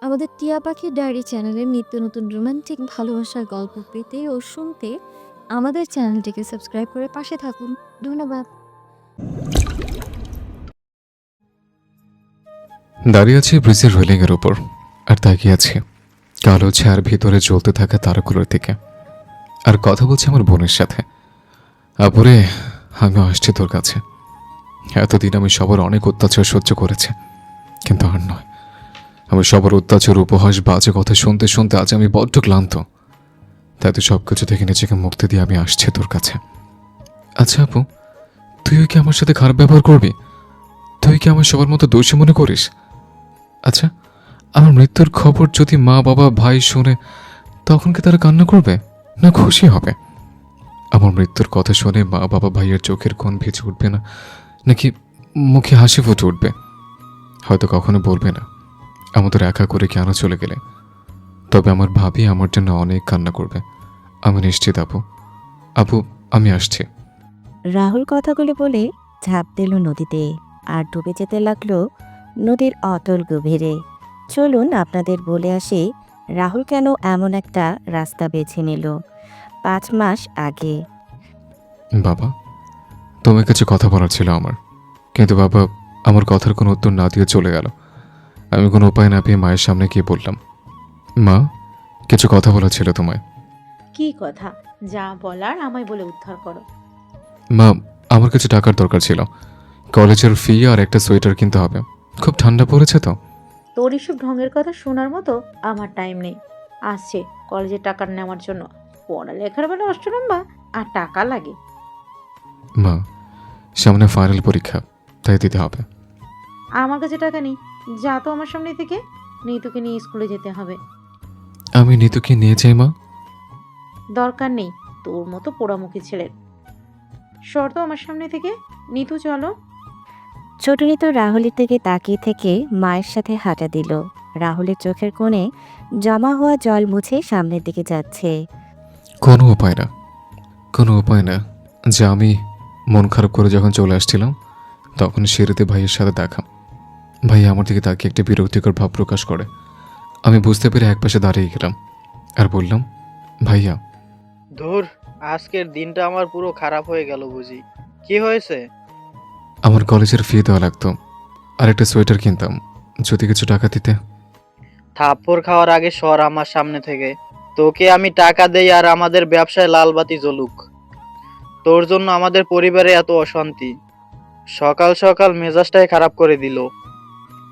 আমাদের টিয়া পাখির ডায়েরি চ্যানেলের নিত্য নতুন রোমান্টিক ভালোবাসার গল্প পেতে ও শুনতে আমাদের চ্যানেলটিকে সাবস্ক্রাইব করে পাশে থাকুন। ধন্যবাদ। দাঁড়িয়ে আছি ব্রিজের রেলিংয়ের ওপর আর তাকিয়ে আছি কালো ছায়ার ভিতরে জ্বলতে থাকা তারাগুলোর দিকে। আর কথা বলছি আমার বোনের সাথে। আপরে, আমি আসছি তোর কাছে। এতদিন আমি সবার অনেক অত্যাচার সহ্য করেছি, কিন্তু আর নয়। আমি সবার অত্যাচার, উপহাস, বাজে কথা শুনতে শুনতে আজ আমি বড্ড ক্লান্ত। তাই তো সব কিছু থেকে নিজেকে মুক্তি দিয়ে আমি আসছি তোর কাছে। আচ্ছা আপু, তুইও কি আমার সাথে খারাপ ব্যবহার করবি? তুই কি আমার সবার মতো দোষী মনে করিস? আচ্ছা, আমার মৃত্যুর খবর যদি মা বাবা ভাই শুনে, তখন কি তারা কান্না করবে না খুশি হবে? আমার মৃত্যুর কথা শুনে মা বাবা ভাইয়ের চোখের কোণ ভিজে উঠবে না, নাকি মুখে হাসি ফুটে উঠবে? হয়তো কখনো বলবে না আমাদের একা করে কেন চলে গেলে, তবে আমার ভাবি আমার জন্য অনেক কান্না করবে। আমি নিশ্চিত আপু। আপু, আমি আসছি। রাহুল কথাগুলো বলে ঝাঁপ দিল নদীতে আর ডুবে যেতে লাগলো নদীর অতল গভীরে। চলুন আপনাদের বলে আসি রাহুল কেন এমন একটা রাস্তা বেছে নিল 5 মাস আগে। বাবা, তোমার কাছে কথা বলার ছিল আমার, কিন্তু বাবা আমার কথার কোনো উত্তর না দিয়ে চলে গেল। আমি কোনো উপায় না পেয়ে মায়ের সামনে গিয়ে বললাম, মা, কিছু কথা বলা ছিল তোমায়। কি কথা? যা বলার আমায় বলে উদ্ধার করো। মা, আমার কিছু টাকার দরকার ছিল। কলেজের ফি আর একটা সোয়েটার কিনতে হবে। খুব ঠান্ডা পড়েছে তো। তোর এসব ঢঙের কথা শোনার মতো আমার টাইম নেই। আসছে কলেজে টাকা নেওয়ার জন্য। পড়ালেখার বেলা অষ্টরম্বা আর টাকা লাগে। মা, সামনে ফাইনাল পরীক্ষা, তাই দিতে হবে। আমার কাছে টাকা নেই। যা তো আমার সামনে থেকে। নিতুকে নিয়ে স্কুলে যেতে হবে। আমি নিতুকে নিয়ে যাই মা। দরকার নেই তোর মতো পোড়ামুখী ছেলের। শর্ত আমার সামনে থেকে। নিতু চলো। ছোট নিতু রাহুলের দিকে তাকিয়ে থেকে মায়ের সাথে হাঁটা দিল। রাহুলের চোখের কোণে জমা হওয়া জল মুছে সামনের দিকে যাচ্ছে। কোনো উপায় না, কোনো উপায় না যে আমি মন খারাপ করে যখন চলে আসছিলাম, তখন সিঁড়িতে ভাইয়ের সাথে দেখা। ভাই আমার দিকে তাকিয়ে একটা বিরক্তিকর ভাব প্রকাশ করে। আমি বুঝতে পেরে একপাশে দাঁড়িয়ে গেলাম আর বললাম, ভাইয়া। ধুর, আজকের দিনটা আমার পুরো খারাপ হয়ে গেল বুঝি। কি হয়েছে? আমার কলেজের ফি দেওয়া লাগতো, আর একটা সোয়েটার কিনতাম, যদি কিছু টাকা দিতে। থাপ্পড় খাওয়ার আগে সর আমার সামনে থেকে। তোকে আমি টাকা দেই আর আমাদের ব্যবসায় লালবাতি জ্বলুক। তোর জন্য আমাদের পরিবারে এত অশান্তি। সকাল সকাল মেজাজটাই খারাপ করে দিল।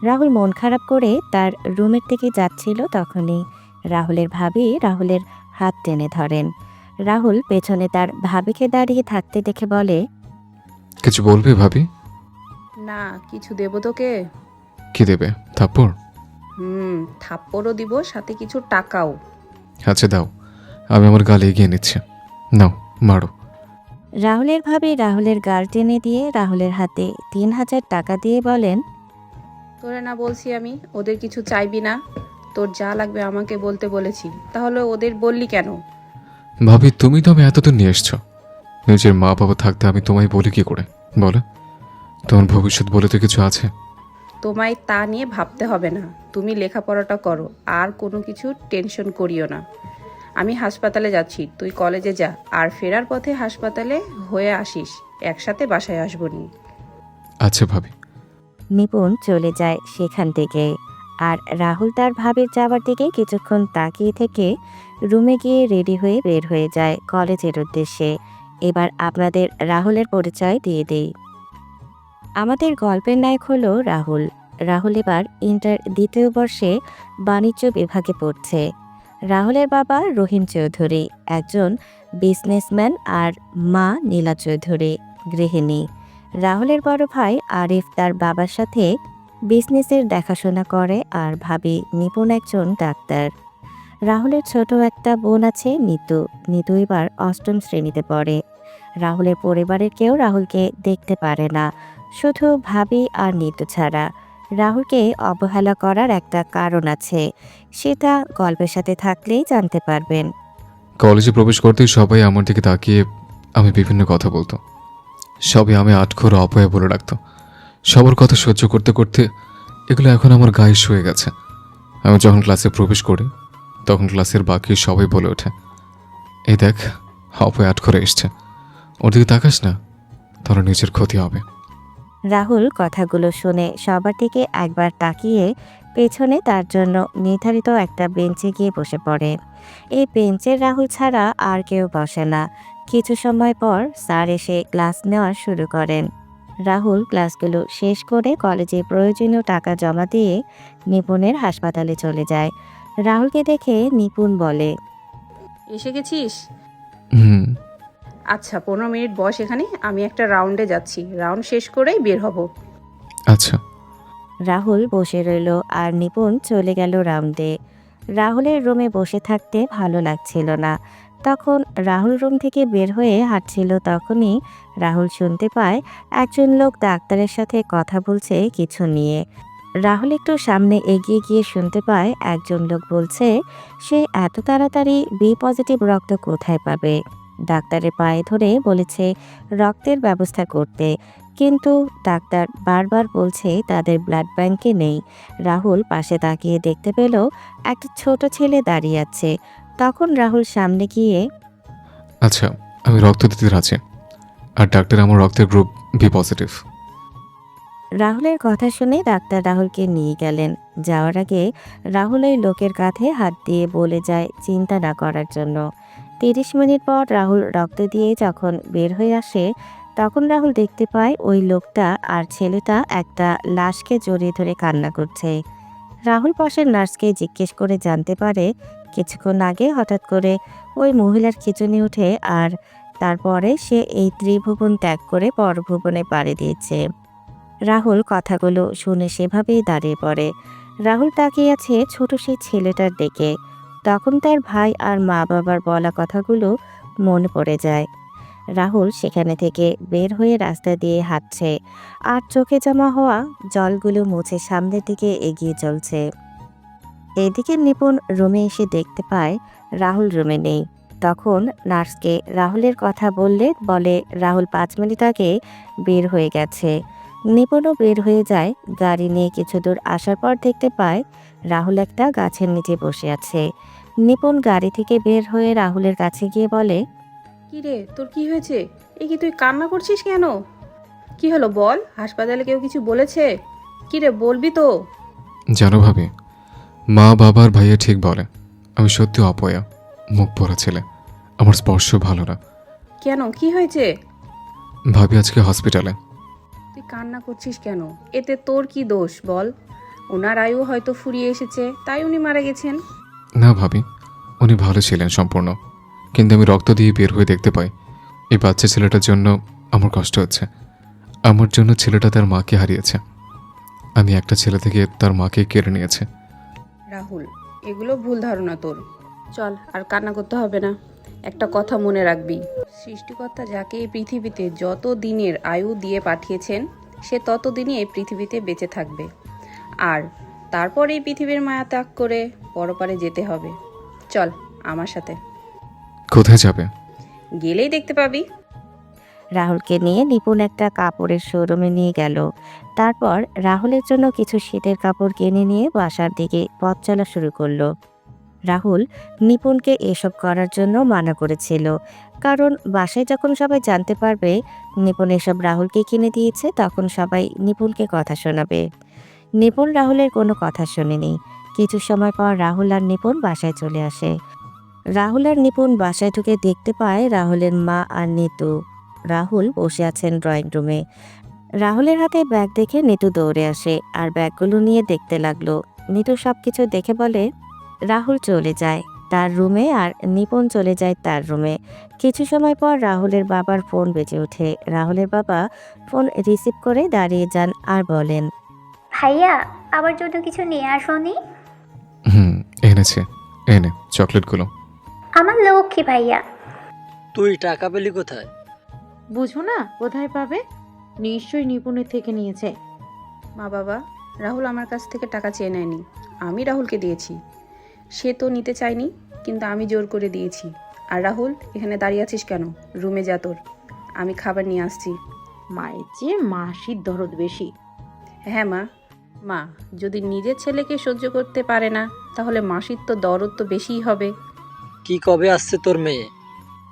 রাহুল মন খারাপ করে তার রুমের দিকে যাচ্ছিল, তখনই রাহুলের ভাবি রাহুলের হাত টেনে ধরেন। রাহুল পেছনে তার ভাবিকে দাঁড়িয়ে থাকতে দেখে বলে, কিছু বলবে ভাবি? না, কিছু দেব তোকে? কি দেবে? থাপ্পড়? থাপ্পড়ও দিব, সাথে কিছু টাকাও। আচ্ছা দাও, আমি আমার গালে এগিয়ে নিচ্ছি। নাও, মারো। রাহুলের ভাবি রাহুলের গাল টেনে দিয়ে রাহুলের হাতে 3000 টাকা দিয়ে বলেন, তোরে না বলছি আমি ওদের কিছু চাইবি না? তোর যা লাগবে আমাকে বলতে বলেছি, তাহলে ওদের বললি কেন? ভাবি, তুমি তো আমি এতদূর নিয়ে এসছো। নিজের মা বাবা থাকতে আমি তোমায় বলি কি করে বলো? তোমার ভবিষ্যৎ বলে তো কিছু আছে? তোমায় তা নিয়ে ভাবতে হবে না। তুমি লেখাপড়াটা করো, আর কোনো কিছু টেনশন করিও না। আমি হাসপাতালে যাচ্ছি, তুই কলেজে যা, আর ফেরার পথে হাসপাতালে হয়ে আসিস। একসাথে বাসায় আসবো নি। আচ্ছা ভাবি। নিপুণ চলে যায় সেখান থেকে। আর রাহুল তার ভাবির যাবার দিকে কিছুক্ষণ তাকিয়ে থেকে রুমে গিয়ে রেডি হয়ে বের হয়ে যায় কলেজের উদ্দেশ্যে। এবার আপনাদের রাহুলের পরিচয় দিয়ে দেই। আমাদের গল্পের নায়ক হলো রাহুল। রাহুল এবার ইন্টার 2য় বর্ষে বাণিজ্য বিভাগে পড়ছে। রাহুলের বাবা রহিম চৌধুরী একজন বিজনেসম্যান আর মা নীলা চৌধুরী গৃহিণী। রাহুলের বড় ভাই আরিফ তার বাবার সাথে বিজনেসের দেখাশোনা করে আর ভাবি নিপুণ একজন ডাক্তার। রাহুলের ছোট একটা বোন আছে নিতু। নিতু এবার 8ম শ্রেণীতে পড়ে। রাহুলের পরিবারের কেউ রাহুলকে দেখতে পারে না, শুধু ভাবি আর নিতু ছাড়া। রাহুলকে অবহেলা করার একটা কারণ আছে, সেটা গল্পের সাথে থাকলেই জানতে পারবেন। কলেজে প্রবেশ করতেই সবাই আমার দিকে তাকিয়ে আমি বিভিন্ন কথা বলতো। সবই আমি আটখোর অপয়া বলে রাখতো। সবার কথা সহ্য করতে করতে এগুলো এখন আমার গায়ে শুয়ে গেছে। আমি যখন ক্লাসে প্রবেশ করি তখন ক্লাসের বাকি সবাই বলে ওঠে, এই দেখ অপয় আট করে এসছে, ওর দিকে তাকাস না, তাহলে নিজের ক্ষতি হবে। রাহুল কথাগুলো শুনে সবার দিকে একবার তাকিয়ে পেছনে তার জন্য নির্ধারিত একটা বেঞ্চে গিয়ে বসে পড়ে। এই বেঞ্চে রাহুল ছাড়া আর কেউ বসে না। কিছু সময় পর স্যার এসে ক্লাস নেওয়া শুরু করেন। রাহুল ক্লাসগুলো শেষ করে কলেজে প্রয়োজনীয় টাকা জমা দিয়ে নিপুণের হাসপাতালে চলে যায়। রাহুলকে দেখে নিপুণ বলে, এসে গেছিস? হুম। আচ্ছা 15 মিনিট বস এখানে, আমি একটা রাউন্ডে যাচ্ছি, রাউন্ড শেষ করেই বের হব। আচ্ছা। রাহুল বসে রইল আর নিপুণ চলে গেল রাউন্ডে। রাহুলের রুমে বসে থাকতে ভালো লাগছিল না। তখন রাহুল রুম থেকে বের হয়ে হাঁটছিল, তখনই রাহুল শুনতে পায় একজন লোক ডাক্তারের সাথে কথা বলছে কিছু নিয়ে। রাহুল একটু সামনে এগিয়ে গিয়ে শুনতে পায় একজন লোক বলছে সে এত তাড়াতাড়ি বি পজিটিভ রক্ত কোথায় পাবে। ডাক্তারের পায়ে ধরে বলেছে রক্তের ব্যবস্থা করতে, কিন্তু ডাক্তার বারবার বলছে তাদের ব্লাড ব্যাংকে নেই। রাহুল পাশে তাকিয়ে দেখতে পেল একটা ছোট ছেলে দাঁড়িয়ে আছে। তখন রাহুল সামনে গিয়ে, আচ্ছা, আমি রক্ত দিতে রাজি, আর ডাক্তার আমার রক্তের গ্রুপ বি পজিটিভ। রাহুলের কথা শুনে ডাক্তার রাহুলকে নিয়ে গেলেন। যাওয়ার আগে রাহুল ওই লোকের কাঁধে হাত দিয়ে বলে যায় চিন্তা না করার জন্য। 30 মিনিট পর রাহুল রক্ত দিয়ে যখন বের হয়ে আসে তখন রাহুল দেখতে পায় ওই লোকটা আর ছেলেটা একটা লাশকে জড়িয়ে ধরে কান্না করছে। রাহুল পাশের নার্সকে জিজ্ঞেস করে জানতে পারে কিছুক্ষণ আগে হঠাৎ করে ওই মহিলার খিঁচুনি ওঠে আর তারপরে সে এই ত্রিভুবন ত্যাগ করে পরভুবনে পাড়ি দিয়েছে। রাহুল কথাগুলো শুনে সেভাবেই দাঁড়িয়ে পড়ে। রাহুল তাকিয়ে আছে ছোট সেই ছেলেটার দিকে। তখন তার ভাই আর মা বাবার বলা কথাগুলো মনে পড়ে যায়। রাহুল সেখানে থেকে বের হয়ে রাস্তা দিয়ে হাঁটছে আর চোখে জমা হওয়া জলগুলো মুছে সামনের দিকে এগিয়ে চলছে। এদিকে নিপুণ রুমে এসে দেখতে পায় রাহুল রুমে নেই। তখন নার্সকে রাহুলের কথা বলে রাহুল 5 মিনিট আগে বের হয়ে গেছে। নিপুণও বের হয়ে যায়। গাড়ি নিয়ে কিছু দূর আসার পর দেখতে পায় রাহুল একটা গাছের নিচে বসে আছে। নিপুণ গাড়ি থেকে বের হয়ে রাহুলের কাছে গিয়ে বলে, কি রে, তোর কি হয়েছে? এ কি তুই কান্না করছিস কেন? কি হলো বল, হাসপাতালে কেউ কিছু বলেছে? কি রে বলবি তো? জানো ভাবি, মা বাবার ভাইয়া ঠিক বলে, আমি সত্যি অপয়া, মুখ পড়া ছেলে, আমার স্পর্শ ভালো না। কেন, কি হয়েছে? ভাবি আজকে হসপিটালে। তুই কান্না করছিস কেন? এতে তোর কি দোষ বল? ওনার আয়ু হয়তো ফুরিয়ে এসেছে, তাই উনি মারা গেছেন। না ভাবি, উনি ভালো ছিলেন সম্পূর্ণ, কিন্তু আমি রক্ত দিয়ে বের হয়ে দেখতে পাই এই বাচ্চা ছেলেটার জন্য আমার কষ্ট হচ্ছে। আমার জন্য ছেলেটা তার মাকে হারিয়েছে, আমি একটা ছেলে থেকে তার মাকে কেড়ে নিয়েছে। রাহুল, এগুলো ভুল ধারণা তোর। চল, আর কান্না করতে হবে না। একটা কথা মনে রাখবি, সৃষ্টিকর্তা যাকে এই পৃথিবীতে যত দিনের আয়ু দিয়ে পাঠিয়েছেন সে তত দিনই এই পৃথিবীতে বেঁচে থাকবে। আর তারপর এই পৃথিবীর মায়া ত্যাগ করে পরপারে যেতে হবে। চল আমার সাথে। কোথায় যাবে? গেলেই দেখতে পাবি। রাহুলকে নিয়ে নিপুণ একটা কাপড়ের শোরুমে নিয়ে গেল। তারপর রাহুলের জন্য কিছু শীতের কাপড় কিনে নিয়ে বাসার দিকে পথ চলা শুরু করলো। রাহুল নিপুণকে এসব করার জন্য মানা করেছিল, কারণ বাসায় যখন সবাই জানতে পারবে নিপুণ এসব রাহুলকে কিনে দিয়েছে তখন সবাই নিপুণকে কথা শোনাবে। নিপুণ রাহুলের কোনো কথা শোনেনি। কিছু সময় পর রাহুল আর নিপুণ বাসায় চলে আসে। রাহুল আর নিপুণ বাসায় ঢুকে দেখতে পায় রাহুলের মা আর নিতু। রাহুল বসে আছেন ড্রয়িং রুমে। রাহুলের হাতে ব্যাগ দেখে নিতু দৌড়ে আসে আর ব্যাগগুলো নিয়ে দেখতে লাগলো। নিতু সবকিছু দেখে বলে, রাহুল চলে যায় তার রুমে আর নিপুণ চলে যায় তার রুমে। কিছু সময় পর রাহুলের বাবার ফোন বেজে ওঠে। রাহুলের বাবা ফোন রিসিভ করে দাঁড়িয়ে যান আর বলেন, ভাইয়া আমার জন্য কিছু নিয়ে আসোনি? এনেছে, এনে চকলেটগুলো। আমার লক্ষ্মী ভাইয়া। তুই টাকা পেলি কোথায়? বুঝো না কোথায় পাবে? নিশ্চয়ই নিপুণের থেকে নিয়েছে। মা বাবা, রাহুল আমার কাছ থেকে টাকা চেয়ে নেয়নি, আমি রাহুলকে দিয়েছি। সে তো নিতে চায়নি, কিন্তু আমি জোর করে দিয়েছি। আর রাহুল, এখানে দাঁড়িয়ে আছিস কেন? রুমে যা তোর, আমি খাবার নিয়ে আসছি। মায়ের চেয়ে মাসির দরদ বেশি। হ্যাঁ মা, মা, যদি নিজের ছেলেকে সহ্য করতে পারে না তাহলে মাসির তো দরদ তো বেশিই হবে। কি কবে আসছে তোর মেয়ে?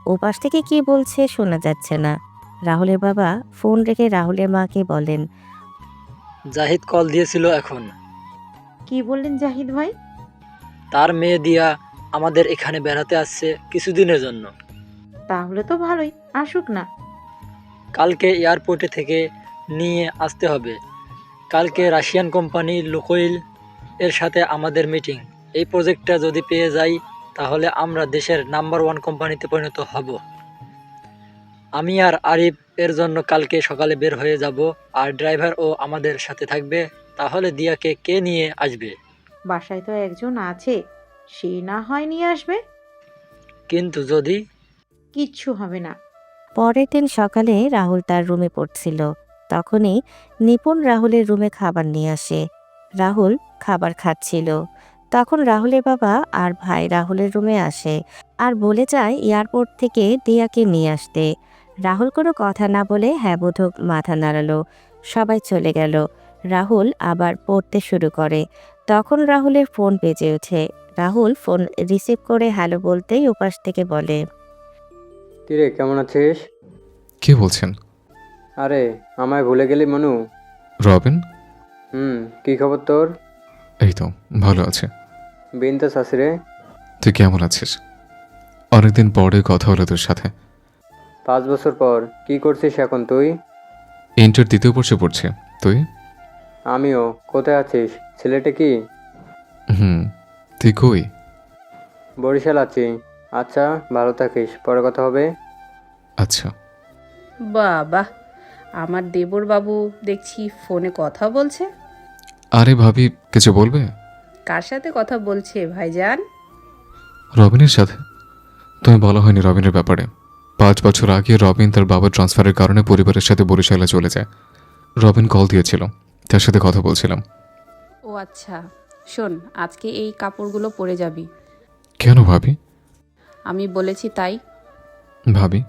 ওপাশ থেকে কি বলছে শোনা যাচ্ছে না। রাহুলের বাবা ফোন রেখে রাহুলের মাকে বলেন, জাহিদ কল দিয়েছিল এখন। কি বললেন জাহিদ ভাই? তার মেয়ে দিয়া আমাদের এখানে বেড়াতে আসছে কিছুদিনের জন্য। তাহলে তো ভালোই, আসুক না। কালকে এয়ারপোর্টে থেকে নিয়ে আসতে হবে। কালকে রাশিয়ান কোম্পানি লুকোইল এর সাথে আমাদের মিটিং। এই প্রজেক্টটা যদি পেয়ে যাই তাহলে আমরা দেশের নাম্বার 1 কোম্পানিতে পরিণত হব। আমি আর আরিফ এর জন্য কালকে সকালে বের হয়ে যাব, আর ড্রাইভার ও আমাদের সাথে থাকবে। তাহলে দিয়াকে কে নিয়ে আসবে? বাসায় তো একজন আছে, সে না হয় নিয়ে আসবে। কিন্তু যদি কিচ্ছু হবে না। পরের দিন সকালে রাহুল তার রুমে পড়ছিল। তখনই নিপুণ রাহুলের রুমে খাবার নিয়ে আসে। রাহুল খাবার খাচ্ছিল। তখন রাহুলের বাবা আর ভাই রাহুলের রুমে আসে আর বলে যায় এয়ারপোর্ট থেকে দিয়াকে নিয়ে আসতে। রাহুল কোনো কথা না বলে হ্যাঁ বোধক মাথা নাড়ালো। সবাই চলে গেল। রাহুল আবার পড়তে শুরু করে। তখন রাহুলের ফোন বেজে ওঠে। রাহুল ফোন রিসিভ করে হ্যালো বলতেই ওপাশ থেকে বলে, কিরে কেমন আছিস? কে বলছেন? আরে আমায় ভুলে গেলি মনু? রবিন? কি খবর তোর? এই তো ভালো আছে। বিনতাস আছি রে। তুই কেমন আছিস? অনেকদিন পরে কথা হলো তোর সাথে। 5 বছর পর কি করছিস এখন তুই? ইন্টার দ্বিতীয় বর্ষে পড়ছে। তুই? আমিও। কোথায় আছিস? সিলেটে কি? তুই কই? বরিশাল আছি। আচ্ছা ভালো থাকিস, পরে কথা হবে। আচ্ছা। বাবা, আমার দেবর বাবু দেখছি ফোনে কথা বলছে। আরে ভাবি, কিছু বলবে? কার সাথে কথা বলছে ভাইজান? রবিনের সাথে। তুমি বলা হয়নি রবিনের ব্যাপারে। 5 বছর আগে রবিন তার বাবার ট্রান্সফারের কারণে পরিবারের সাথে বরিশালে চলে যায়। রবিন কল দিয়েছিল, তার সাথে কথা বলছিলাম। ও আচ্ছা, শোন, আজকে এই কাপড়গুলো পরে যাবি। কেন ভাবি? আমি বলেছি তাই। ভাবি,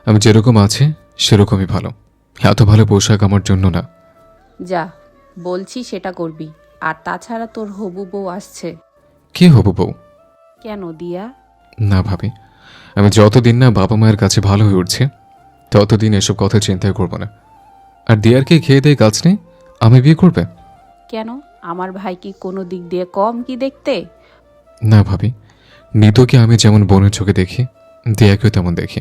আমি যেরকম আছি সেরকমই ভালো। এত ভালো পোশাক আমার জন্য না। যা বলছি সেটা করবি। আর তাছাড়া তোর হবু বউ আসছে। কি হবো বউ? কেন দিয়া? না ভাবি, আমি যতদিন না বাবা মায়ের কাছে ভালো হয়ে উঠছি ততদিন এসব কথা চিন্তাই করব না। আর দিয়ারকে খেয়ে দিয়ে কাজ নেই, আমি বিয়ে করবে? কেন, আমার ভাই কি কোনো দিক দিয়ে কম কি দেখতে? না ভাবি, নিতকে আমি যেমন বোনের চোখে দেখি, দিয়াকেও তেমন দেখি।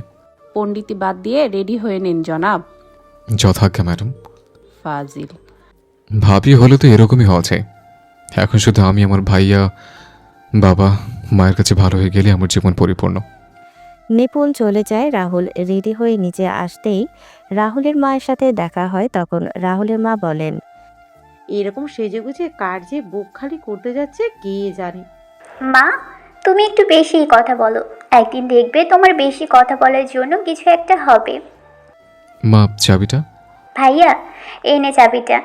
পণ্ডিতি বাদ দিয়ে রেডি হয়ে নিন জনাব। যথাজ্ঞা ম্যাডাম। ফাজিল। ভাবি হলে তো এরকমই হওয়া চাই। এখন শুধু আমি আমার ভাইয়া বাবা মায়ের কাছে ভালো হয়ে গেলে আমার জীবন পরিপূর্ণ। নিপুণ চলে যায়। রাহুল রেডি হয়ে নিচে আসতেই রাহুলের মায়ের সাথে দেখা হয়। তখন রাহুলের মা বলেন, এরকম সেজেগুজে কার যে বুক খালি করতে যাচ্ছে কে জানে। মা, তুমি একটু বেশিই কথা বলো। একদিন দেখবে তোমার বেশি কথা বলার জন্য কিছু একটা হবে। মা, চাবিটা? ভাইয়া, এনে চাবিটা।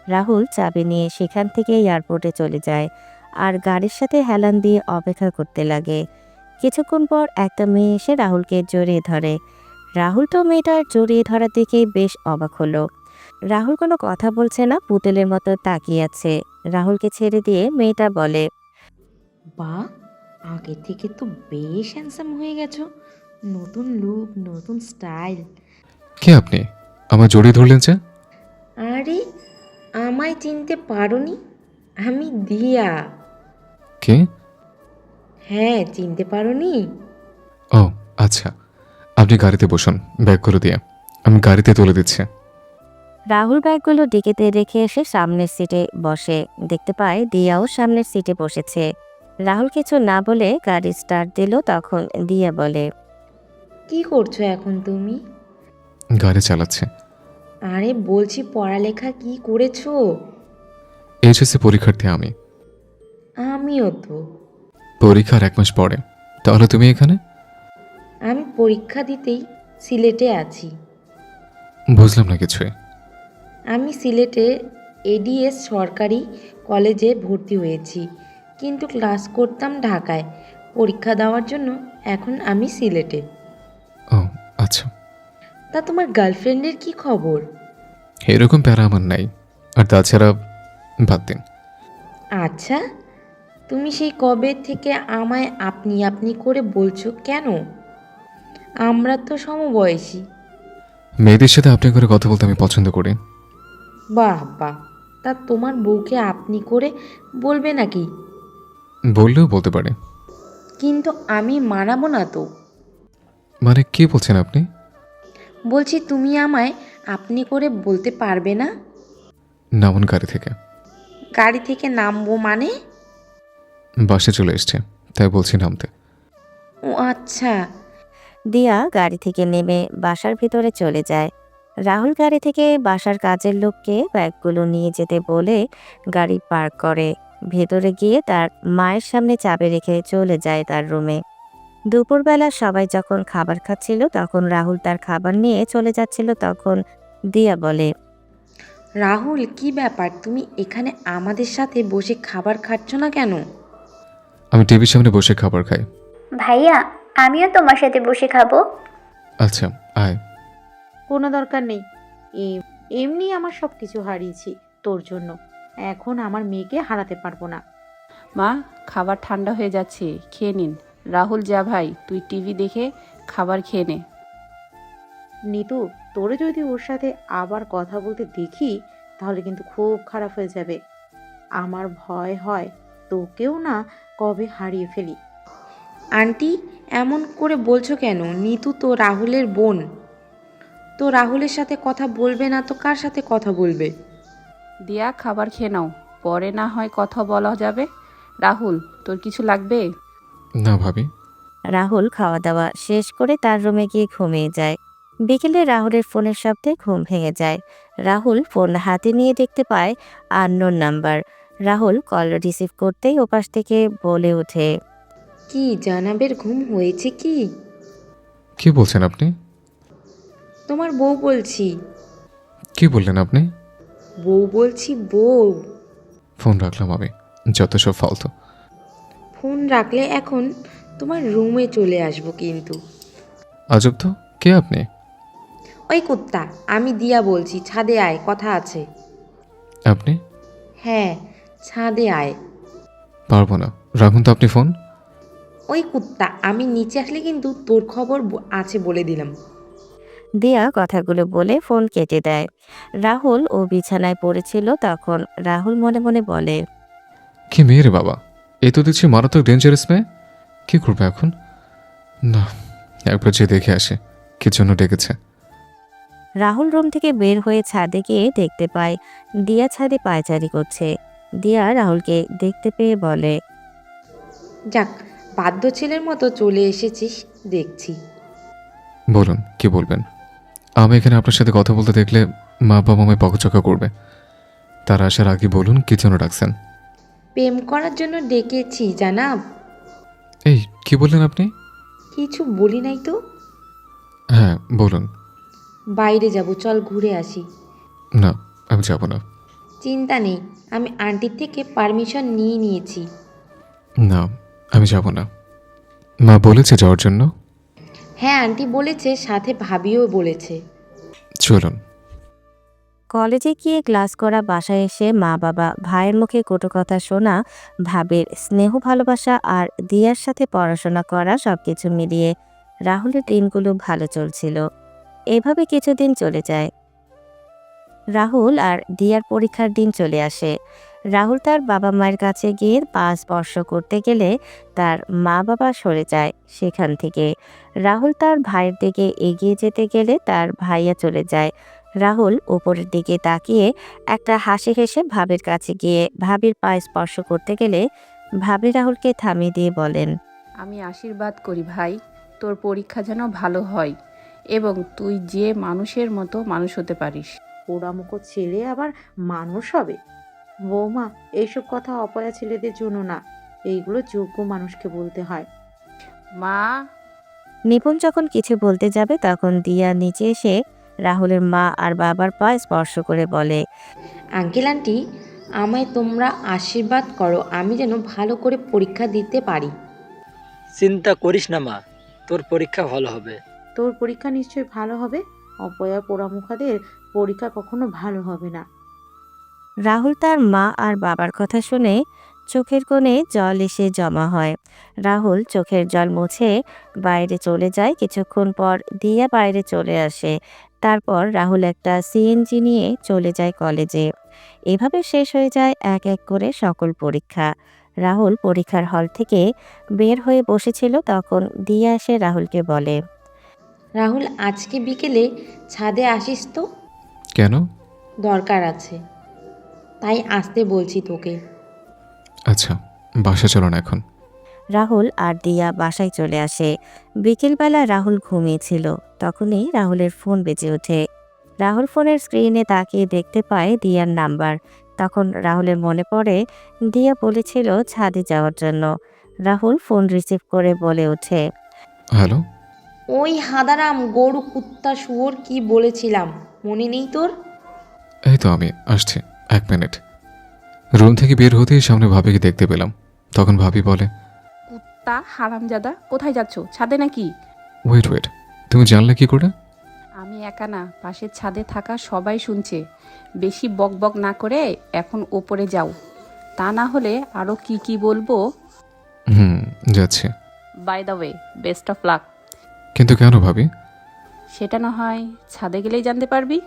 রাহুল চাবি নিয়ে সেখান থেকে এয়ারপোর্টে চলে যায় আর গাড়ির সাথে হেলান দিয়ে অপেক্ষা করতে লাগে। কিছুক্ষণ পর একটা মেয়ে এসে রাহুলকে জড়িয়ে ধরে। রাহুল তো মেয়েটার জড়িয়ে ধরা দেখেই বেশ অবাক হলো। রাহুল কোনো কথা বলছে না, পুতুলের মতো তাকিয়ে আছে। রাহুলকে ছেড়ে দিয়ে মেয়েটা বলে, বা, আগে থেকে তো বেশ হ্যান্ডসাম হয়ে গেছো। নতুন লুক, নতুন স্টাইল। কে আপনি? আমার জড়িয়ে ধরলেন যে? আরে, আমায় চিনতে পারোনি? আমি দিয়া। কে? হ্যাঁ, চিনতে পারোনি? ও আচ্ছা, আপনি গাড়িতে বসুন, ব্যাগগুলো দিয়ে আমি গাড়িতে তুলে দিচ্ছি। রাহুল ব্যাগগুলো ডিকিতে রেখে এসে সামনের সিটে বসে। দেখতে পায় দিয়াও সামনের সিটে বসেছে। রাহুল কিছু না বলে গাড়ি স্টার্ট দিল। তখন দিয়া বলে, কি করছো এখন তুমি? গাড়ি চালাচ্ছে। আরে বলছি, পড়ালেখা কি করেছো? এইচএসসি পরীক্ষার্থী আমি। আমিও তো। পরীক্ষার 1 মাস পরে। তাহলে তুমি এখানে? আমি পরীক্ষা দিতেই সিলেটে আছি। বুঝলাম না কিছুই। আমি সিলেটে এডিএস সরকারি কলেজে ভর্তি হয়েছি, কিন্তু ক্লাস করতাম ঢাকায়। পরীক্ষা দেওয়ার জন্য এখন আমি সিলেটে। ও আচ্ছা। তা তোমার গার্লফ্রেন্ডের কি খবর? এরকম প্যারা আমার নাই। আর তাছাড়া বাদ দিন। আচ্ছা, তুমি সেই কবে থেকে আমায় আপনি আপনি করে বলছো কেন? আমরা তো সমবয়সী। মেয়েদের সাথে আপনি করে কথা বলতে আমি পছন্দ করি। বাহ বাহ, তা তোমার বউকে আপনি করে বলবে নাকি? বললেও বলতে পারে। কিন্তু আমি মানাবো না তো। মানে কি বলছেন আপনি? বলছি তুমি আমায় আপনি করে বলতে পারবে না? নামুন গাড়ি থেকে। গাড়ি থেকে নামবো মানে? বাসে চলে এসছে, তাই বলছি নামতে। ও আচ্ছা। দিয়া গাড়ি থেকে নেমে বাসার ভিতরে চলে যায়। রাহুল গাড়ি থেকে বাসার কাজের লোককে ব্যাগগুলো নিয়ে যেতে বলে গাড়ি পার্ক করে। ভেতরে গিয়ে তার মায়ের সামনে চাবি রেখে চলে যায় তার রুমে। দুপুরবেলা সবাই যখন খাবার খাচ্ছিল তখন রাহুল তার খাবার নিয়ে চলে যাচ্ছিল, তখন দিয়া বলে, রাহুল, কি ব্যাপার, তুমি এখানে আমাদের সাথে বসে খাবার খাচ্ছ না কেন? আমি টিভির সামনে বসে খাবার খাই। ভাইয়া, আমিও তোমার সাথে বসে খাবো। আচ্ছা, আয়। কোনো দরকার নেই। এমনি আমার সব কিছু হারিয়েছি তোর জন্য। এখন আমার মেয়েকে হারাতে পারবো না। মা, খাবার ঠান্ডা হয়ে যাচ্ছে, খেয়ে নিন। রাহুল, যা ভাই, তুই টিভি দেখে খাবার খেয়ে নে। নিতু, তোরে যদি ওর সাথে আবার কথা বলতে দেখি তাহলে কিন্তু খুব খারাপ হয়ে যাবে। আমার ভয় হয় তোকেও না কবে হারিয়ে ফেলি। আন্টি, এমন করে বলছো কেন? নিতু তো রাহুলের বোন। তো রাহুলের সাথে কথা বলবে না তো কার সাথে কথা বলবে? দিয়া, খাবার খেয়ে নাও, পরে না হয় কথা বলা যাবে। রাহুল, তোর কিছু লাগবে? না ভাবি। রাহুল খাওয়া দাওয়া শেষ করে তার রুমে গিয়ে ঘুমিয়ে যায়। বিকেলে রাহুলের ফোনের শব্দে ঘুম ভেঙে যায়। রাহুল ফোন হাতে নিয়ে দেখতে পায় unknown number. Rahul call receive করতেই ওপাশ থেকে বলে ওঠে, কি জানাবের ঘুম হয়েছে কি? কি বলছেন আপনি? তোমার বউ বলছি। কি বললেন আপনি? বউ বলছি, বউ। ফোন রাখলাম আমি, যত সব ফালতু। ফোন রাখলে এখন তোমার রুমে চলে আসবো কিন্তু। আজব তো, কে আপনি? ওই কুত্তা, আমি দিয়া বলছি, ছাদে আয়, কথা আছে। আপনি? হ্যাঁ, ছাদে আয়। পারবো না, রাখুন তো আপনি ফোন। ওই কুত্তা, আমি নিচে আসলে কিন্তু তোর খবর আছে বলে দিলাম। দিয়া কথাগুলো বলে ফোন কেটে দেয়। রাহুল ও বিছানায় পড়েছিল, তখন রাহুল মনে মনে বলে, কি মেয়ে রে বাবা, এ তো দেখছি মারাত্মক ডেঞ্জারাস মেয়ে। কি করবে এখন? না, একবার যে দেখে আসে কি জন্য ডেকেছে। রাহুল রুম থেকে বের হয়ে ছাদে গিয়ে দেখতে পায় দিয়া ছাদে পায়চারি করছে। দিয়া রাহুলকে দেখতে পেয়ে বলে, যাক, বাধ্য ছেলের মতো চলে এসেছিস দেখছি। বলুন, কি বলবেন? আমি এখানে আপনার সাথে কথা বলতে দেখলে মা বাবা আমায় বকাঝকা করবে। তার আসার আগে বলুন কি জন্য ডাকছেন। প্রেম করার জন্য ডেকেছি জানাব। এই কি বললেন আপনি? কিছু বলি নাই তো। হ্যাঁ বলুন। বাইরে যাব, চল ঘুরে আসি। না, আমি যাব না। চিন্তা নেই, আমি আন্টির থেকে পারমিশন নিয়ে নিয়েছি। না, আমি যাব না। মা বলেছে যাওয়ার জন্য। হ্যাঁ, আন্টি বলেছে, সাথে ভাবিও বলেছে। চলুন। কলেজে গিয়ে ক্লাস করা, বাসায় এসে মা বাবা ভাইয়ের মুখে কটু কথা শোনা, ভাবের স্নেহ ভালোবাসা আর দিয়ার সাথে পড়াশোনা করা, সবকিছু মিলিয়ে রাহুলের দিনগুলো ভালো চলছিল। এভাবে কিছুদিন চলে যায়। রাহুল আর দিয়ার পরীক্ষার দিন চলে আসে। রাহুল তার বাবা মায়ের কাছে গিয়ে পা স্পর্শ করতে গেলে তার মা বাবা সরে যায় সেখান থেকে। রাহুল তার ভাইয়ের দিকে এগিয়ে যেতে গেলে তার ভাইয়া চলে যায়। রাহুল উপরের দিকে তাকিয়ে একটা হাসি হেসে ভাবির কাছে গিয়ে ভাবির পা স্পর্শ করতে গেলে ভাবি রাহুলকে থামিয়ে দিয়ে বলেন, আমি আশীর্বাদ করি ভাই, তোর পরীক্ষা যেন ভালো হয় এবং তুই যে মানুষের মতো মানুষ হতে পারিস। পোড়ামুখো ছেলে আবার মানুষ হবে? বৌমা, এইসব কথা অপয়া ছেলেদের জন্য না, এইগুলো যোগ্য মানুষকে বলতে হয়। মা, নিপুণ যখন কিছু বলতে যাবে তখন দিয়া নিচে এসে রাহুলের মা আর বাবার পা স্পর্শ করে বলে, আঙ্কেল আন্টি, আমায় তোমরা আশীর্বাদ করো, আমি যেন ভালো করে পরীক্ষা দিতে পারি। চিন্তা করিস না মা, তোর পরীক্ষা ভালো হবে। তোর পরীক্ষা নিশ্চয়ই ভালো হবে। অপয়া পোড়ামুখাদের পরীক্ষা কখনো ভালো হবে না। রাহুল তার মা আর বাবার কথা শুনে চোখের কোণে জল এসে জমা হয়। রাহুল চোখের জল মুছে বাইরে চলে যায়। কিছুক্ষণ পর দিয়া বাইরে চলে আসে। তারপর রাহুল একটা সিএনজি নিয়ে চলে যায় কলেজে। এভাবে শেষ হয়ে যায় এক এক করে সকল পরীক্ষা। রাহুল পরীক্ষার হল থেকে বের হয়ে বসেছিল, তখন দিয়া এসে রাহুলকে বলে, রাহুল আজকে বিকেলে ছাদে আসিস তো, কেন? দরকার আছে, তাই আসতে বলছি তোকে। আচ্ছা, বাসা চলো না এখন। রাহুল আর দিয়া বাসায় চলে আসে। বিকেলবেলা রাহুল ঘুমিয়েছিল, তখনই রাহুলের ফোন বেজে ওঠে। রাহুল ফোনের স্ক্রিনে তাকিয়ে দেখতে পায় দিয়ার নাম্বার। তখন রাহুলের মনে পড়ে দিয়া বলেছিল ছাদে যাওয়ার জন্য। রাহুল ফোন রিসিভ করে বলে ওঠে, হ্যালো। ওই হাঁদারাম গরু কুত্তা শুয়োর কি বলেছিলাম মনে নেই তোর? এই তো আমি আসছি, 1 মিনিট। রুম থেকে বের হতেই সামনে ভাবিকে দেখতে পেলাম। তখন ভাবি বলে, কুত্তা হারামজাদা, কোথায় যাচ্ছ? ছাদে নাকি? ওয়েট ওয়েট, তুমি জানলে কি করে? আমি একা না, পাশের ছাদে থাকা সবাই শুনছে। বেশি বক বক না করে এখন ওপরে যাও, তা না হলে আরও কি কি বলবো। যাচ্ছি। By the way, best of luck. কিন্তু কেন ভাবি? সেটা না হয় ছাদে গেলেই জানতে পারবি।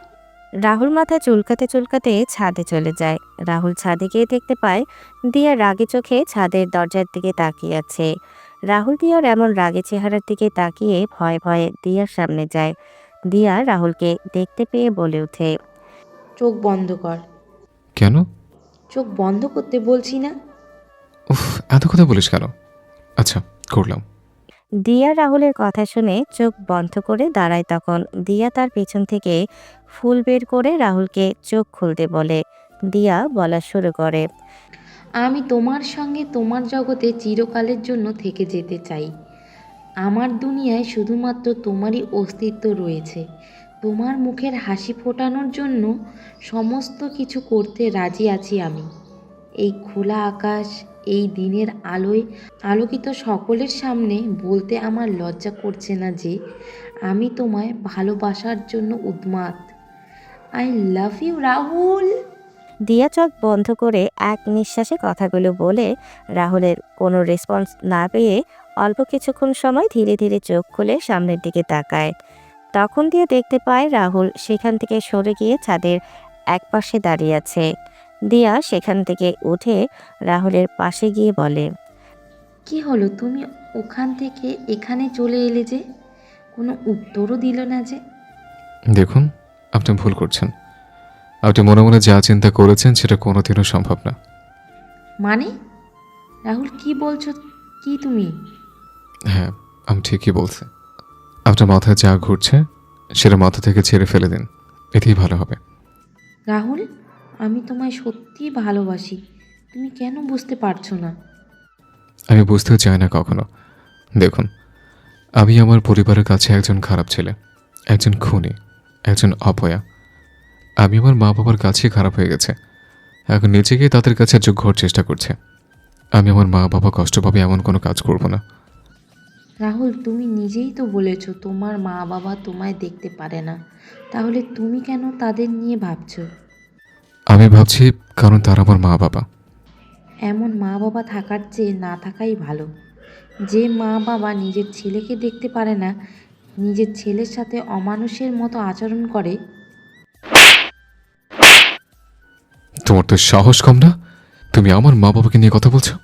রাহুল মাথা চুলকাতে চুলকাতে ছাদে চলে যায়। রাহুল ছাদে গিয়ে দেখতে পায় দিয়া রাগে চোখে ছাদের দরজার দিকে তাকিয়ে আছে। রাহুল দিয়ার এমন রাগে চেহারার দিকে তাকিয়ে ভয়ে ভয়ে দিয়ার সামনে যায়। দিয়া রাহুলকে দেখতে পেয়ে বলে ওঠে, চোখ বন্ধ কর। কেন? চোখ বন্ধ করতে বলছি না? উফ, এত কথা বলিস কেন? আচ্ছা, করলাম। দিয়া রাহুলের কথা শুনে চোখ বন্ধ করে দাঁড়ায়। তখন দিয়া তার পেছন থেকে ফুল বের করে রাহুলকে চোখ খুলতে বলে। দিয়া বলা শুরু করে, আমি তোমার সঙ্গে তোমার জগতে চিরকালের জন্য থেকে যেতে চাই। আমার দুনিয়ায় শুধুমাত্র তোমারই অস্তিত্ব রয়েছে। তোমার মুখের হাসি ফোটানোর জন্য সমস্ত কিছু করতে রাজি আছি আমি। এই খোলা আকাশ, এই দিনের আলোয় আলোকিত সকলের সামনে বলতে আমার লজ্জা করছে না যে আমি তোমায় ভালোবাসার জন্য উন্মাদ। I love you Rahul. দিয়া চোখ বন্ধ করে এক নিঃশ্বাসে কথাগুলো বলে রাহুলের কোনো রেসপন্স না পেয়ে অল্প কিছুক্ষণ সময় ধীরে ধীরে চোখ খুলে সামনের দিকে তাকায়। তখন দিয়া দেখতে পায় রাহুল সেখান থেকে সরে গিয়ে ছাদের একপাশে দাঁড়িয়ে আছে। দিয়া সেখান থেকে উঠে রাহুলের পাশে গিয়ে বলে, কি হলো, তুমি ওখান থেকে এখানে চলে এলে যে? কোনো উত্তরও দিল না যে? দেখুন, আপনি ভুল করছেন। আপনি মনে মনে যা চিন্তা করেছেন সেটা কোনোদিনও সম্ভব না। মানে? রাহুল কি বলছো কি তুমি? হ্যাঁ, আমি ঠিকই বলছি। আপনার মাথায় যা ঘুরছে সেটা মাথা থেকে ছেড়ে ফেলে দিন, এতেই ভালো হবে। রাহুল, আমি তোমায় সত্যিই ভালোবাসি, তুমি কেন বুঝতে পারছো না? আমি বুঝতেও চাই না কখনো। দেখুন, আমি আমার পরিবারের কাছে একজন খারাপ ছেলে, একজন খুনি, একজন অপয়া। আমি আমার মা বাবার কাছে খারাপ হয়ে গেছে, এখন নিজেকে তাদের কাছে যোগ্য হওয়ার চেষ্টা করছে। আমি আমার মা বাবা কষ্ট পাবে এমন কোনো কাজ করব না। রাহুল, তুমি নিজেই তো বলেছো তোমার মা বাবা তোমায় দেখতে পারে না, তাহলে তুমি কেন তাদের নিয়ে ভাবছো? আমি ভাবছি কারণ তারা আমার মা বাবা। এমন মা বাবা থাকার চেয়ে না থাকাই ভালো। যে মা বাবা নিজের ছেলেকে দেখতে পারে না, নিজের ছেলের সাথে অমানুষের মতো আচরণ করে। তোমার তো সাহস কম না? তুমি আমার মা বাবাকে নিয়ে কথা বলছো?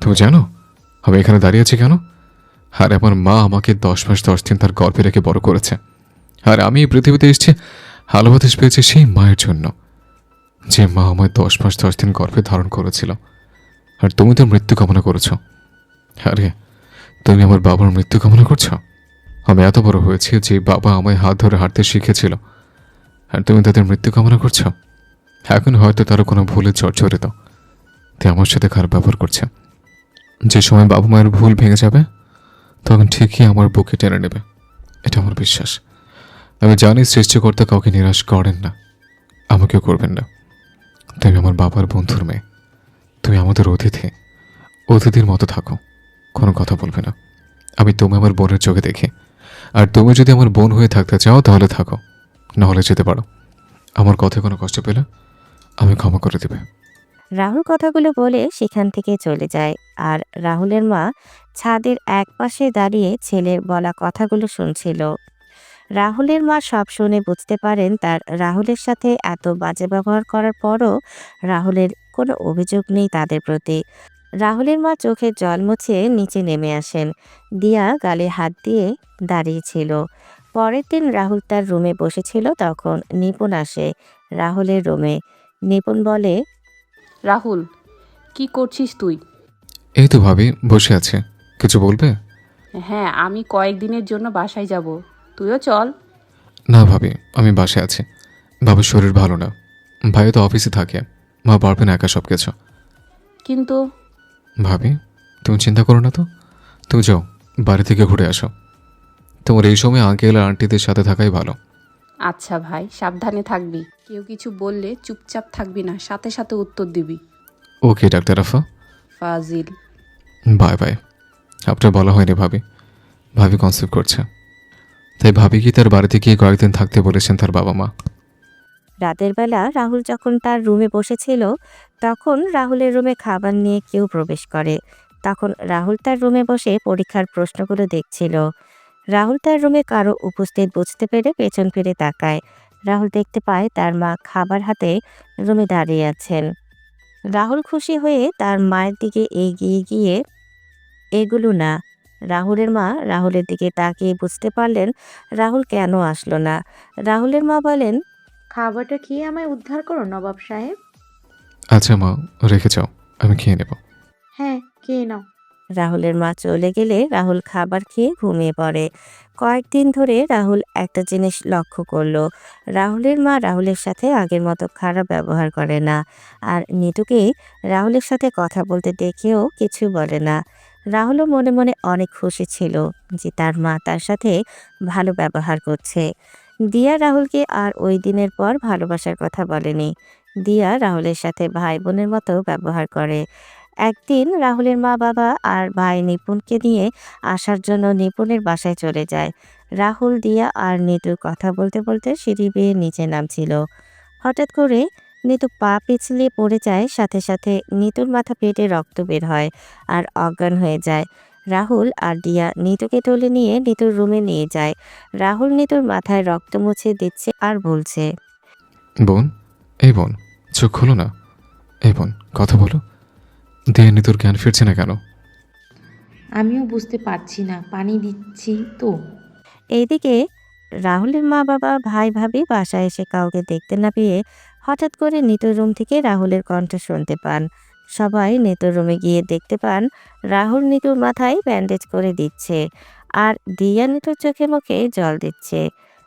তুমি জানো আমি এখানে দাঁড়িয়ে আছি কেন? আর আমার মা আমাকে 10 মাস 10 দিন তার গর্ভে রেখে বড় করেছে। আর আমি এই পৃথিবীতে এসেছি আলো বাতাস পেয়েছি সেই মায়ের জন্য, যে মা আমায় 10 মাস 10 দিন গর্ভে ধারণ করেছিল। আর তুমি তো মৃত্যু কামনা করেছ। আরে, তুমি আমার বাবার মৃত্যু কামনা করছো? আমি এত বড় হয়েছি যে বাবা আমায় হাত ধরে হাঁটতে শিখেছিল, আর তুমি তাদের মৃত্যু কামনা করছো। এখন হয়তো তারা কোনো ভুলে জর্জরিত, তাই আমার সাথে খারাপ ব্যবহার করছে। যে সময় বাবা মায়ের ভুল ভেঙে যাবে তখন ঠিকই আমার বুকে টেনে নেবে, এটা আমার বিশ্বাস। আমি জানি সৃষ্টিকর্তা কাউকে নিরাশ করেন না, আমাকেও করবেন না। তুমি আমার বাবার বন্ধুর মেয়ে, তুমি আমাদের অতিথি, অতিথির মতো থাকো, কোনো কথা বলবে না। আমি তুমি আমার বোনের চোখে দেখি, আর তুমি যদি আমার বোন হয়ে থাকতে চাও তাহলে থাকো, নাহলে যেতে পারো। আমার কথায় কোনো কষ্ট পেলে আমি ক্ষমা করে দেবে। রাহুল কথাগুলো বলে সেখান থেকে চলে যায়। আর রাহুলের মা ছাদের একপাশে দাঁড়িয়ে ছেলের বলা কথাগুলো শুনছিল। রাহুলের মা সব শুনে বুঝতে পারেন তার রাহুলের সাথে এত বাজে ব্যবহার করার পরও রাহুলের কোনো অভিযোগ নেই তাদের প্রতি। রাহুলের মা চোখের জল মুছে নিচে নেমে আসেন। দিয়া গালে হাত দিয়ে দাঁড়িয়েছিল। পরের দিন রাহুল তার রুমে বসেছিল, তখন নিপুণ আসে রাহুলের রুমে। নিপুণ বলে, রাহুল, কি করছিস তুই? এই তো ভাবি, বসে আছে। কিছু বলবে? হ্যাঁ, আমি কয়েকদিনের জন্য বাসায় যাব, তুইও চল। না ভাবি, আমি বাসায় আছি। বাবার শরীর ভালো না। ভাইও তো অফিসে থাকে। মা পারবে না একা সব কিছু। কিন্তু ভাবি, তুমি চিন্তা করো না তো। তুমি যাও, বাড়ি থেকে ঘুরে আসো। তোমার এই সময় আঙ্কেল আর আন্টিদের সাথে থাকাই ভালো। আচ্ছা ভাই, সাবধানে থাকবি। কেউ কিছু বললে চুপচাপ থাকবি না, সাথে সাথে উত্তর দিবি। ওকে ডাক্তার আফা, ফাজিল। Bye bye. আপনার বলা হয়নি ভাবি। ভাবি কনসেপ্ট করছে, তাই ভাবি কি তার বাড়িতে গিয়ে কয়েকদিন থাকতে বলেছেন তার বাবা মা। রাতের বেলা রাহুল যখন তার রুমে বসেছিল, তখন রাহুলের রুমে খাবার নিয়ে কেউ প্রবেশ করে। তখন রাহুল তার রুমে বসে পরীক্ষার প্রশ্নগুলো দেখছিল। রাহুল তার রুমে কারো উপস্থিত বুঝতে পেরে পেছন ফিরে তাকায়। রাহুল দেখতে পায় তার মা খাবার হাতে রুমে দাঁড়িয়ে আছেন। রাহুল খুশি হয়ে তার মায়ের দিকে এগিয়ে গিয়ে, এগুলো না। রাহুলের মা রাহুলের দিকে তাকিয়ে বুঝতে পারলেন রাহুল কেন আসলো না। রাহুলের মা বলেন, খাবারটা খেয়ে আমায় উদ্ধার করো নবাব সাহেব। আচ্ছা মা, রেখে যাও, আমি খেয়ে নেব। হ্যাঁ, খেয়ে নাও। রাহুলের মা চলে গেলে রাহুল খাবার খেয়ে ঘুমিয়ে পড়ে। কয়েকদিন ধরে রাহুল একটা জিনিস লক্ষ্য করলো, রাহুলের মা রাহুলের সাথে আগের মতো খারাপ ব্যবহার করে না। আর নিতুকে রাহুলের সাথে কথা বলতে দেখেও কিছু বলে না। রাহুলও মনে মনে অনেক খুশি ছিল যে তার মা তার সাথে ভালো ব্যবহার করছে। দিয়া রাহুলকে আর ওই দিনের পর ভালোবাসার কথা বলেনি। দিয়া রাহুলের সাথে ভাই বোনের মতো ব্যবহার করে। একদিন রাহুলের মা বাবা আর ভাই নিপুণকে নিয়ে আসার জন্য নিপুণের বাসায় চলে যায়। রাহুল, দিয়া আর নিতু কথা বলতে বলতে সিঁড়ি বেয়ে নিচে নামছিল। হঠাৎ করে নিতু পা পিছলে পড়ে যায়, সাথে সাথে নিতুর মাথা পেটে রক্ত বের হয় আর অজ্ঞান হয়ে যায়। রাহুল আর দিয়া নিতুকে তুলে নিয়ে নিতুর রুমে নিয়ে যায়। রাহুল নিতুর মাথায় রক্ত মুছে দিচ্ছে আর বলছে, বোন, এই বোন, চোখ খোলো না। এই বোন, কথা বলো। দিয়ে তোর জ্ঞান ফিরছে না কেন? আমিও বুঝতে পারছি না, পানি দিচ্ছি তো। এইদিকে রাহুলের মা বাবা ভাই ভাবি বাসায় এসে কাউকে দেখতে না পেয়ে হঠাৎ করে নিতুর রুম থেকে রাহুলের কণ্ঠ শুনতে পান। সবাই নিতুর রুমে গিয়ে দেখতে পান রাহুল নিতুর মাথায় ব্যান্ডেজ করে দিচ্ছে আর দিয়া নিতুর চোখে মুখে জল দিচ্ছে।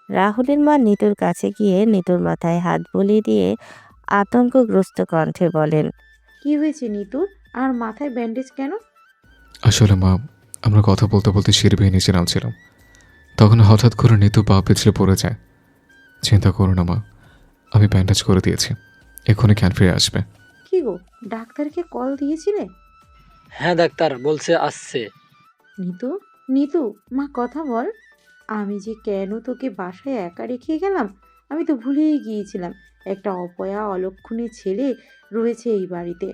রাহুলের মা নিতুর কাছে গিয়ে নিতুর মাথায় হাত বুলিয়ে দিয়ে আতঙ্কগ্রস্ত কণ্ঠে বলেন, কি হয়েছে নিতুর? আর মাথায় ব্যান্ডেজ কেন? আসলে মা, আমরা কথা বলতে বলতে সিঁড়ি বেয়ে নিচে নামছিলাম, তখন হঠাৎ করে নিতু পা পিছলে পড়ে যায়। চিন্তা করো না মা, আমি ব্যান্ডেজ করে দিয়েছি, এক্ষুনি জ্ঞান ফিরে আসবে। কি গো, ডাক্তারকে কল দিয়েছিলে? হ্যাঁ ডাক্তার বলছে আসছে। নিতু, নিতু, মা কথা বল। আমি যে কেন তোকে বাসায় একা রেখে গেলাম, আমি তো ভুলেই গিয়েছিলাম। একটা অপয়া অলক্ষণী ছেলে রয়েছে এই বাড়িতে।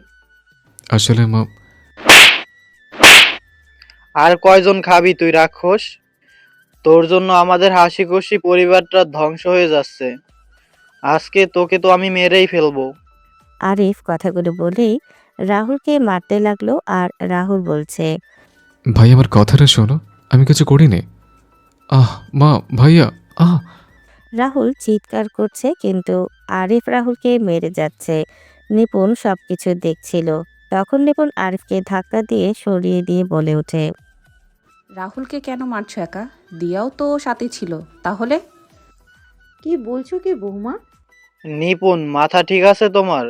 আসলে মা, আর কয়জন খাবি তুই রাক্ষস? তোর জন্য আমাদের হাসি খুশি পরিবারটা ধ্বংস হয়ে যাচ্ছে। আজকে তোকে তো আমি মেরেই ফেলবো। আরিফ কথাগুলো বলেই রাহুলকে মারতে লাগলো। আর রাহুল বলছে, ভাই আমার কথাটা শোনো, আমি কিছু করিনি। আহ মা, ভাইয়া, আহ। রাহুল চিৎকার করছে কিন্তু আরিফ রাহুলকে মেরে যাচ্ছে। নিপুণ সবকিছু দেখছিল। তখন নিপুণ আরিফকে ধাক্কা দিয়ে সরিয়ে দিয়ে বলে ওঠে, রাহুলকে কেন মারছো একা? দিয়াও তো সাথে ছিল, তাহলে? কি বলছো কি বৌমা? নিপুণ, মাথা ঠিক আছে তোমার?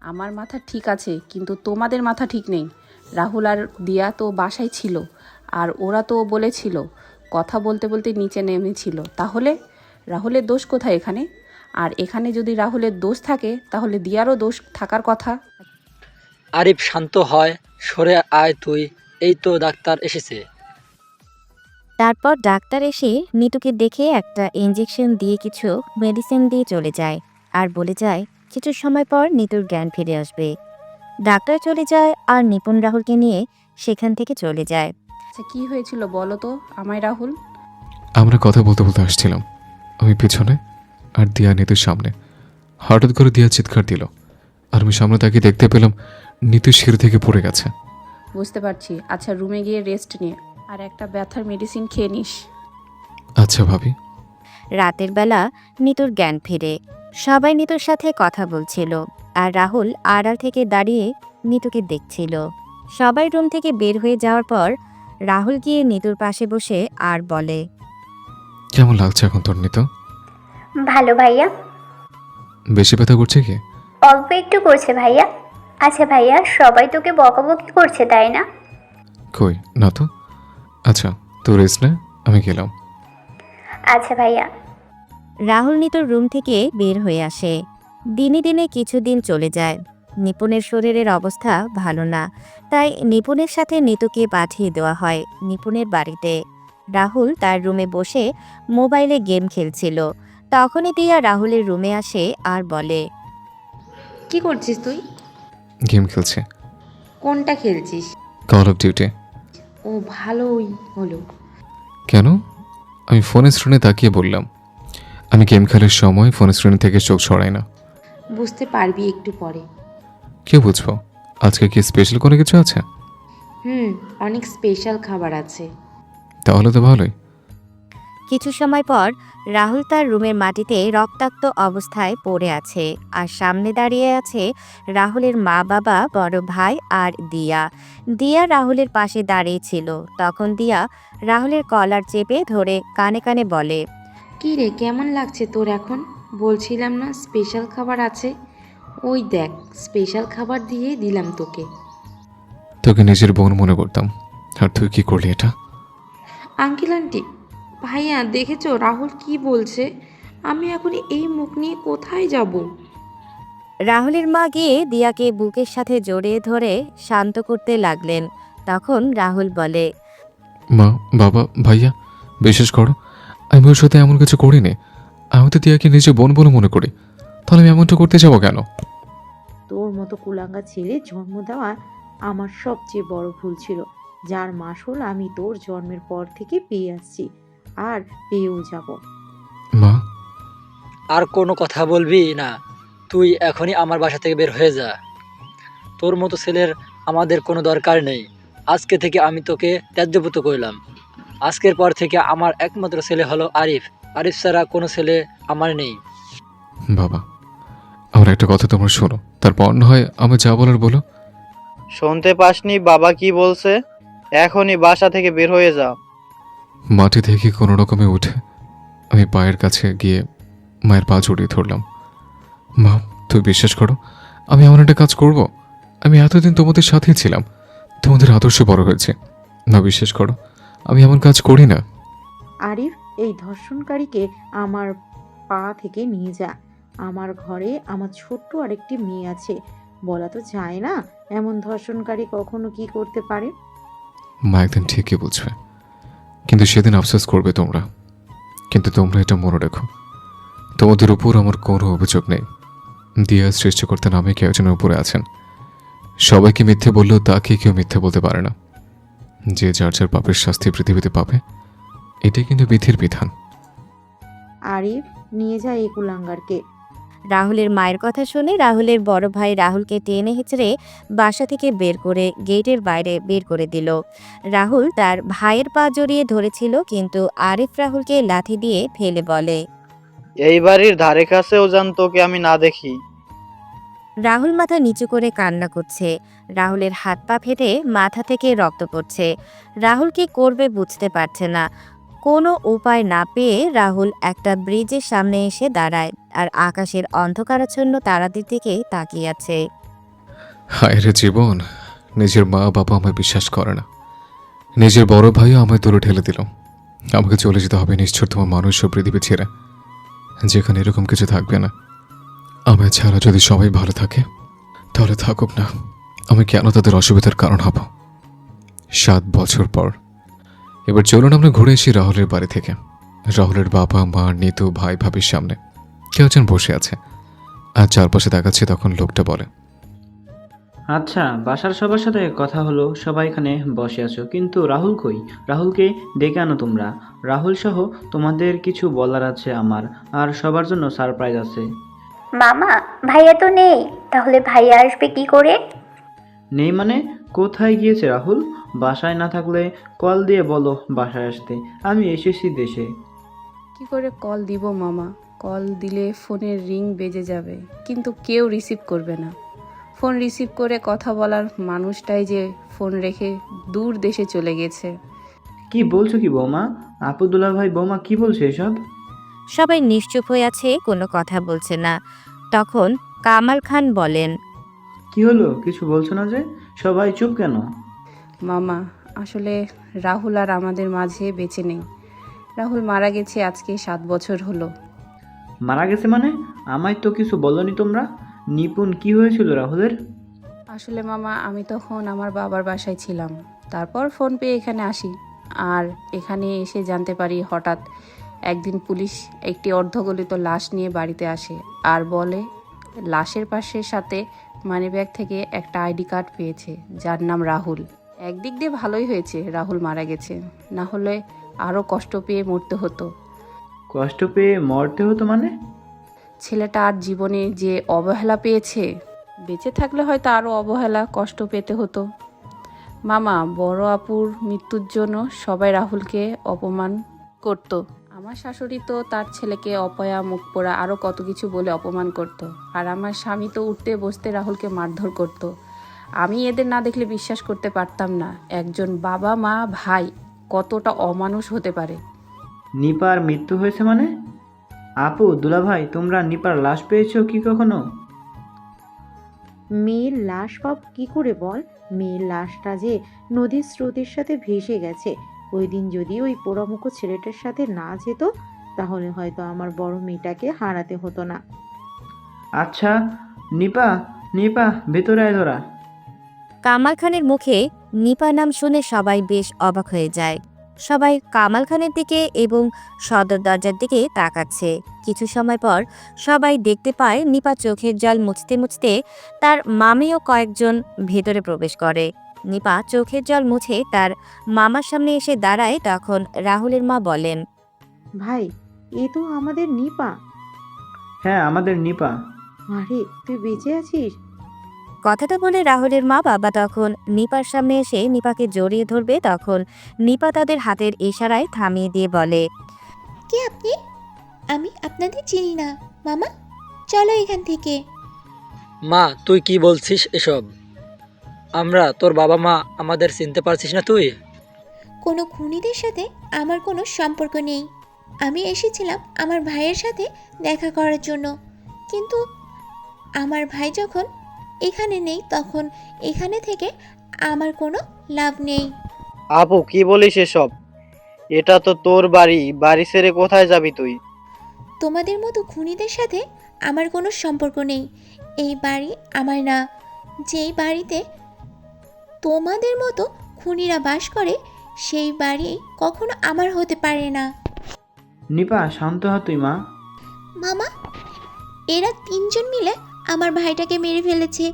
আমার মাথা ঠিক আছে, কিন্তু তোমাদের মাথা ঠিক নেই। রাহুল আর দিয়া তো বাসায় ছিল, আর ওরা তো বলেছিল কথা বলতে বলতে নিচে নেমেছিল। তাহলে রাহুলের দোষ কোথায় এখানে? আর এখানে যদি রাহুলের দোষ থাকে, তাহলে দিয়ারও দোষ থাকার কথা। আরিফ শান্ত হয়, সরে আয় তুই, এই তো ডাক্তার এসেছে। তারপর ডাক্তার এসে নিতুকে দেখে একটা ইঞ্জেকশন দিয়ে কিছু মেডিসিন দিয়ে চলে যায় আর বলে যায়, কিছু সময় পর নিতুর জ্ঞান ফিরে আসবে। ডাক্তার চলে যায় আর নিপুণ রাহুলকে নিয়ে সেখান থেকে চলে যায়। আচ্ছা কি হয়েছিল বলো তো আমায় রাহুল? আমরা কথা বলতে বলতে আসছিলাম, আমি পিছনে আর দিয়া নিতুর সামনে। হঠাৎ করে দিয়া চিৎকার দিল, আর আমি সামনে তাকিয়ে দেখতে পেলাম নিতু সিঁড়ি থেকে পড়ে গেছে। বুঝতে পারছি। আচ্ছা রুমে গিয়ে রেস্ট নিয়ে আর একটা ব্যথার মেডিসিন খেয়ে নিস। আচ্ছা ভাবি। রাতের বেলা নিতুর জ্ঞান ফিরে। সবাই নিতুর সাথে কথা বলছিল আর রাহুল আড়াল থেকে দাঁড়িয়ে নিতুকে দেখছিল। সবাই রুম থেকে বের হয়ে যাওয়ার পর রাহুল গিয়ে নিতুর পাশে বসে আর বলে, কেমন লাগছে এখন তোর নিতু? ভালো ভাইয়া। বেশি ব্যথা করছে কি? অল্প একটু করছে ভাইয়া। আচ্ছা ভাইয়া, সবাই তোকে বকাবকি করছে তাই না? কই না তো। আচ্ছা তো রেস্ট নে, আমি গেলাম। আচ্ছা ভাইয়া। রাহুল নিতুর রুম থেকে বের হয়ে আসে। দিনে দিনে কিছুদিন চলে যায়। নিপুণের শরীরের অবস্থা ভালো না, তাই নিপুণের সাথে নিতুকে পাঠিয়ে দেওয়া হয় নিপুণের বাড়িতে। রাহুল তার রুমে বসে মোবাইলে গেম খেলছিল। তখনই দিয়া রাহুলের রুমে আসে আর বলে, কি করছিস তুই? গেম খেলছে। কোনটা খেলছিস? Call of duty. ও ভালোই হলো। কেন? আমি ফোনের স্ক্রিনে তাকিয়ে বললাম, আমি গেম খেলার সময় ফোনের স্ক্রিন থেকে চোখ সরাই না। বুঝতে পারবি একটু পরে। কে বুঝবো? আজকে কি স্পেশাল কোনো কিছু আছে? অনেক স্পেশাল খাবার আছে। তাহলে তো ভালোই। কিছু সময় পর রাহুল তার রুমের মাটিতে রক্তাক্ত অবস্থায় পড়ে আছে আর সামনে দাঁড়িয়ে আছে রাহুলের মা বাবা, বড় ভাই আর দিয়া। দিয়া রাহুলের পাশে দাঁড়িয়ে ছিল। তখন দিয়া রাহুলের কলার চেপে ধরে কানে কানে বলে, কি রে, কেমন লাগছে তোর এখন? বলছিলাম না স্পেশাল খাবার আছে? ওই দেখ, স্পেশাল খাবার দিয়ে দিলাম তোকে। তোকে নিজের বোন মনে করতাম, আর তুই কি করলি এটা? আঙ্কেল আন্টি, ভাইয়া দেখেছো রাহুল কি বলছে? আমি এখন এই মুখ নিয়ে কোথায় যাব? রাহুলের মা গিয়ে দিয়াকে বুকের সাথে জড়িয়ে ধরে শান্ত করতে লাগলেন। তখন রাহুল বলে, মা, বাবা, ভাইয়া, বিশ্বাস করো আমি ওর সাথে এমন কিছু করিনি। আমি তো দিয়াকে নিজে বোন বলে মনে করি, তাহলে আমি এমনটা করতে যাবো কেন? তোর মতো কুলাঙ্গা ছেলে জন্ম দেওয়া আমার সবচেয়ে বড় ভুল ছিল, যার মাসুল আমি তোর জন্মের পর থেকে পেয়ে আসছি আর পেয়েও যাব। মা, আর কোনো কথা বলবি না। তুই এখনই আমার বাসা থেকে বের হয়ে যা। তোর মতো ছেলের আমাদের কোনো দরকার নেই। আজকে থেকে আমি তোকে ত্যায্যপুত্র করলাম। আজকের পর থেকে আমার একমাত্র ছেলে হলো আরিফ। আরিফ ছাড়া কোনো ছেলে আমার নেই। বাবা, আমার একটা কথা তোমরা শোনো, তারপর না হয় আমি যা বলার বলো। শুনতে পাসনি বাবা কি বলছে? এখনই বাসা থেকে বের হয়ে যা। মাটি থেকে কোনো রকমে উঠে আমি পায়ের কাছে গিয়ে মায়ের পা জড়িয়ে ধরলাম। মা, তুই বিশ্বাস করো আমি এমন একটা কাজ করব? আমি এতদিন তোমাদের সাথেই ছিলাম, তোমাদের আদর্শে বড় হয়েছে। না, বিশ্বাস করো আমি এমন কাজ করি না। আরিফ, এই ধর্ষণকারীকে আমার পা থেকে নিয়ে যা। আমার ঘরে আমার ছোট্ট আরেকটি মেয়ে আছে, বলা তো যায় না এমন ধর্ষণকারী কখনো কি করতে পারে। মা একদিন ঠিকই বুঝবে, কিন্তু সেদিন আফসোস করবে তোমরা। কিন্তু তোমরা এটা মনে রেখো, তোমাদের উপর আমার কোনো অভিযোগ নেই। দিয়া সৃষ্টিকর্তা নামে কেউ একজনের উপরে আছেন। সবাইকে মিথ্যে বললেও তাকে কেউ মিথ্যে বলতে পারে না। যে যার যার পাপের শাস্তি পৃথিবীতে পাবে, এটাই কিন্তু বিধির বিধান। আরিফ, নিয়ে যা এই কুলাঙ্গারকে। রাহুলের মায়ের কথা শুনে রাহুলের বড় ভাই রাহুলকে টেনে হিচড়ে বাসা থেকে বের করে গেটের বাইরে বের করে দিল। রাহুল তার ভাইয়ের পা জড়িয়ে ধরেছিল, কিন্তু আরিফ রাহুলকে লাথি দিয়ে ফেলে বলে, এই বাড়ির ধারে কাছেও যান তোকে আমি না দেখি। রাহুল মাথা নিচু করে কান্না করছে। রাহুলের হাত পা ফেটে মাথা থেকে রক্ত পড়ছে। রাহুল কি করবে বুঝতে পারছে না। কোনো উপায় না পেয়ে রাহুল একটা ব্রিজের সামনে এসে দাঁড়ায় আর আকাশের অন্ধকারাচ্ছন্ন তারাদের দিকে তাকিয়ে আছে। হায় রে জীবন, নিজের মা বাবা আমায় বিশ্বাস করে না, নিজের বড় ভাইও আমায় দূরে ঠেলে দিল। আমাকে চলে যেতে হবে নিশ্চয় তোমার মানুষ ও পৃথিবী ছেড়ে, যেখানে এরকম কিছু থাকবে না। আমায় ছাড়া যদি সবাই ভালো থাকে তাহলে থাকুক না, আমি কেন তাদের অসুবিধার কারণ হব? 7 বছর পর এবার চলুন আমরা ঘুরে এসি রাহুলের বাড়ি থেকে। রাহুলের বাবা মা, নিতু, ভাই ভাবির সামনে কেউ একজন বসে আছে। আর চারপাশে তাকাচ্ছি তখন লোকটা বলে, আচ্ছা, বাসার সবার সাথে কথা হলো, সবাই এখানে বসে আছো, কিন্তু রাহুল কই? রাহুলকে ডেকে আনো তোমরা। রাহুল সহ তোমাদের কিছু বলার আছে আমার, আর সবার জন্য সারপ্রাইজ আছে। মামা, ভাইয়া তো নেই, তাহলে ভাইয়া আসবে কি করে? নেই মানে? কোথায় গিয়েছে রাহুল? বাসায় না থাকলে কল দিয়ে বলো বাসায় আসতে, আমি এসেছি দেশে। কি করে কল দিব মামা? কল দিলে ফোনের রিং বেজে যাবে, কিন্তু কেউ রিসিভ করবে না। ফোন রিসিভ করে কথা বলার মানুষটাই যে ফোন রেখে দূর দেশে চলে গেছে। কি বলছো কি বৌমা? আপুদুল্লাহ ভাই, বৌমা কি বলছে এসব? সবাই নিশ্চুপ হয়ে আছে, কোনো কথা বলছে না। তখন কামাল খান বলেন, কি হলো, কিছু বলছো না যে? সবাই চুপ কেন? মামা, আসলে রাহুল আর আমাদের মাঝে বেঁচে নেই। রাহুল মারা গেছে আজকে 7 বছর হলো। মারা গেছে মানে? আমায় তো কিছু বলনি তোমরা। নিপুণ, কি হয়েছিল রাহুলের? আসলে মামা, আমি তখন আমার বাবার বাসায় ছিলাম, তারপর ফোন পেয়ে এখানে আসি। আর এখানে এসে জানতে পারি হঠাৎ একদিন পুলিশ একটি অর্ধগলিত লাশ নিয়ে বাড়িতে আসে আর বলে লাশের পাশের সাথে মানিব্যাগ থেকে একটা আইডি কার্ড পেয়েছে যার নাম রাহুল। একদিক দিয়ে ভালোই হয়েছে রাহুল মারা গেছে, না হলে আরও কষ্ট পেয়ে মরতে হতো। কষ্ট পেয়ে মরতে হতো মানে? ছেলেটা আর জীবনে যে অবহেলা পেয়েছে, বেঁচে থাকলে হয়তো আরও অবহেলা কষ্ট পেতে হতো। মামা, বড় আপুর মৃত্যুর জন্য সবাই রাহুলকে অপমান করত। আমার শাশুড়ি তো তার ছেলেকে অপয়া, মুখ পোড়া, আরও কত কিছু বলে অপমান করত। আর আমার স্বামী তো উঠতে বসতে রাহুলকে মারধর করত। আমি এদের না দেখলে বিশ্বাস করতে পারতাম না একজন বাবা, মা, ভাই কতটা অমানুষ হতে পারে। নিপার মৃত্যু হয়েছে মানে? আপু, দুলাভাই, তোমরা নিপার লাশ পেয়েছো কি কখনো? মেয়ের লাশ পাব কি করে বল? মেয়ের লাশটা যে নদীর স্রোতের সাথে ভেসে গেছে। ওই দিন যদি ওই পোড়ামুখো ছেলেটার সাথে না যেত, তাহলে হয়তো আমার বড় মেয়েটাকে হারাতে হতো না। আচ্ছা, নিপা, নিপা, ভেতরে আয় তোরা। কামাল খানের মুখে নিপা নাম শুনে সবাই বেশ অবাক হয়ে যায়। সবাই কামাল খানের দিকে এবং সদর দরজার দিকে তাকাচ্ছে। কিছু সময় পর সবাই দেখতে পায় নিপা চোখের জল মুছতে মুছতে তার মামিও কয়েকজন ভেতরে প্রবেশ করে। নিপা চোখের জল মুছে তার মামার সামনে এসে দাঁড়ায়। তখন রাহুলের মা বলেন, ভাই, এ তো আমাদের নিপা। হ্যাঁ, আমাদের নিপা। আরে, তুই বেঁচে আছিস? কথাটা বলে রাহুলের মা বাবা তখন নিপার সামনে এসে নিপাকে জড়িয়ে ধরবে। তখন নিপা তাদের হাতের ইশারায় থামিয়ে দিয়ে বলে, কে আপনি? আমি আপনাদের চিনি না। মামা, চলো এখান থেকে। মা, তুই কি বলছিস এসব? আমরা তোর বাবা মা, আমাদের চিনতে পারছিস না তুই? কোনো খুনিদের সাথে আমার কোনো সম্পর্ক নেই। আমি এসেছিলাম আমার ভাইয়ের সাথে দেখা করার জন্য, কিন্তু আমার ভাই যখন এখানে নেই, তখন এখানে থেকে আমার কোনো লাভ নেই। আপু, কি বলিস এসব? এটা তো তোর বাড়ি, বাড়ি ছেড়ে কোথায় যাবি তুই? তোমাদের মতো খুনিদের সাথে আমার কোনো সম্পর্ক নেই। এই বাড়ি আমার না। যেই বাড়িতে তোমাদের মতো খুনিরা বাস করে, সেই বাড়ি কখনো আমার হতে পারে না। নিপা, শান্ত হ তুই মা। মামা, এরা 3 জন মিলে আমার ভাইটাকে মেরে ফেলেছে।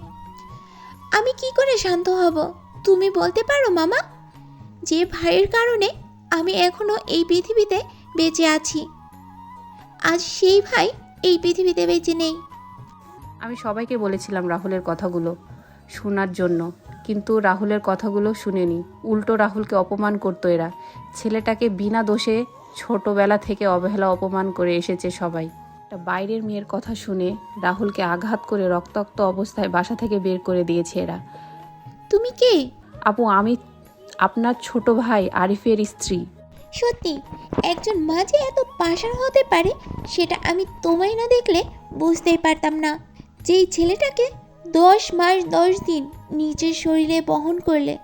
আমি কি করে শান্ত হব তুমি বলতে পারো মামা? যে ভাইয়ের কারণে আমি এখনো এই পৃথিবীতে বেঁচে আছি, আজ সেই ভাই এই পৃথিবীতে বেঁচে নেই। আমি সবাইকে বলেছিলাম রাহুলের কথাগুলো শোনার জন্য, কিন্তু রাহুলের কথাগুলো শুনেনি। উল্টো রাহুলকে অপমান করতো এরা। ছেলেটাকে বিনা দোষে ছোটবেলা থেকে অবহেলা, অপমান করে এসেছে সবাই। একটা বাইরের মেয়ের কথা শুনে রাহুলকে আঘাত করে রক্তাক্ত অবস্থায় বাসা থেকে বের করে দিয়েছে এরা। তুমি কে? আপু, আমি আপনার ছোট ভাই আরিফের স্ত্রী। সত্যি, একজন মা যে এত পাষাণ হতে পারে সেটা আমি তোমায় না দেখলে বুঝতেই পারতাম না। যেই ছেলেটাকে 10 মাস 10 দিন নিজের শরীরে বহন করলে,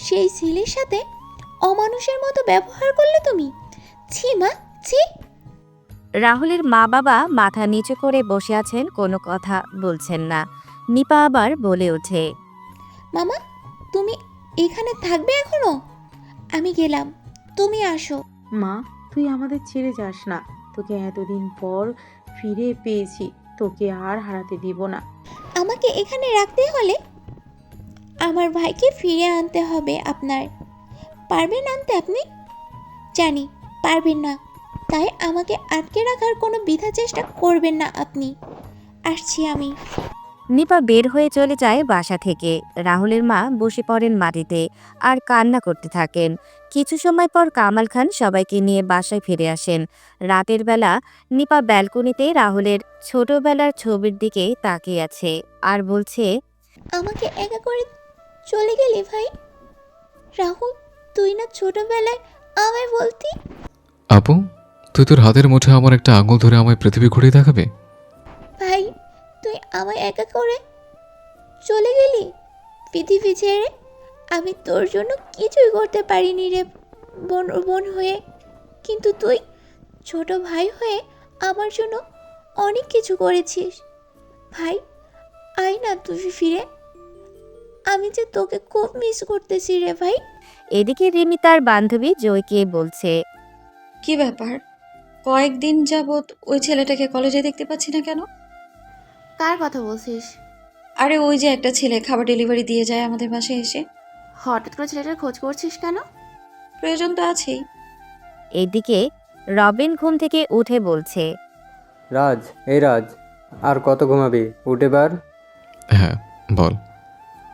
সেই ছেলের সাথে অমানুষের মতো ব্যবহার করলে তুমি। ছি মা, ছি। রাহুলের মা বাবা মাথা নিচু করে বসে আছেন, কোনো কথা বলছেন না। নিপা আবার বলে ওঠে, মামা, তুমি এখানে থাকবে এখনো? আমি গেলাম, তুমি আসো। মা, তুই আমাদের ছেড়ে যাস না। তোকে এতদিন পর ফিরে পেয়েছি, তোকে আর হারাতে দিব না। আমাকে এখানে রাখতে হলে আমার ভাইকে ফিরে আনতে হবে আপনার। পারবেন আনতে আপনি? জানি পারবেন না, তাই আমাকে আটকে রাখার কোনো বৃথা চেষ্টা করবেন না আপনি। আসছি আমি। নিপা বের হয়ে চলে যায় বাসা থেকে। রাহুলের মা বসে পড়েন মাটিতে আর কান্না করতে থাকেন। কিছু সময় পর কামাল খান সবাইকে নিয়ে বাসায় ফিরে আসেন। রাতের বেলা নিপা ব্যালকনিতে রাহুলের ছোটবেলার ছবির দিকে তাকিয়ে আছে আর বলছে, আমাকে একা করে চলে গেলি ভাই। রাহুল, তুই না ছোটবেলায় আমায় বলতি? আপু, তুই তোর হাতের মুঠে আমার একটা আঙুল ধরে আমায় পৃথিবী ঘুরিয়ে দেখাবে? ভাই, তুই আমায় একা করে চলে গেলি পৃথিবী ছেড়ে। আমি তোর জন্য কিছুই করতে পারিনি রে বোন বোন হয়ে, কিন্তু তুই ছোট ভাই হয়ে আমার জন্য অনেক কিছু করেছিস। ভাই, আয় না তুই ফিরে। আমি যে তোকে খুব মিস করতেছি রে ভাই। এদিকে রিমি তার বান্ধবী জয়কে বলছে, কি ব্যাপার, কয়েকদিন যাবৎ ওই ছেলেটাকে কলেজে দেখতে পাচ্ছি না কেন? কার কথা বলছিস? আরে ওই যে একটা ছেলে খাবার ডেলিভারি দিয়ে যায় আমাদের বাসায় এসে। হঠাৎ করে ছেলেটার খোঁজ করছিস কেন? প্রয়োজন তো আছেই। এদিকে রবিন ঘুম থেকে উঠে বলছে, রাজ, এই রাজ, আর কত ঘুমাবি? উঠে বার। হ্যাঁ, বল।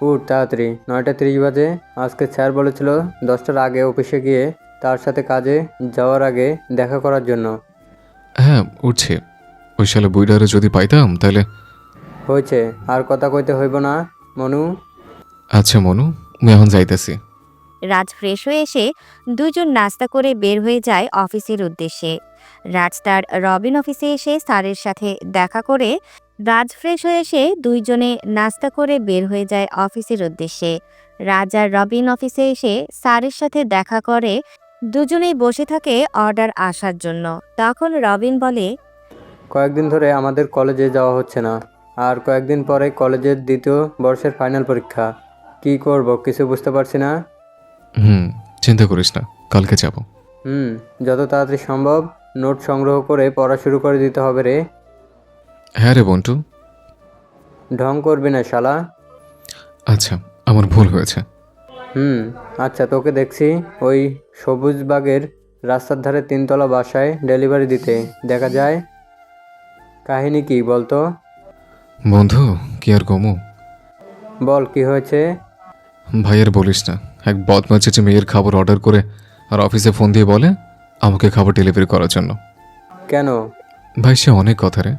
উঠ তাড়াতাড়ি, 9:30 বাজে। আজকে স্যার বলেছিল 10টার আগে অফিসে গিয়ে তার সাথে কাজে যাওয়ার আগে দেখা করার জন্য। হ্যাঁ, উঠছে। ওই শালা বুইডারে যদি পাইতাম তাহলে। হয়েছে, আর কথা কইতে হইব না মনু। আচ্ছা মনু, আমি এখন যাইতেছি। রাজ ফ্রেশ হয়ে এসে দুজন নাস্তা করে বের হয়ে যায় অফিসের উদ্দেশ্যে। রাজ তার রবিন অফিসে এসে স্যারের সাথে দেখা করে রাজ ফ্রেশ হয়ে এসে দুইজনে নাস্তা করে বের হয়ে যায় অফিসের উদ্দেশ্যে। রাজ আর রবিন অফিসে এসে স্যারের সাথে দেখা করে দুজনেই বসে থাকে অর্ডার আসার জন্য। তখন রবিন বলে, কয়েকদিন ধরে আমাদের কলেজে যাওয়া হচ্ছে না, আর কয়েকদিন পরে কলেজের দ্বিতীয় বর্ষের ফাইনাল পরীক্ষা। কি করব কিছু বুঝতে পারছি না। চিন্তা করিস না, কালকে যাব। যত তাড়াতাড়ি সম্ভব নোট সংগ্রহ করে পড়া শুরু করে দিতে হবে রে। হ্যাঁ রে বন্টু। ঢং করবি না শালা। আচ্ছা, আমার ভুল হয়েছে। আচ্ছা, তোকে দেখছি ওই সবুজবাগের রাস্তার ধারে 3তলা বাসায় ডেলিভারি দিতে দেখা যায়। কাহিনী কি বলতো? বন্ধু, কি আর কমু? বল, কি হয়েছে? ভাইয়ের বলিস না, এক বদমাশ চেঁচে মেয়ের খাবার অর্ডার করে আর অফিসে ফোন দিয়ে বলে আমাকে খাবার ডেলিভারি করার জন্য। কেন? ভাই সে অনেক কথা রে।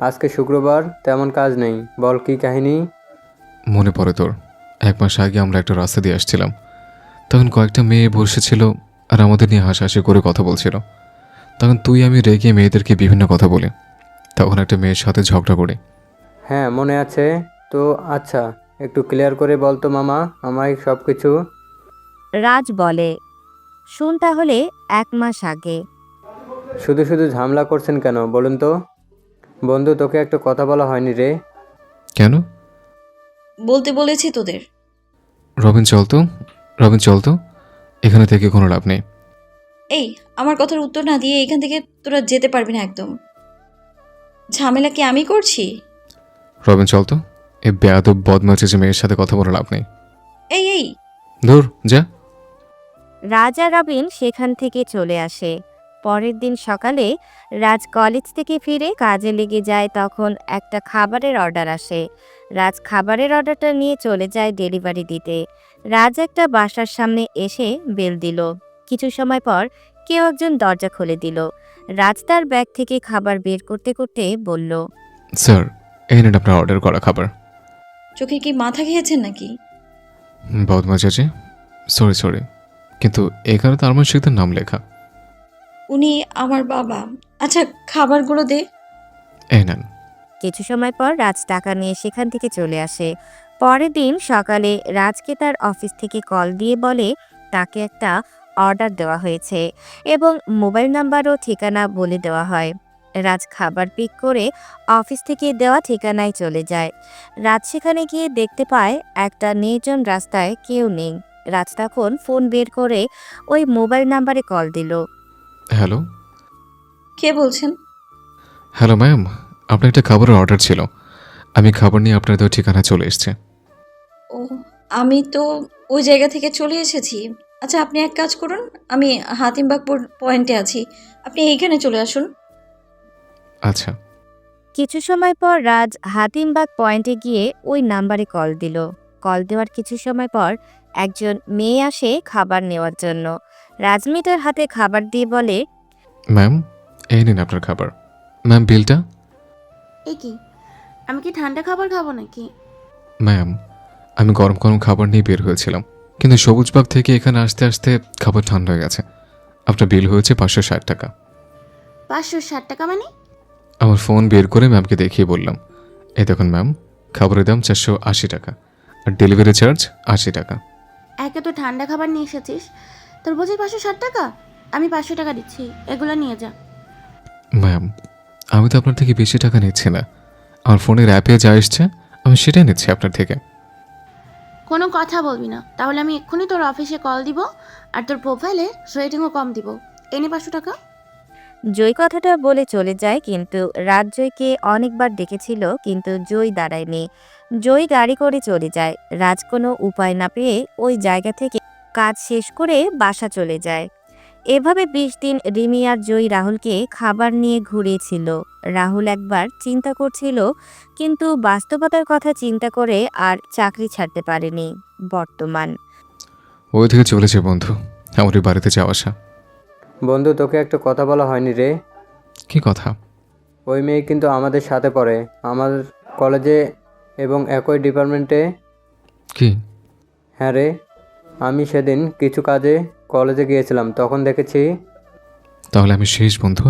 আজকে শুক্রবার, তেমন কাজ নেই, বল কি কাহিনী? মনে পড়ে তোর, 1 মাস আগে আমরা একটা রাস্তা দিয়ে আসছিলাম, তখন কয়েকটা মেয়ে বসেছিল আর আমাদের নিয়ে হাসাহাসি করে কথা বলছিল। তখন তুই আমি রেগে মেয়েদেরকে বিভিন্ন কথা বলি, তখন একটা মেয়ের সাথে ঝগড়া করি। হ্যাঁ, মনে আছে তো। আচ্ছা, একটু ক্লিয়ার করে বল তো মামা আমায় সব কিছু। রাজ বলে, শুন তাহলে 1 মাস আগে। শুধু শুধু ঝামেলা করছেন কেন বলুন তো? বন্ধু, তোকে একটা কথা বলা হয়নি রে। কেন? বলতে বলেছি তোদের। রবিন চল তো, রবিন চল তো, এখানে থেকে কোনো লাভ নেই। এই, আমার কথার উত্তর না দিয়ে এখান থেকে তোরা যেতে পারবি না একদম। ঝামেলা কি আমি করছি? রবিন চল তো, এই বেয়াদব বদমাশ যে মেয়ের সাথে কথা বলে লাভ নেই। এই এই দূর যা। রাজ আর রবিন সেখান থেকে চলে আসে। পরের দিন সকালে রাজ কলেজ থেকে ফিরে কাজে লেগে যায়। তখন একটা খাবারের অর্ডার আসে। রাজ খাবারের অর্ডারটা নিয়ে চলে যায় ডেলিভারি দিতে। রাজ একটা বাসার সামনে এসে বেল দিল। কিছু সময় পর কেউ একজন দরজা খুলে দিল। রাজ তার ব্যাগ থেকে খাবার বের করতে করতে বলল, স্যার, এই নেন আপনার অর্ডার করা খাবার। চোখে কি মাথা খেয়েছেন নাকি? বদমাশ আছে, সরি, কিন্তু এখানে তো আরমান শেখদের নাম লেখা। উনি আমার বাবা। আচ্ছা, খাবারগুলো দে। এই নেন। কিছু সময় পর রাজ টাকা নিয়ে সেখান থেকে চলে আসে। পরের দিন সকালে রাজকে তার অফিস থেকে কল দিয়ে বলে তাকে একটা অর্ডার দেওয়া হয়েছে এবং মোবাইল নাম্বার ও ঠিকানা বলে দেওয়া হয়। রাজ খাবার পিক করে অফিস থেকে দেওয়া ঠিকানায় চলে যায়। রাজ সেখানে গিয়ে দেখতে পায় একটা নির্জন রাস্তায় কেউ নেই। রাজ তখন ফোন বের করে ওই মোবাইল নাম্বারে কল দিল। হ্যালো। কে বলছেন? হ্যালো ম্যাম, আপনার একটা খাবারের অর্ডার ছিল। আমি খাবার নিয়ে আপনাদের ঠিকানায় চলে এসেছি। ও, আমি তো ওই জায়গা থেকে চলে এসেছি। আচ্ছা, আপনি এক কাজ করুন, আমি হাতিমবাগপুর পয়েন্টে আছি, আপনি এইখানে চলে আসুন। আচ্ছা। কিছু সময় পর রাজ হাতিমবাগ পয়েন্টে গিয়ে ওই নাম্বারে কল দিল। কল দেওয়ার কিছু সময় পর একজন মেয়ে আসে খাবার নেওয়ার জন্য। রাজ মেয়েটার হাতে খাবার দিয়ে বলে, ম্যাম, এই নিন আপনার খাবার। ম্যাম, বিলটা। এ কি, আমি কি ঠান্ডা খাবার খাবো নাকি? ম্যাম, আমি গরম গরম খাবার নিয়ে বের হয়েছিলাম, কিন্তু সবুজবাগ থেকে এখানে আসতে আসতে খাবার ঠান্ডা হয়ে গেছে। আপনার বিল হয়েছে 560 টাকা। 560 টাকা মানে? আমার ফোন বের করে ম্যামকে দেখিয়ে বললাম, এই দেখুন ম্যাম, খাবারের দাম 480 টাকা আর ডেলিভারি চার্জ 80 টাকা। একে তো ঠান্ডা খাবার নিয়ে এসেছিস, তোর বলছিস 560 টাকা? আমি 500 টাকা দিচ্ছি, এগুলো নিয়ে যা। ম্যাম, আমি তো আপনার থেকে বেশি টাকা নিচ্ছি না। আমার ফোনের অ্যাপে যা এসছে আমি সেটাই নিচ্ছি আপনার থেকে। কোনো কথা বলবি না, তাহলে আমি এক্ষুনি তোর অফিসে কল দিব আর তোর প্রোফাইলে রেটিংও কম দিব। এনে 500 টাকা। জয় কথাটা বলে চলে যায়, কিন্তু রাজ জয়কে অনেকবার ডেকেছিল, কিন্তু জয় দাঁড়ায়নি। জয় গাড়ি করে চলে যায়। রাজ কোনো উপায় না পেয়ে ওই জায়গা থেকে কাজ শেষ করে বাসা চলে যায়। এভাবে 20 দিন রিমি আর জয় রাহুলকে খাবার নিয়ে ঘুরিয়েছিল। রাহুল একবার চিন্তা করছিল, কিন্তু বাস্তবতার কথা চিন্তা করে আর চাকরি ছাড়তে পারেনি। বর্তমান ওই থেকে চলেছে বন্ধু, আমার ওই বাড়িতে যাওয়া আসা। বন্ধু, তোকে একটা কথা বলা হয়নি রে। কি কথা? ওই মেয়ে কিন্তু আমাদের সাথে পড়ে, আমার কলেজে এবং একই ডিপার্টমেন্টে। কি? হ্যাঁ রে, আমি সেদিন কিছু কাজে কলেজে গিয়েছিলাম, তখন দেখেছি তাহলে আমি শেষ বন্ধু।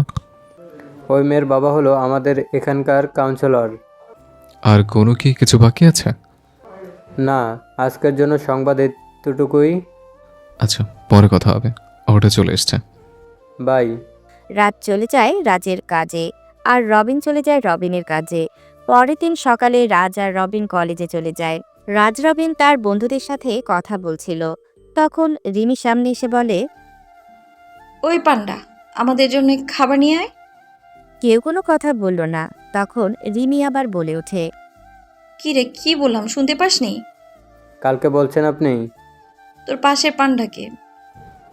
ওই মেয়ের বাবা হলো আমাদের এখানকার কাউন্সিলর। আর কোনো কি কিছু বাকি আছে? না, আজকের জন্য সংবাদ এতটুকুই। আচ্ছা, পরে কথা হবে। অর্ডার চলে এসছে। বাই। রাত চলে যায় রাজের কাজে, আর রবিন চলে যায় রবিনের কাজে। পরের দিন সকালে রাজ আর রবিন কলেজে চলে যায়। রাজ রবিন তার বন্ধুদের সাথে কথা বলছিল, তখন রিমি সামনে এসে বলে, ওই পান্ডা, আমাদের জন্য খাবার নিয়ে আয়। কেউ কোনো কথা বলল না। তখন রিমি আবার বলে ওঠে, কি রে, কি বললাম শুনতে পাসনি? কালকে বলছেন আপনি? তোর পাশের পান্ডাকে।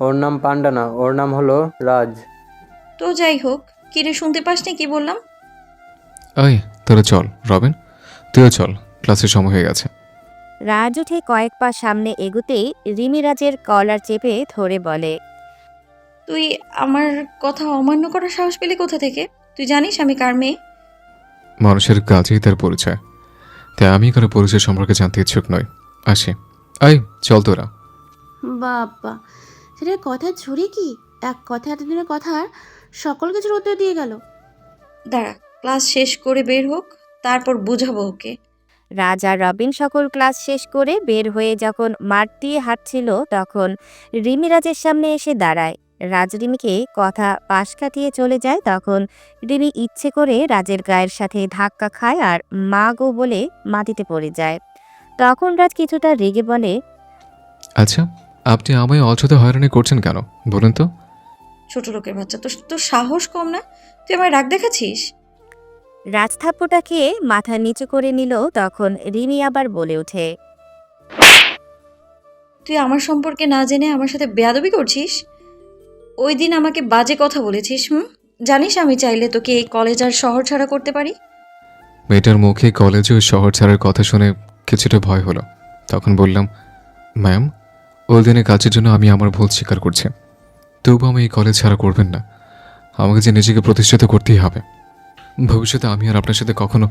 ওর নাম পান্ডা না, ওর নাম হলো রাজ। তো যাই হোক, কি রে শুনতে পাসনি কি বললাম? ওই তোরা চল রবিন, তুইও চল, ক্লাসের সময় হয়ে গেছে। রাজ উঠে কয়েক পা সামনে এগুতেই রিমি রাজের কলার চেপে ধরে বলে, তুই আমার কথা অমান্য করার সাহস পেলি কোথা থেকে? তুই জানিস আমি কার মেয়ে? মানুষের কাজেই তার পরিচয়, তাই আমি কারো পরিচয় সম্পর্কে জানতে ইচ্ছুক নই। আসি। আই চল তোরা। বাবা, সেটা কথা ছুরি কি? এক কথা এতদিনের কথার সকল কিছুর উত্তর দিয়ে গেল। দাঁড়া, ক্লাস শেষ করে বের হোক, তারপর বুঝাবো ওকে। রাজ আর রবিন সকল ক্লাস শেষ করে বের হয়ে যখন মাঠ দিয়ে হাঁটছিল, তখন রিমি রাজের সামনে এসে দাঁড়ায়। রাজ রিমিকে কথা পাশ কাটিয়ে চলে যায়। তখন রিমি ইচ্ছে করে রাজের গায়ের সাথে ধাক্কা খায় আর মা গো বলে মাটিতে পড়ে যায়। তখন রাজ কিছুটা রেগে বলে, আচ্ছা, আপনি আমায় অযথা হয়রানি করছেন কেন বলুন তো? ছোট লোকের বাচ্চা, তোর সাহস কম না? তুই আমায় রাগ দেখাচ্ছিস? রাজ থাপ্পড়টা খেয়ে মাথা নিচু করে নিল। তখন রিমি আবার বলে ওঠে, তুই আমার সম্পর্কে না জেনে আমার সাথে বেয়াদবি করছিস? ওই দিন আমাকে বাজে কথা বলেছিস। জানিস আমি চাইলে তোকে এই কলেজ আর শহর ছাড়া করতে পারি। মেয়েটার মুখে কলেজে ওই শহর ছাড়ার কথা শুনে কিছুটা ভয় হলো। তখন বললাম, ম্যাম, ওই দিনের কাজের জন্য আমি আমার ভুল স্বীকার করছি। তবু আমি এই কলেজ ছাড়া করবেন না। আমাকে যে নিজেকে প্রতিষ্ঠিত করতেই হবে। ভবিষ্যতে আমি আর আপনার সাথে কখনো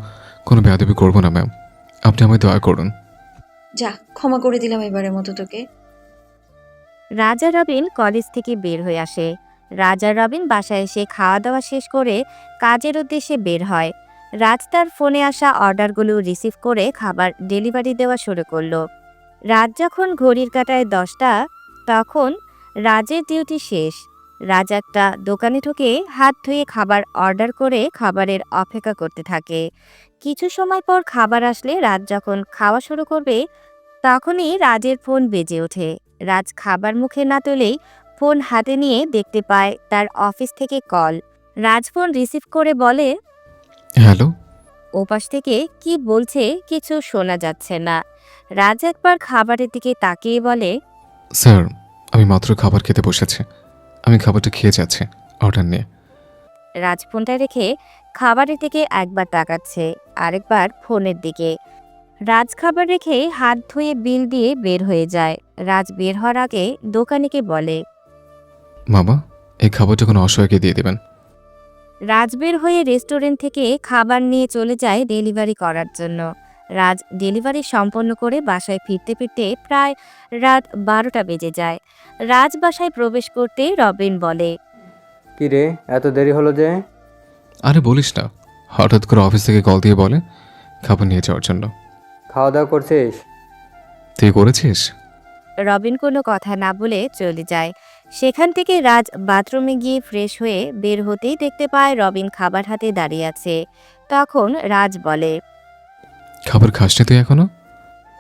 কোনো বেয়াদবি করব না ম্যাম, আপনি আমায় দয়া করুন। যা, ক্ষমা করে দিলাম এবারের মতো তোকে। রাজা রবিন কলেজ থেকে বের হয়ে আসে। রাজা রবিন বাসায় এসে খাওয়া দাওয়া শেষ করে কাজের উদ্দেশ্যে বের হয়। রাজ তার ফোনে আসা অর্ডারগুলো রিসিভ করে খাবার ডেলিভারি দেওয়া শুরু করলো। রাত যখন ঘড়ির কাঁটায় 10টা, তখন রাজের ডিউটি শেষ। রাজ একটা দোকানে ঢুকে হাত ধুয়ে খাবার অর্ডার করে খাবারের অপেক্ষা করতে থাকে। কিছু সময় পর খাবার আসলে রাজ যখন খাওয়া শুরু করবে, তখনই রাজের ফোন বেজে ওঠে। রাজ খাবার মুখে না তুলেই ফোন হাতে নিয়ে দেখতে পায় তার অফিস থেকে কল। রাজ ফোন রিসিভ করে বলে, হ্যালো, ওপাশ থেকে কি বলছে কিছু শোনা যাচ্ছে না। রাজ একবার খাবারের দিকে তাকিয়ে বলে, স্যার, আমি মাত্র খাবার খেতে বসেছি। আমি খাবারটা খেয়ে যাচ্ছি অর্ডার নিয়ে। রাজ ফোনটা রেখে খাবারের দিকে একবার তাকাচ্ছে, আরেকবার ফোনের দিকে। রাজ খাবার রেখে হাত ধুয়ে বিল দিয়ে বের হয়ে যায়। রাজ বের হওয়ার আগে দোকানিকে বলে, মামা, এই খাবারটা কোনো অসহায়কে দিয়ে দেবেন। রাজ বের হয়ে রেস্টুরেন্ট থেকে খাবার নিয়ে চলে যায় ডেলিভারি করার জন্য। রাজ ডেলিভারি সম্পন্ন করে বাসায় ফিরতে ফিরতে প্রায় রাত 12টা বেজে যায়। রাজ বাসায় প্রবেশ করতে রবিন বলে, কি রে, এত দেরি হলো যে? আরে বলিস না, হঠাৎ করে অফিস থেকে কল দিয়ে বলে খাবার নিয়ে যাওয়ার জন্য। খাওয়া দাওয়া করছিস? তুই করেছিস? রবিন কোনো কথা না বলে চলে যায়। সেখান থেকে রাজ বাথরুমে গিয়ে ফ্রেশ হয়ে বের হতেই দেখতে পায় রবিন খাবার হাতে দাঁড়িয়ে আছে। তখন রাজ বলে, খাবার খাসনি তুই এখনো?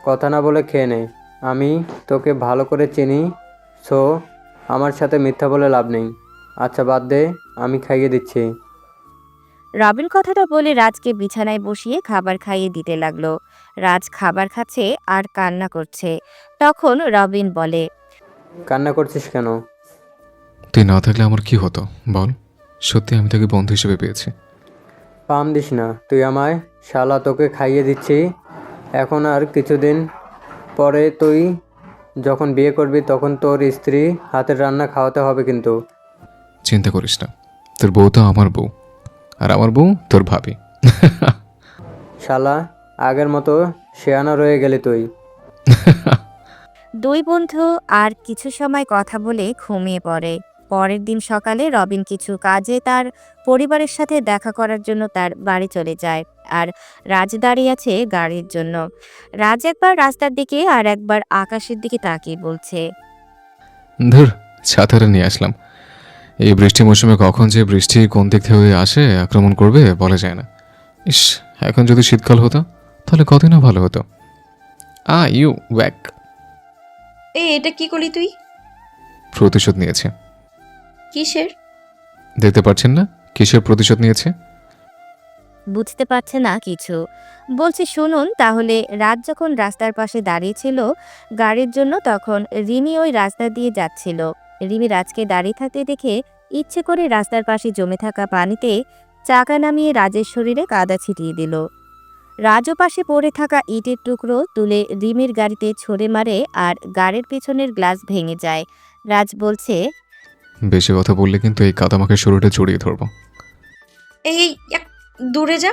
কথা না বলে খেয়ে নে। আমি তোকে ভালো করে চিনি, সো আমার সাথে মিথ্যা বলে লাভ নেই। আচ্ছা বাদ দে, আমি খাইয়ে দিচ্ছি। রবিন কথাটা বলে রাজকে বিছানায় বসিয়ে খাবার খাইয়ে দিতে লাগলো। রাজ খাবার খাচ্ছে আর কান্না করছে। তখন রবিন বলে, কান্না করছিস কেন? তুই না থাকলে আমার কি হতো বল? সত্যি আমি তোকে বন্ধু হিসেবে পেয়েছি। পাম দিস না তুই আমায়। শালা, তোকে খাইয়ে দিচ্ছি। এখন আর কিছুদিন পরে তুই যখন বিয়ে করবি তখন তোর স্ত্রী হাতের রান্না খাওয়াতে হবে কিন্তু। চিন্তা করিস না, তোর বউ তো আমার বউ, আর আমার বউ তোর ভাবি। শালা, আগের মতো শেয়ানা রয়ে গেলি তুই। দুই বন্ধু আর কিছু সময় কথা বলে ঘুমিয়ে পড়ে। পরের দিন সকালে রবিন কিছু কাজে তার পরিবারের সাথে দেখা করার জন্য তার বাড়ি চলে যায়। আর রাজ দাঁড়িয়ে আছে গাড়ির জন্য। রাজ একবার রাস্তার দিকে আর একবার আকাশের দিকে তাকিয়ে বলছে, ধর, ছাতাটা নিয়ে আসলাম। এই বৃষ্টি মৌসুমে কখন যে বৃষ্টি কোন দিক থেকে হয়ে আসে আক্রমণ করবে বলা যায় না। ইস, এখন যদি শীতকাল হতো তাহলে কতই না ভালো হতো। You walk. এটা কি করলি তুই? প্রতিশোধ নিয়েছে। কিসের? দেখতে পাচ্ছেন না কিসের প্রতিশোধ নিয়েছে? বুঝতে পারছে না কিছু। বলছে শুনুন তাহলে। রাত যখন রাস্তার পাশে দাঁড়িয়েছিল গাড়ির জন্য, তখন রিমি ওই রাস্তা দিয়ে যাচ্ছিল। রিমি রাজকে দাঁড়িয়ে থাকতে দেখে ইচ্ছে করে রাস্তার পাশে জমে থাকা পানিতে চাকা নামিয়ে রাজের শরীরে কাদা ছিটিয়ে দিল। রাজও পাশে পড়ে থাকা ইটের টুকরো তুলে রিমির গাড়িতে ছড়ে মারে আর গাড়ির পেছনের গ্লাস ভেঙে যায়। রাজ বলছে, বেশি কথা বললে কিন্তু এই কাদামাকে শরীরে জড়িয়ে ধরবো। এই দূরে যা।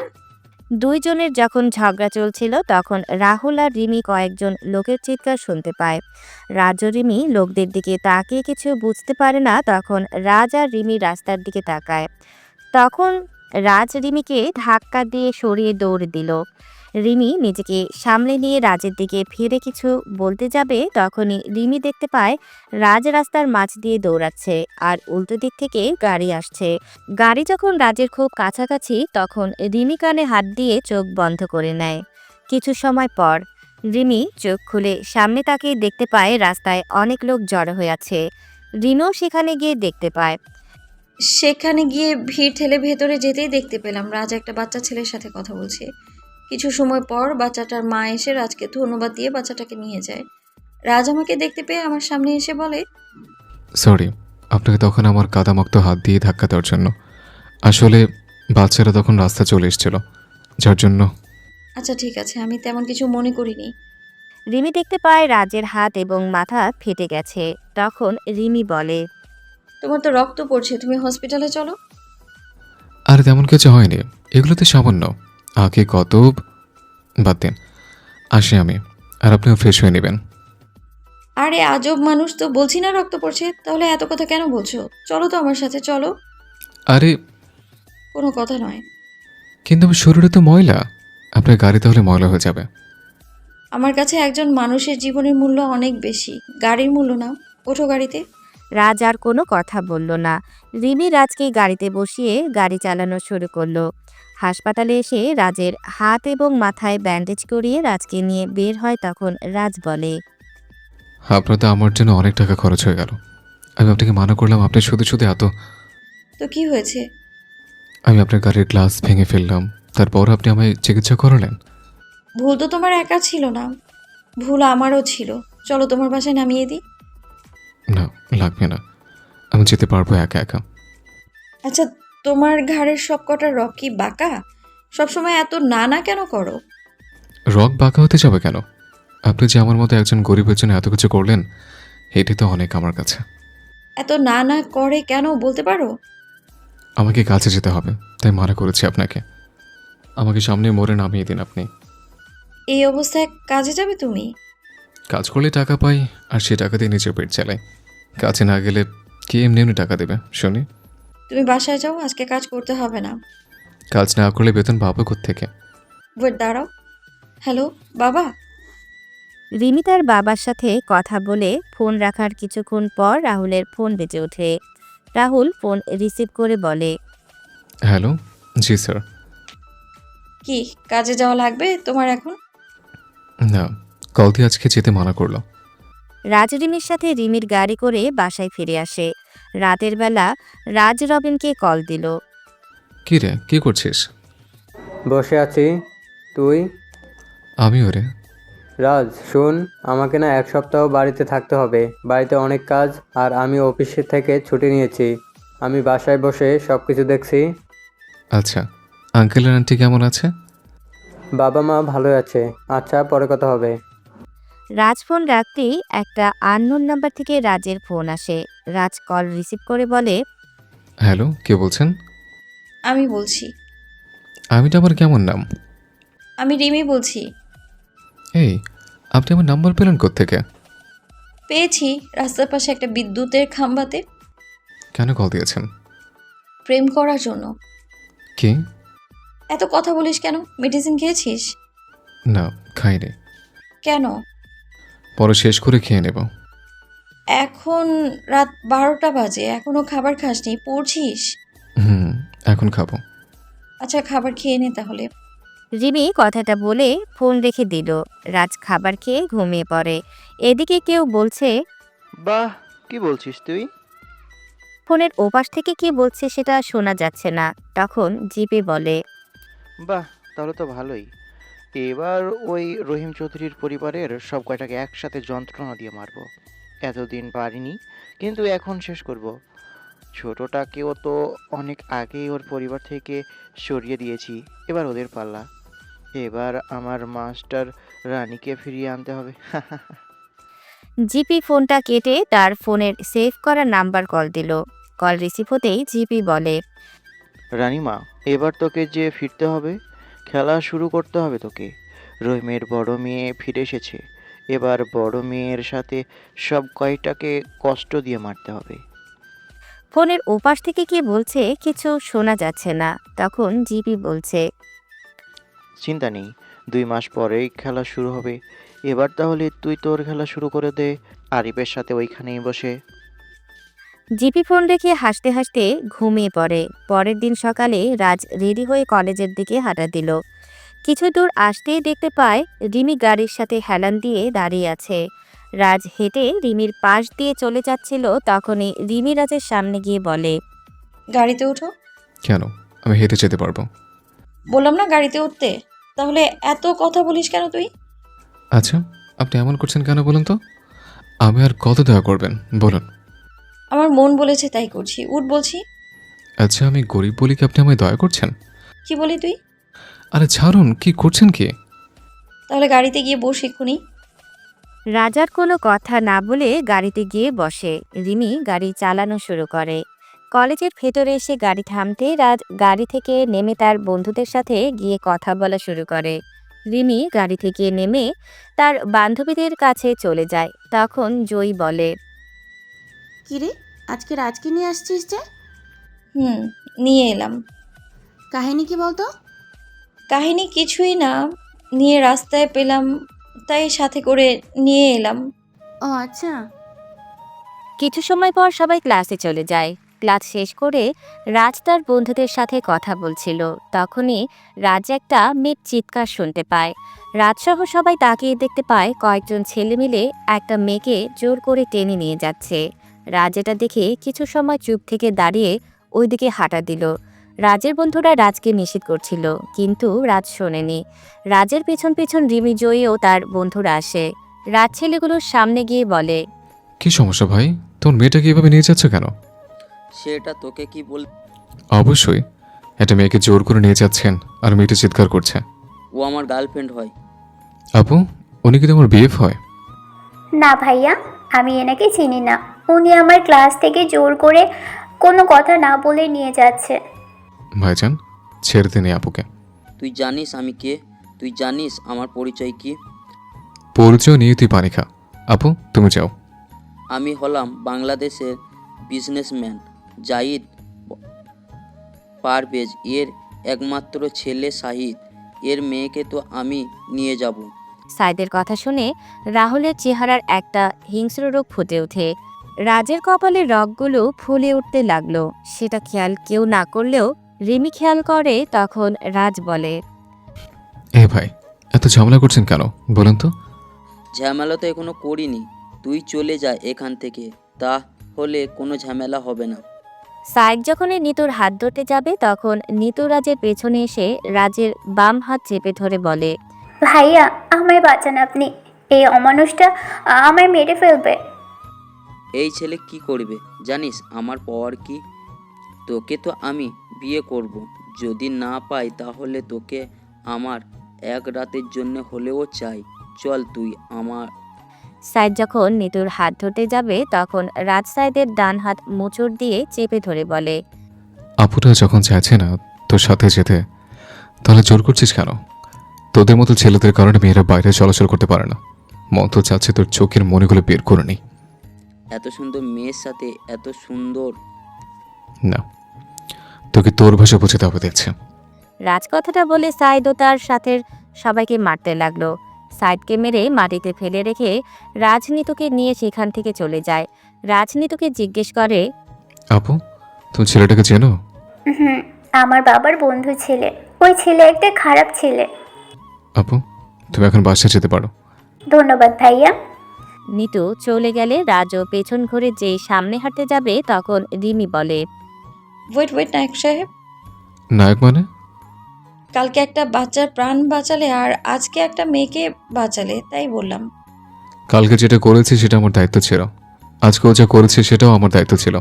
দুইজনের যখন ঝগড়া চলছিল তখন রাহুল আর রিমি কয়েকজন লোকের চিৎকার শুনতে পায়। রাজ ও রিমি লোকদের দিকে তাকিয়ে কিছু বুঝতে পারে না। তখন রাজ আর রিমি রাস্তার দিকে তাকায়। তখন রাজ রিমিকে ধাক্কা দিয়ে সরিয়ে দৌড় দিল। রিমি নিজেকে সামলে নিয়ে রাজের দিকে ফিরে কিছু বলতে যাবে, তখনই রিমি দেখতে পায় রাজ রাস্তার মাঝ দিয়ে দৌড়াচ্ছে আর উল্টো দিক থেকে গাড়ি আসছে। গাড়ি যখন রাজের খুব কাছাকাছি তখন রিমি কানে হাত দিয়ে চোখ বন্ধ করে নেয়। কিছু সময় পর রিমি চোখ খুলে সামনে তাকিয়ে দেখতে পায় রাস্তায় অনেক লোক জড়ো হয়ে আছে। রিমিও সেখানে গিয়ে দেখতে পায়। সেখানে গিয়ে ভিড় ঠেলে ভেতরে যেতেই দেখতে পেলাম রাজ একটা বাচ্চা ছেলের সাথে কথা বলছে। কিছু সময় পর বাচ্চাটার মা এসে রাজকে ধন্যবাদ দিয়ে বাচ্চাটাকে নিয়ে যায়। রাজ আমাকে দেখতে পেয়ে আমার সামনে এসে বলে, সরি আপনাকে তখন আমার কাদামুক্ত হাত দিয়ে ধাক্কা দেওয়ার জন্য। আসলে বাচ্চারা তখন রাস্তা চলে এসেছিল, যার জন্য। আচ্ছা ঠিক আছে, আমি তেমন কিছু মনে করিনি। রিমি দেখতে পায় রাজের হাত এবং মাথা ফেটে গেছে। তখন রিমি বলে, তোমার তো রক্ত পড়ছে, তুমি হসপিটালে চলো। আর তেমন কিছু হয়নি, এগুলোতে সামান্য। আগে কত বাদ দিন, আসি আমি, আর আপনিও ফ্রেশ হয়ে নেবেন। আরে আজব মানুষ তো, বলছি না রক্ত পড়ছে, তাহলে এত কথা কেন বলছো? চলো তো আমার সাথে, চলো। আরে কোনো কথা নয়। কিন্তু আমার শরীরে তো ময়লা, আপনার গাড়ি তাহলে ময়লা হয়ে যাবে। আমার কাছে একজন মানুষের জীবনের মূল্য অনেক বেশি, গাড়ির মূল্য না। ওঠো গাড়িতে। রাজ আর কোনো কথা বলল না। রিমি রাজকে গাড়িতে বসিয়ে গাড়ি চালানো শুরু করলো। হাসপাতালে এসে রাজের হাত এবং মাথায় ব্যান্ডেজ করিয়ে রাজকে নিয়ে বের হয়। তখন রাজ বলে, আপনার তো আমার জন্য অনেক টাকা খরচ হয়ে গেল। আমি আপনাকে মানা করলাম, আপনি শুধু শুধু এত। তো কি হয়েছে? আমি আপনার গাড়ির গ্লাস ভেঙে ফেললাম, তারপর আপনি আমায় চিকিৎসা করালেন? ভুল তো তোমার একা ছিল না, ভুল আমারও ছিল। চলো তোমার বাসায় নামিয়ে দিই। না, লাগবে না, আমি যেতে পারবো একা একা। আচ্ছা, তোমার ঘাড়ের সব কটা রক কি বাঁকা? সবসময় এত না না কেন করো? রক বাঁকা হতে যাবে কেন? আপনি যে আমার মতো একজন গরিবের জন্য এত কিছু করলেন, এটি তো অনেক আমার কাছে। এত না না করে কেন বলতে পারো? আমাকে কাছে যেতে হবে, তাই মানা করেছি আপনাকে। আমাকে সামনে মোড়ে নামিয়ে দিন আপনি। এই অবস্থায় কাজে যাবে তুমি? কাজ করলে টাকা পাই, আর সে টাকা দিয়ে নিজের পেট চালাই। কাছে না গেলে কে এমনি এমনি টাকা দেবে শুনি? তুমি বাসায় যাও, আজকে কাজ করতে হবে না। কাজ না করলে বেতন পাবো কোত্থেকে? ওয়েট, দাঁড়াও। হ্যালো বাবা। রিমি তার বাবার সাথে কথা বলে ফোন রাখার কিছুক্ষণ পর রাহুলের ফোন বেজে ওঠে। রাহুল ফোন রিসিভ করে বলে, হ্যালো, জি স্যার। কি কাজে যাওয়া লাগবে তোমার এখন? না, কল দিয়ে আজকে যেতে মানা করলো। রাজ রিমির সাথে রিমির গাড়ি করে বাসায় ফিরে আসে। রাতের বেলা রাজ রবিনকে কল দিল। কি রে, কি করছিস? বসে আছি। তুই? আমিও রে। রাজ শোন, আমাকে না 1 সপ্তাহ বাড়িতে থাকতে হবে। বাড়িতে অনেক কাজ, আর আমি অফিসে থেকে ছুটি নিয়েছি। আমি বাসায় বসে সব কিছু দেখছি। আচ্ছা, আঙ্কেল আর আন্টি কেমন আছে? বাবা মা ভালো আছে। আচ্ছা, পরে কথা হবে। রাজ ফোন রাখতেই একটা আননোন নাম্বার থেকে রাজের ফোন আসে। রাজ কল রিসিভ করে বলে, হ্যালো, কে বলছেন? আমি বলছি। আমিটা আবার কেমন নাম? আমি রিমি বলছি। এই, আপনি আমার নাম্বার পেলেন কোত্থেকে? পেয়েছি রাস্তার পাশে একটা বিদ্যুতের খাম্বাতে। কেন কল দিয়েছেন? প্রেম করার জন্য। কি? এত কথা বলিস কেন? মেডিসিন খেয়েছিস? না, খাইনি। কেন? পরে শেষ করে খেয়ে নেব। এখন রাত 12টা বাজে, এখনো খাবার খাসনি, পড়ছিস? এখন খাবো। আচ্ছা, খাবার খেয়ে নে তাহলে। রিমি কথাটা বলে ফোন রেখে দিল। রাজ খাবার খেয়ে ঘুমিয়ে পড়ে। এদিকে কেউ বলছে, বাহ, কি বলছিস তুই? ফোনের ওপাশ থেকে কি বলছে সেটা শোনা যাচ্ছে না। তখন জিপে বলে, বাহ, তাহলে তো ভালোই। এবার ওই রহিম চৌধুরীর পরিবারের সব কয়টাকে একসাথে যন্ত্রণা দিয়ে মারবো। এতদিন পারিনি, কিন্তু এখন শেষ করব। ছোটটাকেও তো অনেক আগেই ওর পরিবার থেকে সরিয়ে দিয়েছি, এবার ওদের পাল্লা। এবার আমার মাস্টার রানীকে ফিরিয়ে আনতে হবে। জিপি ফোনটা কেটে তার ফোনের সেভ করা নাম্বার কল দিল। কল রিসিভ হতেই জিপি বলে, রানীমা, এবার তোকে যে ফিরতে হবে, খেলা শুরু করতে হবে তোকে। রহিমের বড় মেয়ে ফিরে এসেছে, এবার বড় মেয়ের সাথে সব কয়টাকে কষ্ট দিয়ে মারতে হবে। ফোনের ওপাশ থেকে কি বলছে কিছু শোনা যাচ্ছে না। তখন জিপি বলছে, চিন্তা নেই, 2 মাস পরেই খেলা শুরু হবে। এবার তাহলে তুই তোর খেলা শুরু করে দে, আরিফের সাথে ওইখানেই বসে। জিপি ফোন রেখে হাসতে হাসতে ঘুমিয়ে পড়ে। পরের দিন সকালে রাজ রেডি হয়ে কলেজের দিকে হাঁটা দিল। কিছু দূর আসতেই দেখতে পায় রিমি গাড়ির সাথে হেলান দিয়ে দাঁড়িয়ে আছে। রাজ হেঁটে রিমির পাশ দিয়ে চলে যাচ্ছিল। তখনই রিমি রাজের সামনে গিয়ে বলে, গাড়িতে ওঠো। কেন? আমি হেঁটে যেতে পারবো। বললাম না গাড়িতে উঠতে। তাহলে এত কথা বলিস কেন তুই? আচ্ছা, আপনি এমন করছেন কেন বলুন তো? আমি আর কত দয়া করবেন বলুন? আমার মন বলেছে তাই করছি, উঠ বলছি। আচ্ছা, আমি গরিব বলি কি আপনি আমায় দয়া করছেন? কি বলি তুই? আরে ছাড়ুন, কি করছেন কি? তাহলে গাড়িতে গিয়ে বস এক্ষুনি। রাজার কোনো কথা না বলে গাড়িতে গিয়ে বসে। রিমি গাড়ি চালানো শুরু করে। কলেজের ভেতরে এসে গাড়ি থামতে রাজ গাড়ি থেকে নেমে তার বন্ধুদের সাথে গিয়ে কথা বলা শুরু করে। রিমি গাড়ি থেকে নেমে তার বান্ধবীদের কাছে চলে যায়। তখন জয়ী বলে, কিরে, আজকে রাজকে নিয়ে আসছিস যে? নিয়ে এলাম। কাহিনী কি বলতো? কাহিনী কিছুই না, নিয়ে রাস্তায় পেলাম তাই সাথে করে নিয়ে এলাম। ও আচ্ছা। কিছু সময় পর সবাই ক্লাসে চলে যায়। ক্লাস শেষ করে রাজ তার বন্ধুদের সাথে কথা বলছিল। তখনই রাজ একটা মেয়ের চিৎকার শুনতে পায়। রাজসহ সবাই তাকিয়ে দেখতে পায় কয়েকজন ছেলে মিলে একটা মেয়েকে জোর করে টেনে নিয়ে যাচ্ছে। রাজ এটা দেখে কিছু সময় চুপ থেকে দাঁড়িয়ে ওইদিকে হাঁটা দিল। রাজের বন্ধুরা রাজকে নিষেধ করছিল, কিন্তু রাজ শোনেনি। রাজের পেছন পেছন রিমি, জয়ী ও তার বন্ধুরা আসে। রাজ ছেলেগুলোর সামনে গিয়ে বলে, কি সমস্যা ভাই? তোর মেয়েটাকে এভাবে নিয়ে যাচ্ছে কেন? সেটা তোকে কি বল? অবশ্যই একটা মেয়েকে জোর করে নিয়ে যাচ্ছেন আর মেয়েটা চিৎকার করছে। ও আমার গার্লফ্রেন্ড হয়। আপু, উনি কি তোমার বিএফ হয়? না ভাইয়া, আমি এনাকে চিনি না। উনি আমার ক্লাস থেকে জোর করে কোনো কথা না বলে নিয়ে যাচ্ছে। ভাইজান, ছেড়ে দিন এই আপুকে। তুই জানিস আমি কে? তুই জানিস আমার পরিচয় কি? পরিচয় নিয়ে তুই পানি খা। আপু, তুমি যাও। আমি হলাম বাংলাদেশের বিজনেসম্যান জাহিদ পারভেজ এর একমাত্র ছেলে শাহিদ। এর মেয়েকে তো আমি নিয়ে যাব। সাইদের কথা শুনে রাহুলের চেহারার একটা হিংস্র রোগ ফুটে ওঠে। রাজের কপালের রগগুলো ফুলে উঠতে লাগলো। সেটা খেয়াল কেউ না করলেও রিমি খেয়াল করে। তখন রাজ বলে, এ ভাই, এত ঝামেলা করছেন কেন বলুন তো? ঝামেলা তো এখনো করিনি। তুই চলে যা এখান থেকে, তাহলে কোনো ঝামেলা হবে না। সাইদ যখন নিতুর হাত ধরতে যাবে তখন নিতু রাজের পেছনে এসে রাজের বাম হাত চেপে ধরে বলে, ভাইয়া, আমায় বাঁচান আপনি। এই অমানুষটা আমায় মেরে ফেলবে। এই ছেলে কি করবে জানিস আমার পাওয়ার কি? তোকে তো আমি বিয়ে করব। যদি না পাই তাহলে তোকে আমার এক রাতের জন্য হলেও চাই। চল তুই আমার। সাইদ যখন নিতুর হাত ধরতে যাবে তখন রাজ সাইদের ডান হাত মোচড় দিয়ে চেপে ধরে বলে, আপুটা যখন চাইছে না তোর সাথে যেতে, তাহলে জোর করছিস কেন? তোদের মতো ছেলেদের কারণে মেয়েরা বাইরে চলাচল করতে পারে না। মন তো চাচ্ছে তোর চোখের মনেগুলো বের করে নি। এত সুন্দর মেয়ের সাথে এত সুন্দর। না, তোকে তোর ভাষা বোঝাতে হবে দেখছে। রাজ কথাটা বলে সাইদ ও তার সাথে সবাইকে মারতে লাগলো। সাইদকে মেরে মাটিতে ফেলে রেখে রাজনীতুকে নিয়ে সেখান থেকে চলে যায়। রাজনীতুকে জিজ্ঞেস করে, আপু, তুমি ছেলেটাকে চেনো? হুম, আমার বাবার বন্ধু ছেলে। ওই ছেলে একটা খারাপ ছেলে। আপু, তুমি এখন বাসায় যেতে পারো। ধন্যবাদ ভাইয়া। নিতু চলে গেলে রাজও পেছন ঘুরে যেই সামনে হাঁটতে যাবে তখন রিমি বলে, ওয়েট নায়ক সাহেব, নায়ক মানে? কালকে একটা বাচ্চার প্রাণ বাঁচালে আর আজকে একটা মেয়েকে বাঁচালে, তাই বললাম। কালকে যেটা করেছি সেটা আমার দায়িত্ব ছিল, আজকেও যা করেছি সেটাও আমার দায়িত্ব ছিল।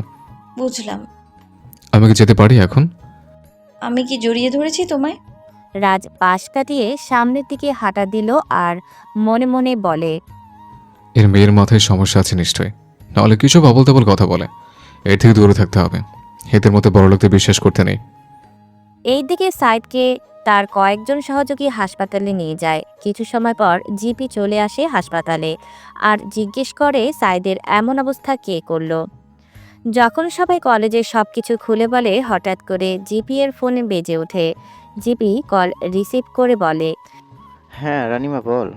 বুঝলাম। আমি কি যেতে পারি এখন? আমি কি জড়িয়ে ধরেছি তোমায়? রাজ পাশ কাটিয়ে সামনের দিকে হাঁটা দিল আর মনে মনে বলে, এর মেয়ের মাথায় সমস্যা আছে নিশ্চয়ই, নাহলে কিছু আবোল তাবোল কথা বলে। এর থেকে দূরে থাকতে হবে। এদের মতো বড় লোকদের বিশ্বাস করতে নেই। এইদিকে সাইদকে তার কয়েকজন সহযোগী হাসপাতালে নিয়ে যায়। কিছু সময় পর জিপি চলে আসে হাসপাতালে আর জিজ্ঞেস করে সাইদের এমন অবস্থা কে করলো। যখন সবাই কলেজের সবকিছু খুলে বলে হঠাৎ করে জিপি এর ফোনে বেজে ওঠে। জিপি কল রিসিভ করে বলে, হ্যাঁ রানিমা বল।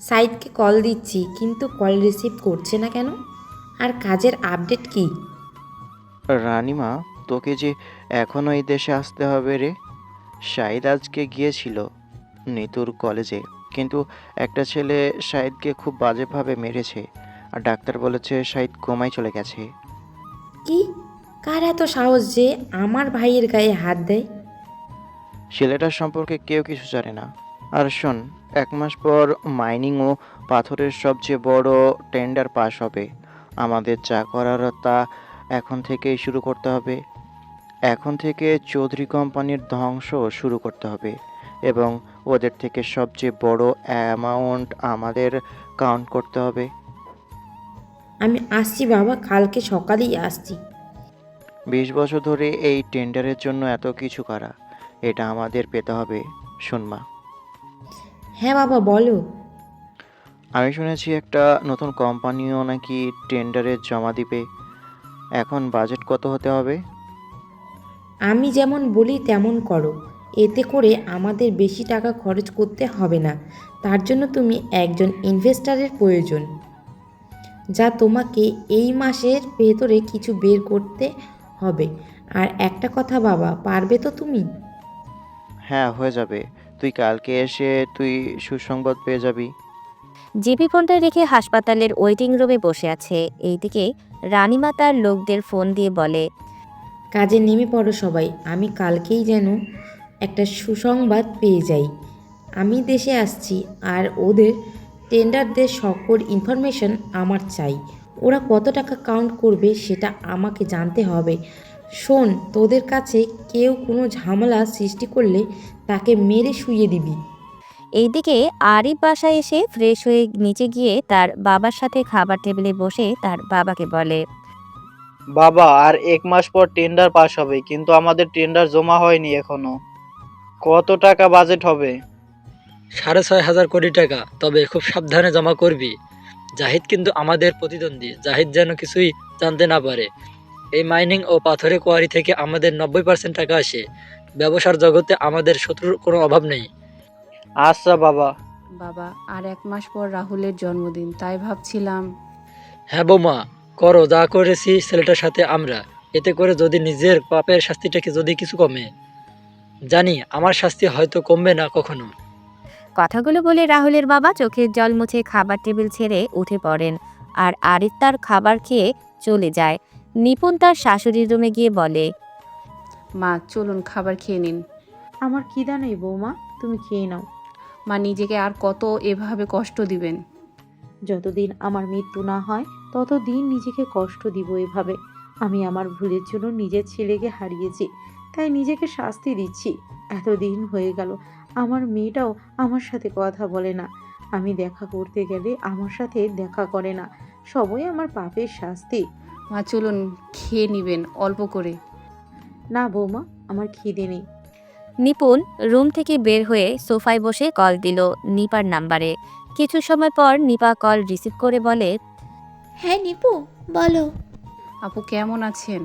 সাইদকে কল দিচ্ছি কিন্তু কল রিসিভ করছে না কেন? আর কাজের আপডেট কি? রানিমা, তোকে যে এখনো এই দেশে আসতে হবে রে। শাহিদ আজকে গিয়েছিল নিতুর কলেজে, কিন্তু একটা ছেলে শাহিদকে খুব বাজেভাবে মেরেছে আর ডাক্তার বলেছে শাহিদ কোমায় চলে গেছে। কি? কার এত সাহস যে আমার ভাইয়ের গায়ে হাত দেয়? ছেলেটার সম্পর্কে কেউ কিছু জানে না। আর শোন, 1 মাস পর মাইনিং ও পাথরের সবচেয়ে বড় টেন্ডার পাস হবে। আমাদের যা করার তা এখন থেকেই শুরু করতে হবে। এখন থেকে চৌধুরী কোম্পানির ধ্বংস শুরু করতে হবে এবং ওদের থেকে সবচেয়ে বড় অ্যামাউন্ট আমাদের কাউন্ট করতে হবে। আমি আসছি বাবা, কালকে সকালেই আসছি। 20 বছর ধরে এই টেন্ডারের জন্য এত কিছু করা, এটা আমাদের পেতে হবে। শোন মা, হ্যাঁ বাবা বলো। আমি শুনেছি একটা নতুন কোম্পানিও নাকি টেন্ডারে জমা দিবে। এখন বাজেট কত হতে হবে? আমি যেমন বলি তেমন করো, এতে করে আমাদের বেশি টাকা খরচ করতে হবে না। তার জন্য তুমি একজন ইনভেস্টরের প্রয়োজন, যা তোমাকে এই মাসের ভেতরে কিছু বের করতে হবে। আর একটা কথা বাবা, পারবে তো তুমি? হ্যাঁ হয়ে যাবে, তুই কালকে এসে তুই সুসংবাদ পেয়ে যাবি। জিপি ফোনটা রেখে হাসপাতালের ওয়েটিং রুমে বসে আছে। এইদিকে রানিমা তার লোকদের ফোন দিয়ে বলে, কাজে নেমে পড়ো সবাই। আমি কালকেই যেন একটা সুসংবাদ পেয়ে যাই। আমি দেশে আসছি আর ওদের টেন্ডারদের সকল ইনফরমেশন আমার চাই। ওরা কত টাকা কাউন্ট করবে সেটা আমাকে জানতে হবে। শোন, তোদের কাছে কেউ কোনো ঝামেলা সৃষ্টি করলে তাকে মেরে শুইয়ে দিবি। এইদিকে আরিফ বাসায় এসে ফ্রেশ হয়ে নিচে গিয়ে তার বাবার সাথে খাবার টেবিলে বসে তার বাবাকে বলে, বাবা, আর 1 মাস পর টেন্ডার পাস হবে, কিন্তু আমাদের টেন্ডার জমা হয়নি এখনো। কত টাকা বাজেট হবে? 6,500 কোটি টাকা। তবে খুব সাবধানে জমা করবি। জাহিদ কিন্তু আমাদের প্রতিদ্বন্দ্বী। জাহিদ যেন কিছুই জানতে না পারে। এই মাইনিং ও পাথরের কোয়ারি থেকে আমাদের 90% টাকা আসে। ব্যবসার জগতে আমাদের শত্রুর কোনো অভাব নেই। আচ্ছা বাবা। বাবা, আর 1 মাস পর রাহুলের জন্মদিন, তাই ভাবছিলাম। হ্যাঁ বৌমা, করো যা করেছি ছেলেটার সাথে আমরা। এতে করে যদি নিজের পাপের শাস্তিটাকে যদি কিছু কমে। জানি আমার শাস্তি হয়তো কমবে না কখনো। কথাগুলো বলে রাহুলের বাবা চোখের জল মুছে খাবার টেবিল ছেড়ে উঠে পড়েন আর আরিফ তার খাবার খেয়ে চলে যায়। নিপুণ তার শাশুড়ির রুমে গিয়ে বলে, মা চলুন খাবার খেয়ে নিন। আমার খিদা নেই বৌমা, তুমি খেয়ে নাও। মা নিজেকে আর কত এভাবে কষ্ট দিবেন? যতদিন আমার মৃত্যু না হয় ততদিন নিজেকে কষ্ট দিব এভাবে। আমি আমার ভুলের জন্য নিজের ছেলেকে হারিয়েছি, তাই নিজেকে শাস্তি দিচ্ছি। এতদিন হয়ে গেল আমার মেয়েটাও আমার সাথে কথা বলে না। আমি দেখা করতে গেলে আমার সাথে দেখা করে না। সবই আমার পাপের শাস্তি। মা চলুন খেয়ে নিবেন অল্প করে। না বৌমা, আমার খিদে নেই। নিপুণ রুম থেকে বের হয়ে সোফায় বসে কল দিল নিপার নাম্বারে। কিছু সময় পর নিপা কল রিসিভ করে বলে, হ্যাঁ নিপু, বলো। আপু কেমন আছেন?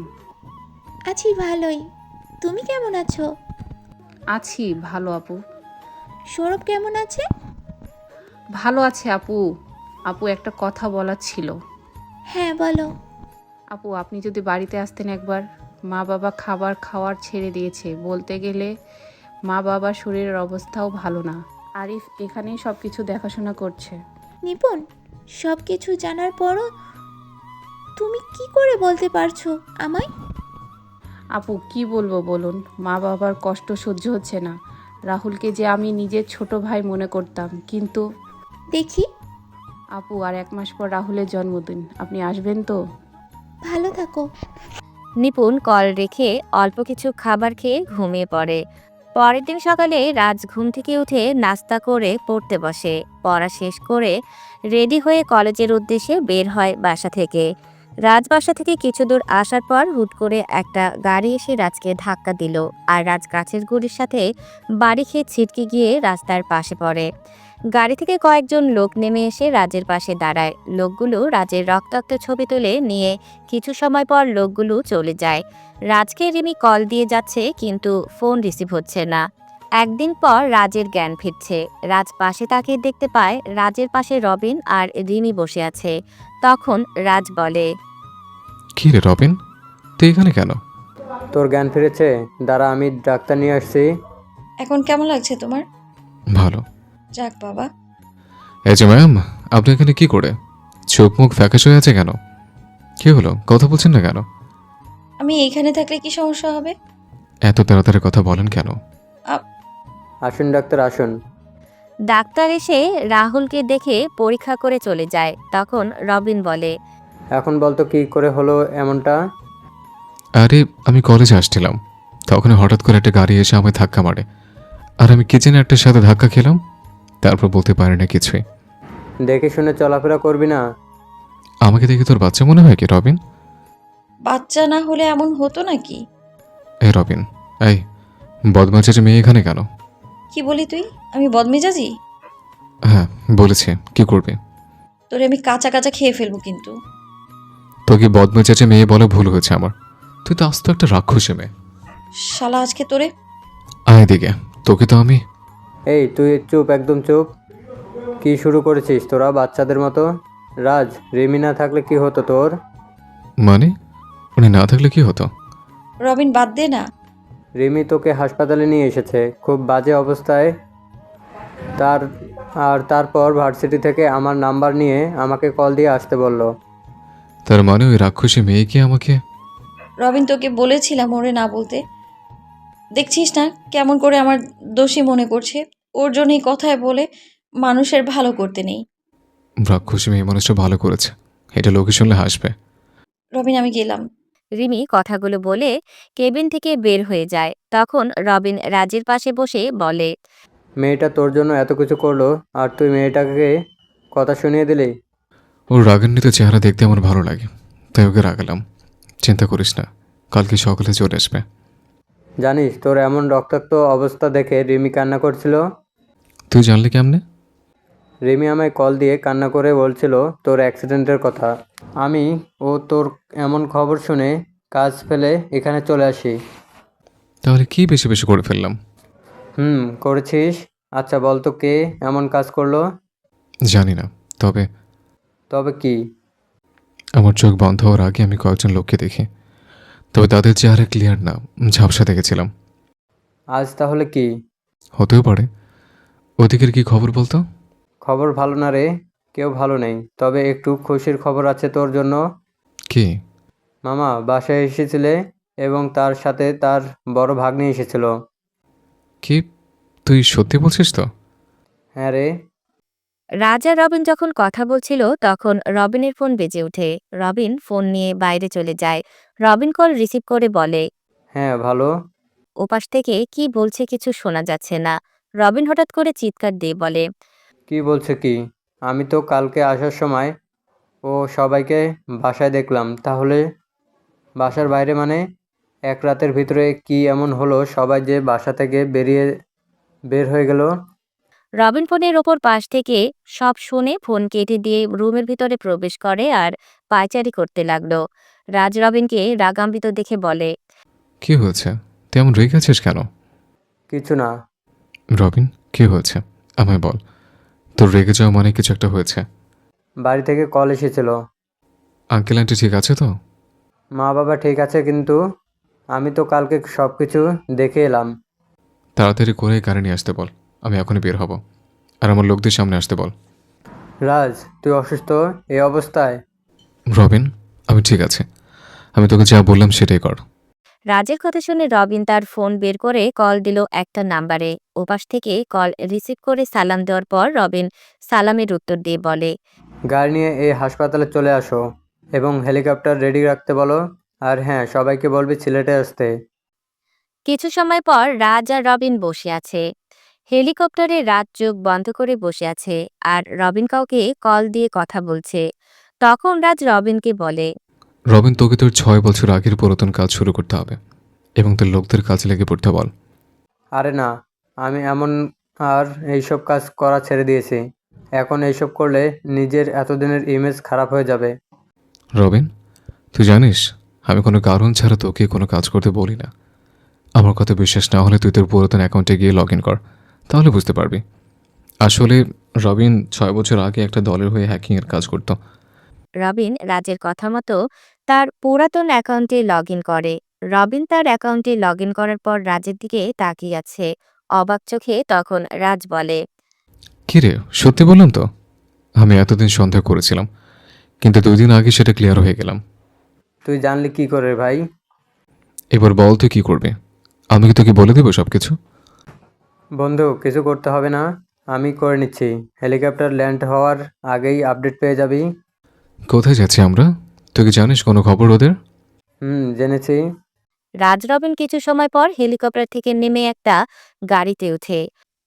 আছি ভালোই। তুমি কেমন আছো? আছি ভালো আপু। সৌরভ কেমন আছে? ভালো আছে আপু। আপু একটা কথা বলার ছিল। হ্যাঁ বলো। আপু আপনি যদি বাড়িতে আসতেন একবার। মা বাবা খাবার খাওয়ার ছেড়ে দিয়েছে। বলতে গেলে মা বাবার শরীরের অবস্থাও ভালো না। আরিফ এখানেই সব কিছু দেখাশোনা করছে। নিপুণ, সব কিছু জানার পরও তুমি কি করে বলতে পারছো আমায়? আপু কি বলবো বলুন, মা বাবার কষ্ট সহ্য হচ্ছে না। রাহুলকে যে আমি নিজের ছোট ভাই মনে করতাম, কিন্তু দেখি। আপু আর 1 মাস পর রাহুলের জন্মদিন, আপনি আসবেন তো? ভালো থাকো। নিপুণ কল রেখে অল্প কিছু খাবার খেয়ে ঘুমিয়ে পড়ে। পরের দিন সকালে রাজ ঘুম থেকে উঠে নাস্তা করে পড়তে বসে। পড়া শেষ করে রেডি হয়ে কলেজের উদ্দেশ্যে বের হয় বাসা থেকে। রাজ বাসা থেকে কিছু দূর আসার পর হুট করে একটা গাড়ি এসে রাজকে ধাক্কা দিল আর রাজ গাছের গুড়ির সাথে বাড়ি খেয়ে ছিটকে গিয়ে রাস্তার পাশে পড়ে। গাড়ি থেকে কয়েকজন লোক নেমে এসে রাজের পাশে দাঁড়ায়। লোকগুলো রাজের রক্তাক্ত ছবি তুলে নিয়ে কিছু সময় পর লোকগুলো চলে যায়। রাজকে রিমি কল দিয়ে যাচ্ছে, কিন্তু ফোন রিসিভ হচ্ছে না। একদিন পর রাজের জ্ঞান ফিরছে। রাজ পাশে তাকিয়ে দেখতে পায় রাজের পাশে রবিন আর রিমি বসে আছে। তখন রাজ বলে, কি রে রবিন, তুই এখানে কেন? তোর জ্ঞান ফিরেছে? দাঁড়া, আমি ডাক্তার নিয়ে আসছি। এখন কেমন লাগছে তোমার? ভালো। যাক বাবা। এই যে ম্যাম, আপনি এখানে কি করে? চোখ মুখ ফ্যাকাশ হয়ে আছে কেন? কি হলো, কথা বলছেন না কেন? আমি এইখানে থাকলে কি সমস্যা হবে? এত তাড়াতাড়ি কথা বলেন কেন? আসুন ডাক্তার, আসুন। ডাক্তার এসে রাহুলকে দেখে পরীক্ষা করে চলে যায়। তখন রবিন বলে, এখন বলতো কি করে হলো এমনটা? আরে আমি কলেজে আসছিলাম, তখন হঠাৎ করে একটা গাড়ি এসে আমায় ধাক্কা মারে, আর আমি কিচেনে একটার সাথে ধাক্কা খেলাম। তারপর বলতে পারি না কিছুই। দেখে শুনে চলাফেরা করবি না। আমাকে দেখে তোর বাচ্চা মনে হয় কি রবিন? বাচ্চা না হলে এমন হতো নাকি? এই রবিন, এই বদমাশের মেয়ে এখানে কেন? কি বলি তুই? আমি বদমেজাজি? হ্যাঁ বলেছে, কি করবে? তোরে আমি কাঁচা কাঁচা খেয়ে ফেলবো কিন্তু। তোকে বদমেজাজে মেয়ে বলে ভুল হয়েছে আমার। তুই তো আস্ত একটা রাক্ষসী মেয়ে। শালা আজকে তোরে। আয় দিকে, তোকে তো আমি। এই তুই চুপ, একদম চুপ। কি শুরু করেছিস তোরা বাচ্চাদের মতো? রাজ, রিমি না থাকলে কি হতো তোর? মানে উনি না থাকলে কি হতো? রবিন বাদ দে না। রিমি তোকে হাসপাতালে নিয়ে এসেছে খুব বাজে অবস্থায়। তারপর ভার্সিটি থেকে আমার নাম্বার নিয়ে আমাকে কল দিয়ে আসতে বলল। তার মানে ওই রাক্ষসী মেয়েকে আমাকে। রবিন তোকে বলেছিলাম ওরে না বলতে। দেখছিস না কেমন করে আমার দোষী মনে করছে। ওর জন্যই কথায় বলে মানুষের ভালো করতে নেই। রাক্ষসী মেয়ে মানুষটা ভালো করেছে, এটা লোকে শুনলে হাসবে। রবিন আমি গেলাম। রিমি কথাগুলো বলে কেবিন থেকে বের হয়ে যায়। তখন রবিন রাজের পাশে বসে বলে, মেয়েটা তোর জন্য এত কিছু করলো আর তুই মেয়েটাকে কথা শুনিয়ে দিলি। ওর রাগান্বিত চেহারা দেখতে আমার ভালো লাগে, তাই ওকে রাগালাম। চিন্তা করিস না, কালকে সকালে চলে আসবে। জানিস তোর এমন রক্তাক্ত অবস্থা দেখে রিমি কান্না করছিল। তুই জানলি কেমনে? রিমি আমায় কল দিয়ে কান্না করে বলছিল তোর অ্যাক্সিডেন্টের কথা। আমি ও তোর এমন খবর শুনে কাজ ফেলে এখানে চলে আসি। তাহলে কি বেশি বেশি করে ফেললাম? করেছিস। আচ্ছা বল তো কে এমন কাজ করলো? জানি না, তবে তবে কি? আমার চোখ বন্ধ হওয়ার আগে আমি কয়েকজন লোককে দেখি, তবে তাদের চেহারা ক্লিয়ার না, ঝাপসা দেখেছিলাম। আজ তাহলে কি? হতেও পারে। ওদিকের কি খবর বলতো? খবর ভালো না রে, কেউ ভালো নেই, তবে একটু খুশির খবর আছে তোর জন্য। কি? মামা বাসায় এসেছিলে এবং তার সাথে তার বড় ভাগ্নে এসেছিল। কি, তুই সত্যি বলছিস তো? হ্যাঁ রে। রাজ আর রবিন যখন কথা বলছিল তখন রবিনের ফোন বেজে ওঠে। রবিন ফোন নিয়ে বাইরে চলে যায়। রবিন কল রিসিভ করে বলে, হ্যাঁ ভালো। ওপাশ থেকে কি বলছে কিছু শোনা যাচ্ছে না। রবিন হঠাৎ করে চিৎকার দিয়ে বলে, কি বলছে কি? আমি তো কালকে আসার সময় ও সবাইকে বাসায় দেখলাম। তাহলে বাসার বাইরে মানে? এক রাতের ভিতরে কি এমন হলো সবাই যে বাসা থেকে বের হয়ে গেল? রবিন ফোনের ওপর পাশ থেকে সব শুনে ফোন কেটে দিয়ে রুমের ভিতরে প্রবেশ করে আর পায়চারি করতে লাগলো। রাজ রবিনকে রাগান্বিত দেখে বলে, কি হয়েছে? তুই এমন রেগে আছিস কেন? কিছু না। রবিন, কি হয়েছে আমায় বল। তোর রেগে যাওয়া মানে কিছু একটা হয়েছে। বাড়ি থেকে কল এসেছিল। আঙ্কেল আন্টি ঠিক আছে তো? মা বাবা ঠিক আছে, কিন্তু আমি তো কালকে সব কিছু দেখে এলাম। তাড়াতাড়ি করে গাড়ি নিয়ে আসতে বল, আমি এখনই বের হব। আর আমার লোকদের সামনে আসতে বল। রাজ তুই অসুস্থ এই অবস্থায়? রবিন, আমি ঠিক আছে, আমি তোকে যা বললাম সেটাই কর। রাজের কথা শুনে রবিন তার ফোন বের করে কল দিল একটা নাম্বারে। ওপাশ থেকে কল রিসিভ করে সালাম দেওয়ার পর রবিন সালামের উত্তর দিয়ে বলে, গাড়ি নিয়ে এই হাসপাতালে চলে আসো এবং হেলিকপ্টার রেডি রাখতে বলো। আর হ্যাঁ, সবাইকে বলবি সিলেটে আসতে। কিছু সময় পর রাজ আর রবিন বসে আছে। হেলিকপ্টারে রাজ চোখ বন্ধ করে বসে আছে আর রবিন কাউকে কল দিয়ে কথা বলছে। তখন রাজ রবিনকে বলে, রবিন, তোকে তোর 6 বছর আগের পুরাতন কাজ শুরু করতে হবে এবং তোর লোকদের কাজে লেগে পড়তে বল। আরে না, আমি এমন আর এইসব কাজ করা ছেড়ে দিয়েছি। এখন এইসব করলে নিজের এতদিনের ইমেজ খারাপ হয়ে যাবে। রবিন, তুই জানিস আমি কোনো কারণ ছাড়া তোকে কোনো কাজ করতে বলি না। আমার কথা বিশ্বাস না হলে তুই তোর পুরাতন অ্যাকাউন্টে গিয়ে লগ ইন কর, তাহলে বুঝতে পারবি। আসলে রবিন 6 বছর আগে একটা দলের হয়ে হ্যাকিংয়ের কাজ করত। রবিন রাজের কথা মতো তার পুরাতন অ্যাকাউন্টে লগ ইন করে। রবিন তার অ্যাকাউন্টে লগ ইন করার পর রাজের দিকে তাকিয়ে আছে অবাক চোখে। তখন রাজ বলে, কি রে, সত্যি বললাম তো? আমি এতদিন সন্দেহ করেছিলাম, কিন্তু 2 দিন আগে সেটা ক্লিয়ার হয়ে গেলাম। তুই জানলি কি করে ভাই? এবার বল তুই কী করবি? আমি কি তোকে বলে দেবো সব কিছু? বন্ধু, কিছু করতে হবে না, আমি করে নিচ্ছি। হেলিকপ্টার ল্যান্ড হওয়ার আগেই আপডেট পেয়ে যাবি। কোথায় যাচ্ছি আমরা? তুই কি জানিস কোনো খবর ওদের? জেনেছি। রাজ রবিন কিছু সময় পর হেলিকপ্টার থেকে নেমে একটা গাড়িতে ওঠে।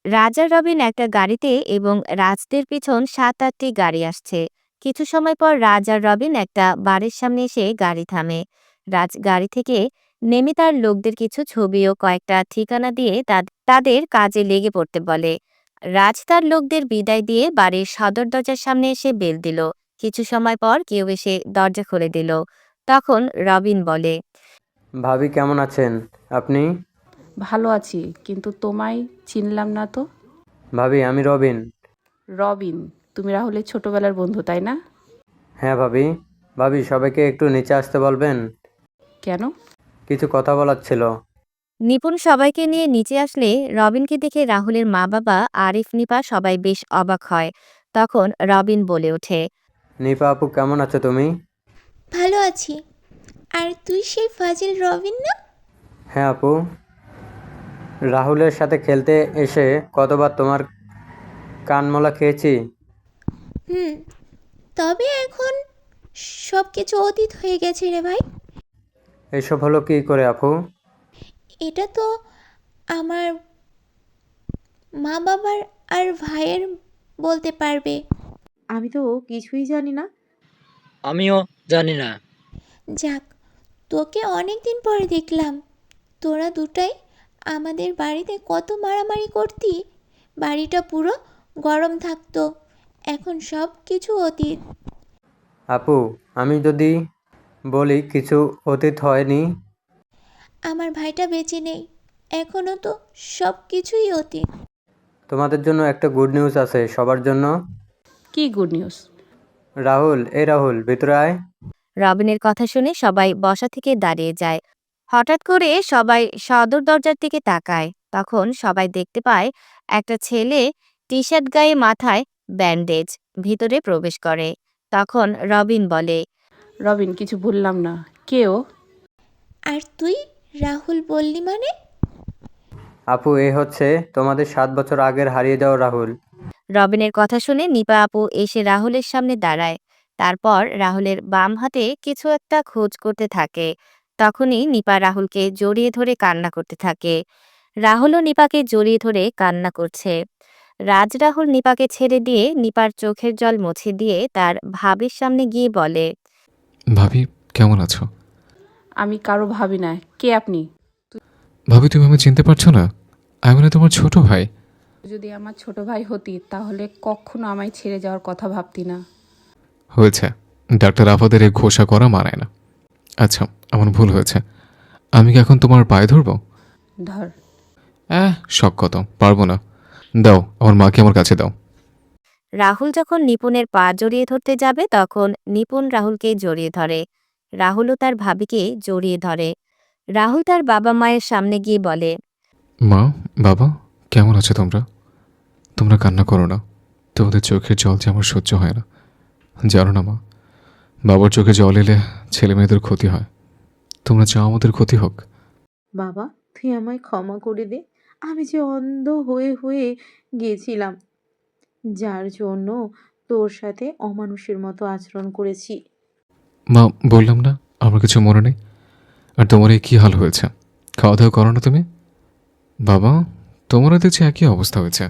রাজ আর রবিন একটা গাড়িতে এবং রাজদের পিছন 7-8টি গাড়ি আসছে। কিছু সময় পর রাজ আর রবিন একটা বাড়ির সামনে এসে গাড়ি থামে। রাজ গাড়ি থেকে নেমে তার লোকদের কিছু ছবি ও কয়েকটা ঠিকানা দিয়ে তাদের কাজে লেগে পড়তে বলে। রাজ তার লোকদের বিদায় দিয়ে বাড়ির সদর দরজার সামনে এসে বেল দিল। কিছু সময় পর কেউ এসে দরজা খুলে দিল। তখন রবিন বলে, ভাবি কেমন আছেন আপনি? ভালো আছি, কিন্তু তোমায় চিনলাম না তো। ভাবি আমি রবিন। রবিন, তুমি রাহুলের ছোটবেলার বন্ধু তাই না? হ্যাঁ ভাবি। ভাবি সবাইকে একটু নিচে আসতে বলবেন, কেন? কিছু কথা বলার ছিল। নিপুণ সবাইকে নিয়ে নিচে আসলে রবিনকে দেখে রাহুলের মা বাবা আরিফ নিপা সবাই বেশ অবাক হয়। তখন রবিন বলে ওঠে, নিপা আপু কেমন আছো তুমি? ভালো আছি। আর তুই সেই ফাজিল রবিন না? হ্যাঁ আপু, রাহুলের সাথে খেলতে এসে কতবার তোমার কানমলা খেয়েছি। হুম, তবে এখন সব কিছু অতীত হয়ে গেছে রে ভাই। এসব হলো কি করে আপু? এটা তো আমার মা বাবার আর ভাইয়ের বলতে পারবে। আমি তো কিছুই জানি না। আমিও জানি না। যাক, তোকে অনেক দিন পরে দেখলাম। তোরা দুটাই আমাদের বাড়িতে কত মারামারি করতি, বাড়িটা পুরো গরম থাকতো। এখন সব কিছু অতীত। আপু, আমি যদি বলি কিছু অতীত হয়নি। আমার ভাইটা বেঁচে নেই, এখনও তো সব কিছুই অতীত। তোমাদের জন্য একটা গুড নিউজ আছে, সবার জন্য। কি গুড নিউজ? রাহুল, এই রাহুল, ভিতরে আয়। রবিনের কথা শুনে সবাই বসা থেকে দাঁড়িয়ে যায়। হঠাৎ করে সবাই সদর দরজার দিকে তাকায়। তখন সবাই দেখতে পায় একটা ছেলে টি শার্ট গায়ে, মাথায় ব্যান্ডেজ, ভিতরে প্রবেশ করে। তখন রবিন বলে, রবিন, কিছু বললাম না, কেউ? আর তুই রাহুল বললি মানে? আপু, এ হচ্ছে তোমাদের 7 বছর আগের হারিয়ে যাওয়া রাহুল। রবিনের কথা শুনে নিপা আপু এসে রাহুলের সামনে দাঁড়ায়। তারপর রাহুলের বাম হাতে কিছু একটা খোঁজ করতে থাকে। তখনই নিপা রাহুলকে জড়িয়ে ধরে কান্না করতে থাকে। রাহুলও নিপাকে জড়িয়ে ধরে কান্না করছে। রাহুল নিপাকে ছেড়ে দিয়ে নিপার চোখের জল মুছে দিয়ে তার ভাবির সামনে গিয়ে বলে, ভাবি, কেমন আছো? আমি কারো ভাবি না। কে আপনি? ভাবি, তুমি আমায় চিনতে পারছো না? আমি না তোমার ছোট ভাই। যদি আমার ছোট ভাই হতি তাহলে কখনো আমায় ছেড়ে যাওয়ার কথা ভাবতি না। হয়েছে, ডাক্তার আফাদের এই ঘোষা করা মানায় না। আচ্ছা, আমার ভুল হয়েছে। আমি কি এখন তোমার পায়ে ধরবো? ধর। শখ কত, পারবো না। দাও, আমার মাকে আমার কাছে দাও। রাহুল যখন নিপুণের পা জড়িয়ে ধরতে যাবে তখন নিপুণ রাহুলকে জড়িয়ে ধরে। রাহুলও তার ভাবিকে জড়িয়ে ধরে। রাহুল তার বাবা মায়ের সামনে গিয়ে বলে, মা, বাবা, কেমন আছো তোমরা? তোমরা কান্না করো না। তোমাদের চোখের জল যে আমার সহ্য হয় না। জানো না মা, বাবার চোখে জল এলে ছেলে মেয়েদের ক্ষতি হয়। তোমরা চাও আমাদের ক্ষতি হোক? বাবা, তুই আমায় ক্ষমা করে দে। আমি যে অন্ধ হয়ে হয়ে গিয়েছিলাম, যার জন্য তোর সাথে অমানুষের মতো আচরণ করেছি। মা, বললাম না আমার কিছু মনে নেই। আর তোমার এই কী হাল হয়েছে? খাওয়া দাওয়া করো না তুমি? বাবা, তোমারও দেখছি একই অবস্থা হয়েছে।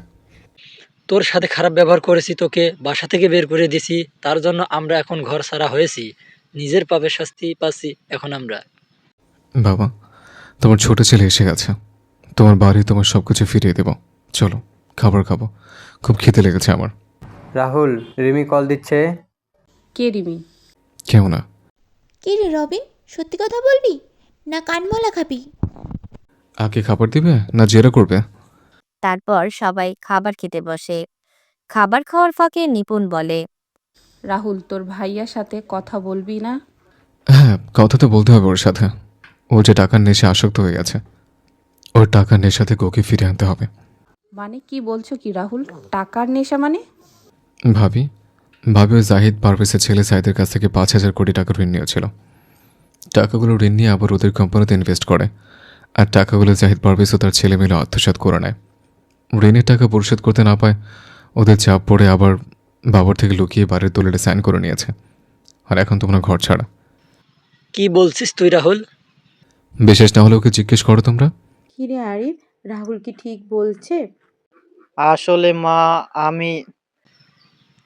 তোর সাথে খারাপ ব্যবহার করেছি, তোকে বাসা থেকে বের করে দিছি, তার জন্য আমরা এখন ঘর ছাড়া হয়েছি। নিজের পাপের শাস্তি পাচ্ছি এখন আমরা। বাবা, তোমার ছোট ছেলে এসে গেছে। তোমার বাড়ি তোমার সব কিছু ফিরিয়ে দেব। চলো, খাবার খাবো। খুব খিদে লেগেছে আমার। রাহুল, রিমি কল দিচ্ছে। কে রিমি? কেউ না। কি রে রবিন, সত্যি কথা বলবি না কানমলা খাবি? আগে খাবার দিবে না জেরা করবে? তারপর সবাই খাবার খেতে বসে। খাবার খাওয়ার ফাঁকে নিপুণ বলে, রাহুল, তোর ভাইয়ার সাথে কথা বলবি না? হ্যাঁ, কথা তো বলতে হবে ওর সাথে। ও যে টাকার নেশে আসক্ত হয়ে গেছে, ওর টাকার নেশা থেকে ওকে ফিরে আনতে হবে। মানে কি বলছো কি রাহুল? টাকার নেশা মানে? ভাবি, ওই জাহিদ পারভেজের ছেলে সাইদের কাছ থেকে 5,000 কোটি টাকা ঋণ নিয়েছিল। টাকাগুলো ঋণ নিয়ে আবার ওদের কোম্পানিতে ইনভেস্ট করে। আর টাকাগুলো জাহিদ পারভেজ ও তার ছেলে মিলে আত্মসাৎ করে নেয়। ঋণের টাকা পরিশোধ করতে না পায় ওদের চাপ পড়ে আবার বাবার থেকে লুকিয়ে বাড়ির দলিলে সাইন করে নিয়েছে। আর এখন তোমরা ঘর ছাড়া। কি বলছিস তুই রাহুল? বিশেষ না হলে ওকে জিজ্ঞেস করো তোমরা। কিরে আরিফ, রাহুল কি ঠিক বলছে? আসলে মা, আমি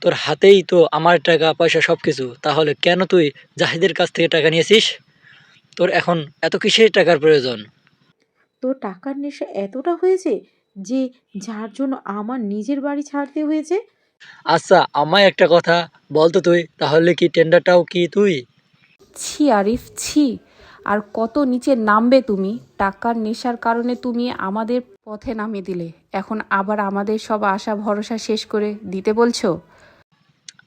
তোর হাতেই তো আমার টাকা পয়সা সব কিছু, তাহলে কেন তুই জাহিদের কাছ থেকে টাকা নিয়েছিস? তোর এখন এত কিসের টাকার প্রয়োজন? তোর টাকার নেশা এতটা হয়েছে যে যার জন্য আমার নিজের বাড়ি ছাড়তে হয়েছে। আচ্ছা, আমায় একটা কথা বলতো তুই, তাহলে কি টেন্ডারটাও কি তুই? ছি আরিফ, ছি। আর কত নিচে নামবে তুমি? টাকার নেশার কারণে তুমি আমাদের পথে নামিয়ে দিলে, এখন আবার আমাদের সব আশা ভরসা শেষ করে দিতে বলছো?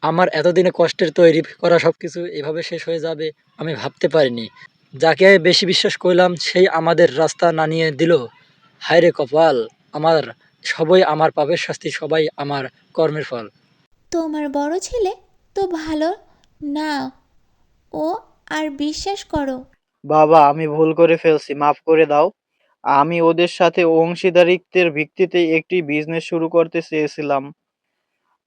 আমার এতদিনে কষ্টের তৈরি করা সব কিছু এভাবে শেষ হয়ে যাবে আমি ভাবতে পারিনি। যাকে বেশি বিশ্বাস করলাম সেই আমাদের রাস্তা নামিয়ে দিল। হায় রে কপাল আমার! সবই আমার পাপের শাস্তি, সবাই আমার কর্মের ফল। তোমার বড় ছেলে তো ভালো না, ও আর বিশ্বাস করো বাবা, আমি ভুল করে ফেলছি, মাফ করে দাও। আমি ওদের সাথে অংশীদারিত্বের ভিত্তিতে একটি বিজনেস শুরু করতে চেয়েছিলাম।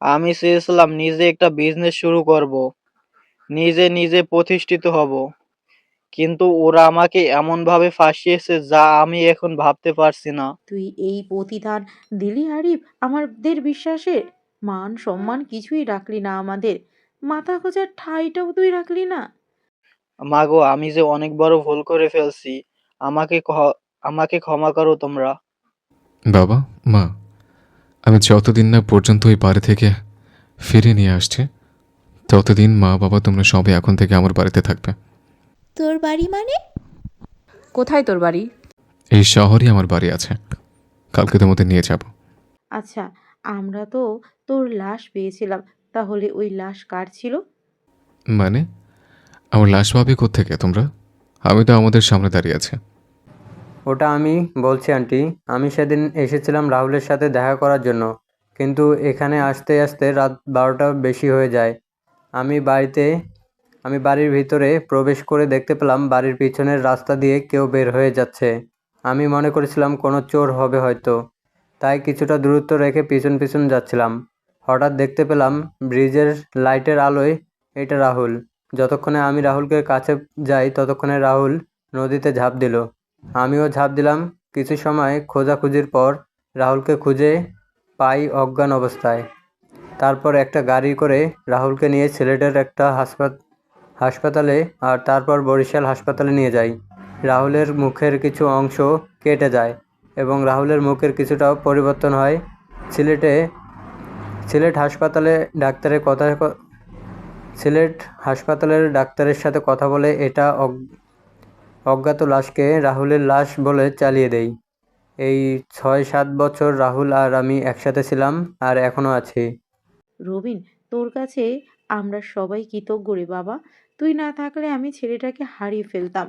আমি চেয়েছিলাম নিজে একটা বিজনেস শুরু করব, নিজে প্রতিষ্ঠিত হব। কিন্তু ওরা আমাকে এমনভাবে ফাঁসিয়েছে যা আমি এখন ভাবতে পারছি না। তুই এই প্রতিদান দিলি আরিফ আমাদের বিশ্বাসের? মান সম্মান কিছুই রাখলি না আমাদের। মাথা গোঁজার ঠাঁইটাও তুই রাখলি না। মাগো, আমি যে অনেক বড় ভুল করে ফেলছি। আমাকে আমাকে ক্ষমা করো তোমরা। বাবা, মা, আমি যতদিন না পর্যন্ত ওই বাড়ি থেকে ফিরিয়ে নিয়ে আসছি, ততদিন মা বাবা তোমরা সবাই এখন থেকে আমার বাড়িতে থাকবে। তোর বাড়ি মানে? কোথায় তোর বাড়ি? এই শহরে আমার বাড়ি আছে, কালকে তোমাদের নিয়ে যাব। আচ্ছা, আমরা তো তোর লাশ পেয়েছিলাম, তাহলে ওই লাশ কার ছিল? মানে আমার লাশ পাবে কোত্থেকে তোমরা? আমি তো আমাদের সামনে দাঁড়িয়ে আছে। ওটা আমি বলছি আন্টি, আমি সেদিন এসেছিলাম রাহুলের সাথে দেখা করার জন্য, কিন্তু এখানে আসতে আসতে রাত 12টা বেশি হয়ে যায়। আমি বাড়ির ভিতরে প্রবেশ করে দেখতে পেলাম বাড়ির পিছনের রাস্তা দিয়ে কেউ বের হয়ে যাচ্ছে। আমি মনে করেছিলাম কোনো চোর হবে হয়তো, তাই কিছুটা দূরত্ব রেখে পিছন পিছন যাচ্ছিলাম। হঠাৎ দেখতে পেলাম ব্রিজের লাইটের আলোয় এটা রাহুল। যতক্ষণে আমি রাহুলকে কাছে যাই ততক্ষণে রাহুল নদীতে ঝাঁপ দিল। আমিও ঝাঁপ দিলাম। কিছু সময় খোঁজাখুঁজির পর রাহুলকে খুঁজে পাই অজ্ঞান অবস্থায়। তারপর একটা গাড়ি করে রাহুলকে নিয়ে সিলেটের একটা হাসপাতালে আর তারপর বরিশাল হাসপাতালে নিয়ে যাই। রাহুলের মুখের কিছু অংশ কেটে যায় এবং রাহুলের মুখের কিছুটাও পরিবর্তন হয়। সিলেট হাসপাতালের ডাক্তারের সাথে কথা বলে এটা অজ্ঞাত লাশকে রাহুলের লাশ বলে চালিয়ে দেই। এই 6-7 বছর রাহুল আর আমি একসাথে ছিলাম আর এখনও আছি। রবিন, তোর কাছে আমরা সবাই কৃতজ্ঞ রে বাবা। তুই না থাকলে আমি ছেলেটাকে হারিয়ে ফেলতাম।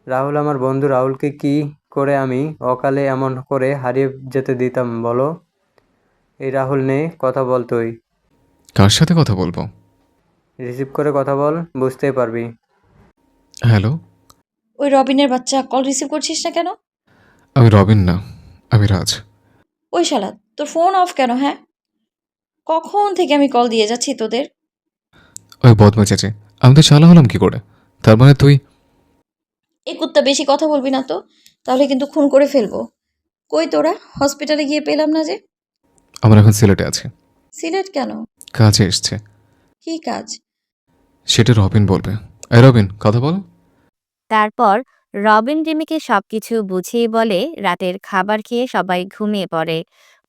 রাহুল আমার বন্ধু, রাহুলকে কি করে আমি অকালে এমন করে হারিয়ে যেতে দিতাম বলো? এই রাহুল নে, কথা বল তুই। কার সাথে কথা বলবো? রিসিভ করে কথা বল, বুঝতেই পারবি। হ্যালো, ওই রবিনের বাচ্চা, কল রিসিভ করছিস না কেন? আমি রবিন না, আমি রাজ। ওই শালা, তোর ফোন অফ কেন? হ্যাঁ, কখন থেকে আমি কল দিয়ে যাচ্ছি তোদের। ওই বদমা চেঁচে আমি তো চালা হলাম কি করে? তার মানে তুই? এই কুত্তা, বেশি কথা বলবি না তো, তাহলে কিন্তু খুন করে ফেলবো। কই তোরা? হসপিটালে গিয়ে পেলাম না যে। আমরা এখন সিলেটে আছি। সিলেট কেন? কাজে এসছে। কি কাজ? সেটা রবিন বলবে। এই রবিন, কথা বল। তারপর রবিন রিমিকে সবকিছু বুঝিয়ে বলে। রাতের খাবার খেয়ে সবাই ঘুমিয়ে পড়ে।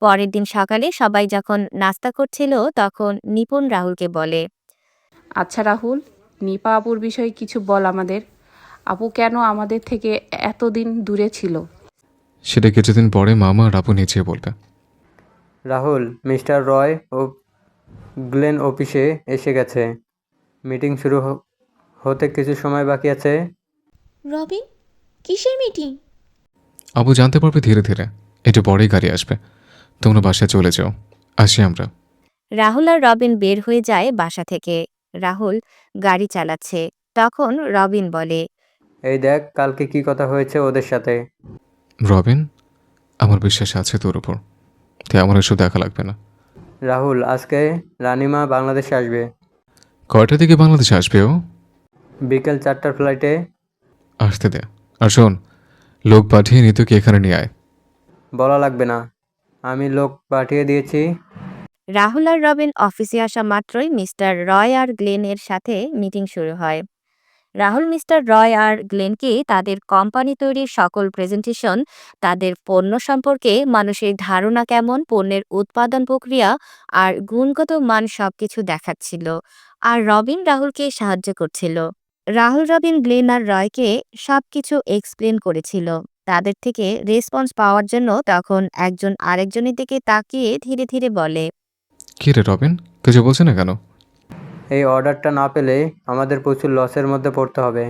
পরের দিন সকালে সবাই যখন নাস্তা করছিল তখন নিপুণ রাহুলকে বলে, আচ্ছা রাহুল, নিপা আপুর বিষয়ে কিছু বল আমাদের। আপু কেন আমাদের থেকে এতদিন দূরে ছিল? সেটা কিছুদিন পরে মামা আর আপু নিচে বলবে। রাহুল, মিস্টার রয় ও গ্লেন অফিসে এসে গেছে। মিটিং শুরু হতে কিছু সময় বাকি আছে। রবিন, কিসের মিটিং? আপু জানতে পারবে ধীরে ধীরে, একটু পরেই গাড়ি আসবে। তোমরা বাসায় চলে যাও, আসি আমরা। রাহুল আর রবিন বের হয়ে যায় বাসা থেকে। রাহুল গাড়ি চালাচ্ছে। তখন রবিন বলে, এই দেখ কালকে কি কথা হয়েছে ওদের সাথে। রবিন, আমার বিশ্বাস আছে তোর উপর, তাই আমার এসব দেখা লাগবে না। রাহুল, আজকে রানিমা বাংলাদেশে আসবে। কয়টা দিকে বাংলাদেশে আসবে ও? বিকেল 4টার ফ্লাইটে। আসতে দে। আর শোন, লোক পাঠিয়ে নিতুকে এখানে নিয়ে আয়। বলা লাগবে না, আমি লোক পাঠিয়ে দিয়েছি। রাহুল আর রবিন অফিসে আসা মাত্রই মিস্টার রয় আর গ্লেনের সাথে মিটিং শুরু হয়। রাহুল মিস্টার রয় আর গ্লেনকে তাদের কোম্পানি তৈরির সকল প্রেজেন্টেশন, তাদের পণ্য সম্পর্কে মানুষের ধারণা কেমন, পণ্যের উৎপাদন প্রক্রিয়া আর গুণগত মান সবকিছু দেখাচ্ছিল। আর রবিন রাহুলকে সাহায্য করছিল। রাহুল, রবিন, গ্লেন আর রয়কে সবকিছু এক্সপ্লেন করেছিল। তাদের থেকে রেসপন্স পাওয়ার জন্য তখন একজন আরেকজনের দিকে তাকিয়ে ধীরে ধীরে বলে, কি রে রবিন, কিছু বলছে না কেন? এই অর্ডারটা না পেলে আমাদের প্রচুর লসের মধ্যে পড়তে হবে।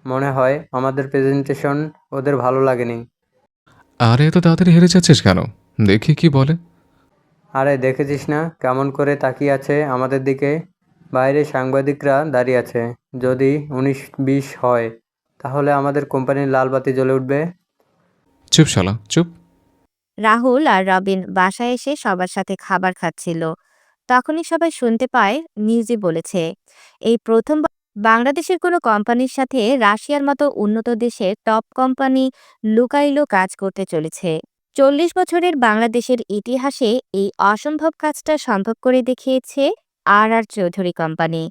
মনে হয় আমাদের প্রেজেন্টেশন ওদের ভালো লাগেনি। আরে এত তাড়াতাড়ি হেরে যাচ্ছিস কেন? দেখি কি বলে। আরে দেখেছিস না কেমন করে তাকিয়ে আছে আমাদের দিকে? বাইরে সাংবাদিকরা দাঁড়িয়ে আছে। যদি 19-20 হয় তাহলে আমাদের কোম্পানির লাল বাতি জ্বলে উঠবে। চুপ শালা চুপ। রাহুল আর রবিন বাসায় এসে সবার সাথে খাবার খাচ্ছিল। তখনই সবাই শুনতে পায় নিউজে বলেছে এই প্রথম বাংলাদেশের কোনো কোম্পানির সাথে রাশিয়ার মতো উন্নত দেশের টপ কোম্পানি লুকাইলো কাজ করতে চলেছে। 40 বছরের বাংলাদেশের ইতিহাসে এই অসম্ভব কাজটা সম্ভব করে দেখিয়েছে আর চৌধুরী কোম্পানি।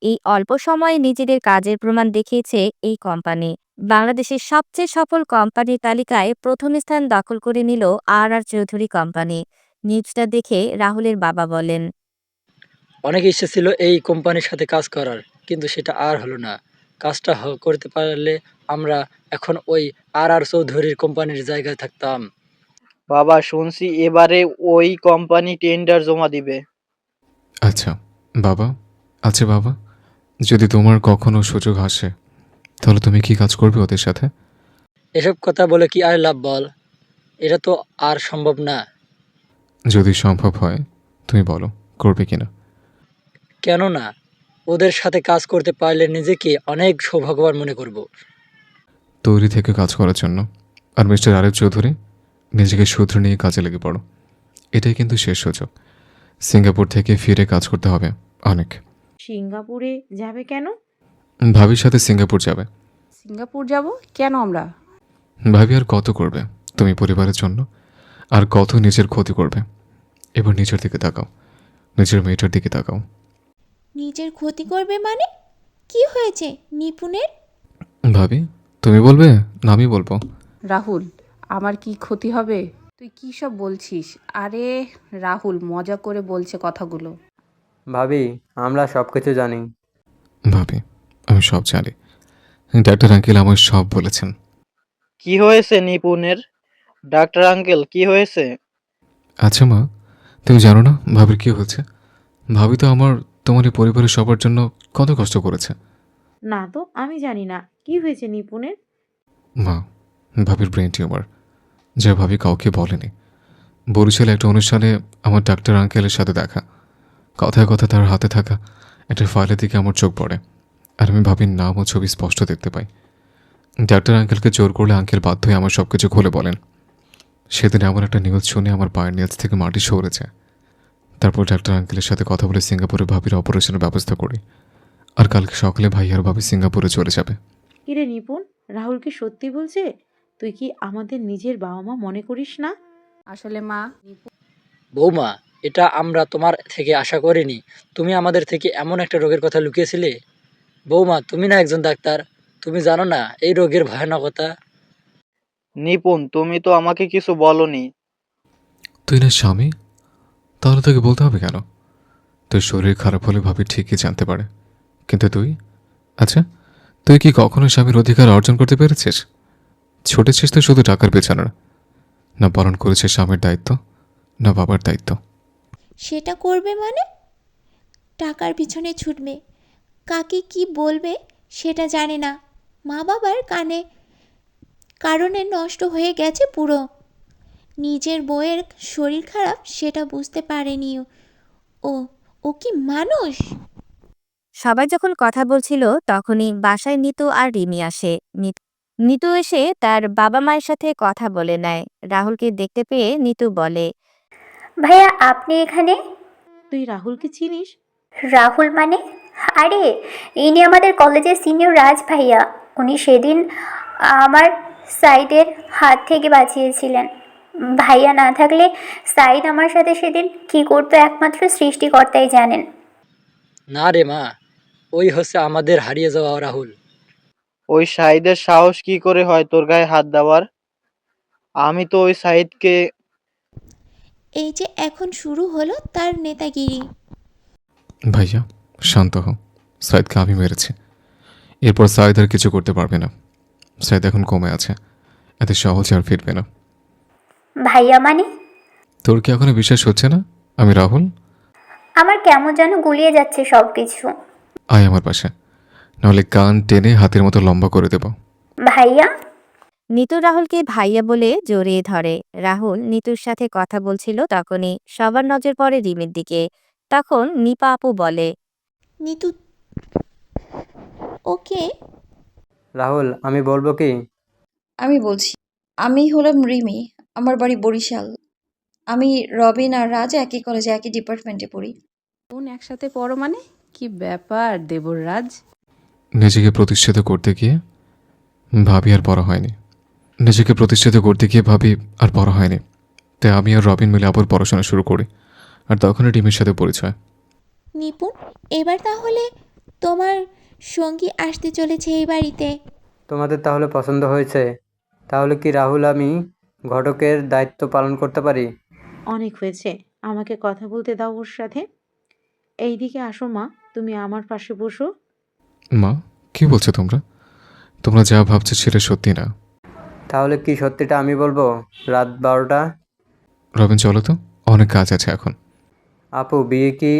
এই অল্প সময়ে নিজেদের কাজের প্রমাণ দেখিয়েছে এই কোম্পানি। বাংলাদেশের সবচেয়ে সফল কোম্পানির তালিকায় প্রথম স্থান দখল করে নিল আর চৌধুরী কোম্পানি। নিউজটা দেখে রাহুলের বাবা বলেন, অনেক ইচ্ছে ছিল এই কোম্পানির সাথে কাজ করার, কিন্তু সেটা আর হলো না। কাজটা করতে পারলে আমরা এখন ওই আর চৌধুরীর কোম্পানির জায়গায় থাকতাম। বাবা, শুনছি এবারে ওই কোম্পানি টেন্ডার জমা দিবে। আচ্ছা বাবা, আচ্ছা বাবা, যদি তোমার কখনো সুযোগ আসে তাহলে তুমি কি কাজ করবে ওদের সাথে? এসব কথা বলে কি আর লাভ বল? এটা তো আর সম্ভব না। যদি সম্ভব হয় তুমি বলো করবে কিনা। কেন না? ওদের সাথে কাজ করতে পারলে নিজেকে অনেক সৌভাগ্যবান মনে করব। তৈরি থেকে কাজ করার জন্য। আর মিস্টার আরিফ চৌধুরী, নিজেকে শুধরে নিয়ে কাজে লেগে পড়ো। এটাই কিন্তু শেষ সুযোগ। সিঙ্গাপুর থেকে ফিরে কাজ করতে হবে অনেক। সিঙ্গাপুরে যাবে কেন? ভাবির সাথে সিঙ্গাপুর যাবে। সিঙ্গাপুর যাব কেন আমরা? ভাবি আর কত করবে তুমি পরিবারের জন্য, আর কত নিজের ক্ষতি করবে। এবার নিজের দিকে তাকাও, নিজের মেয়েটার দিকে তাকাও। নিজের ক্ষতি করবে মানে? কি হয়েছে নিপুণের? ভাবি তুমি বলবে না আমি বলবো? রাহুল, আমার কি ক্ষতি হবে? তুই কি সব বলছিস? আরে রাহুল মজা করে বলছে কথাগুলো। ভাবি, আমরা সব কিছু জানি। ভাবি আমি সব জানি, ডাক্তার আঙ্কেল আমার সব বলেছেন। কি হয়েছে নিপুণের? ডাক্তার আঙ্কেল কি হয়েছে? আচ্ছা মা, তুমি জানো না ভাবির কি হয়েছে? ভাবি তো তোমার এই পরিবারের সবার জন্য কত কষ্ট করেছে। না তো, আমি জানি না কি হয়েছে নিপুণের। মা, ভাবির ব্রেন টিউমার, যা ভাবি কাউকে বলেনি। বরিশালে একটা অনুষ্ঠানে আমার ডাক্তার আঙ্কেলের সাথে দেখা, কথায় কথা তার হাতে থাকা একটা ফাইলের দিকে আমার চোখ পড়ে, আর আমি ভাবির নাম ও ছবি স্পষ্ট দেখতে পাই। ডাক্তার আঙ্কেলকে জোর করলে আঙ্কেল বাধ্য হয়ে আমার সব কিছু খুলে বলেন। সেদিন এমন একটা নিউজ শুনে আমার পায়ের নিচ থেকে মাটি সরে যায়। তারপর ডাক্তার আঙ্কেলের সাথে কথা বলে সিঙ্গাপুরে ভাবির অপারেশনের ব্যবস্থা করি, আর কালকে সকালে ভাই আর ভাবি সিঙ্গাপুরে চলে যাবে। কিরে নিপুণ, রাহুল কি সত্যি বলছে? তুই কি আমাদের নিজের বাবা মা মনে করিস না? আসলে মা, বৌমা, এটা আমরা তোমার থেকে আশা করিনি। তুমি আমাদের থেকে এমন একটা রোগের কথা লুকিয়েছিলে। বৌমা, তুমি না একজন ডাক্তার, তুমি জানো না এই রোগের ভয়ানকতা? নিপুণ, তুমি তো আমাকে কিছু বলনি। তুই না স্বামী, তাহলে তোকে বলতে হবে কেন? তোর শরীর খারাপ হলে ভাবি ঠিকই জানতে পারে, কিন্তু তুই, আচ্ছা তুই কি কখনো স্বামীর অধিকার অর্জন করতে পেরেছিস? ছুটেছিস তো শুধু টাকার পেছনে, না পালন করেছিস স্বামীর দায়িত্ব, না বাবার দায়িত্ব। সেটা করবে মানে? টাকার পিছনে ছুটবে, কাকে কি বলবে সেটা জানে না। মা বাবার কারণে নষ্ট হয়ে গেছে পুরো। নিজের বউয়ের শরীর খারাপ সেটা বুঝতে পারেনি ও। ও কি মানুষ? সবাই যখন কথা বলছিল তখনই বাসায় নিতু আর রিমি আসে। নিতু এসে তার বাবা মায়ের সাথে কথা বলে নেয়। রাহুলকে দেখতে পেয়ে নিতু বলে, ভাইয়া আপনি এখানে? তুই রাহুলকে চিনিস? রাহুল মানে? আরে ইনি আমাদের কলেজের সিনিয়র রাজ ভাইয়া। উনি সেদিন আমার সাইডের হাত থেকে বাঁচিয়েছিলেন। ভাইয়া না থাকলে সাইড আমার সাথে সেদিন কি করতো একমাত্র সৃষ্টিকর্তাই জানেন। না রে মা, ওই হচ্ছে আমাদের হারিয়ে যাওয়া রাহুল। ওই শাহিদের সাহস কি করে হয় তোর গায়ে হাত দেওয়ার? আমি তো ওই শাহিদকে। এই যে এখন শুরু হলো তার নেতাগিরি। ভাইয়া শান্ত হও, সাইদকে আমি মেরেছি। এরপর সাইদ আর কিছু করতে পারবে না। সাইদ এখন কমে আছে, এত সহজে আর ফিরবে না। ভাইয়া মানে? তোর কি এখনো বিশ্বাস হচ্ছে না আমি রাহুল? আমার কেমন যেন গুলিয়ে যাচ্ছে সব কিছু। আয় আমার পাশে, নাহলে কান টেনে হাতের মতো লম্বা করে দেব। ভাইয়া? নিতু রাহুলকে ভাইয়া বলে জড়িয়ে ধরে। রাহুল নিতুর সাথে কথা বলছিল, তখনই সবার নজর পড়ে রিমির দিকে। তখন নিপা আপু বলে, নিতু ওকে? রাহুল, আমি বলবো কি? আমি বলছি, আমি হলাম রিমি, আমার বাড়ি বরিশাল। আমি রবিন আর রাজ একই কলেজে একই ডিপার্টমেন্টে পড়ি। বোন একসাথে পড়ো মানে? কি ব্যাপার দেবরাজ? নিজেকে প্রতিষ্ঠিত করতে গিয়ে ভাবি আর বড় হয়নি। নিজেকে প্রতিষ্ঠিত করতে গিয়ে ভাবি আর বড় হয়নি। তাই আমি আর রবিন মিলে আবার পড়াশোনা শুরু করি। আর তখনই টিমের সাথে পরিচয়। নিপুণ, এবার তাহলে তোমার সঙ্গী আসতে চলেছে এই বাড়িতে। তোমাদের তাহলে পছন্দ হয়েছে? তাহলে কি রাহুল আমি ঘটকের দায়িত্ব পালন করতে পারি? অনেক হয়েছে, আমাকে কথা বলতে দাও ওর সাথে। এইদিকে আসো মা, তুমি আমার পাশে বসো। মা, কি বলছো তোমরা? তোমরা যা ভাবছো সেটা সত্যি না। তাহলে কি সত্যিটা আমি বলবো? রাত 12টা। রবিন, চলো তো, অনেক কাজ আছে এখন। আপু, বিয়ে কি?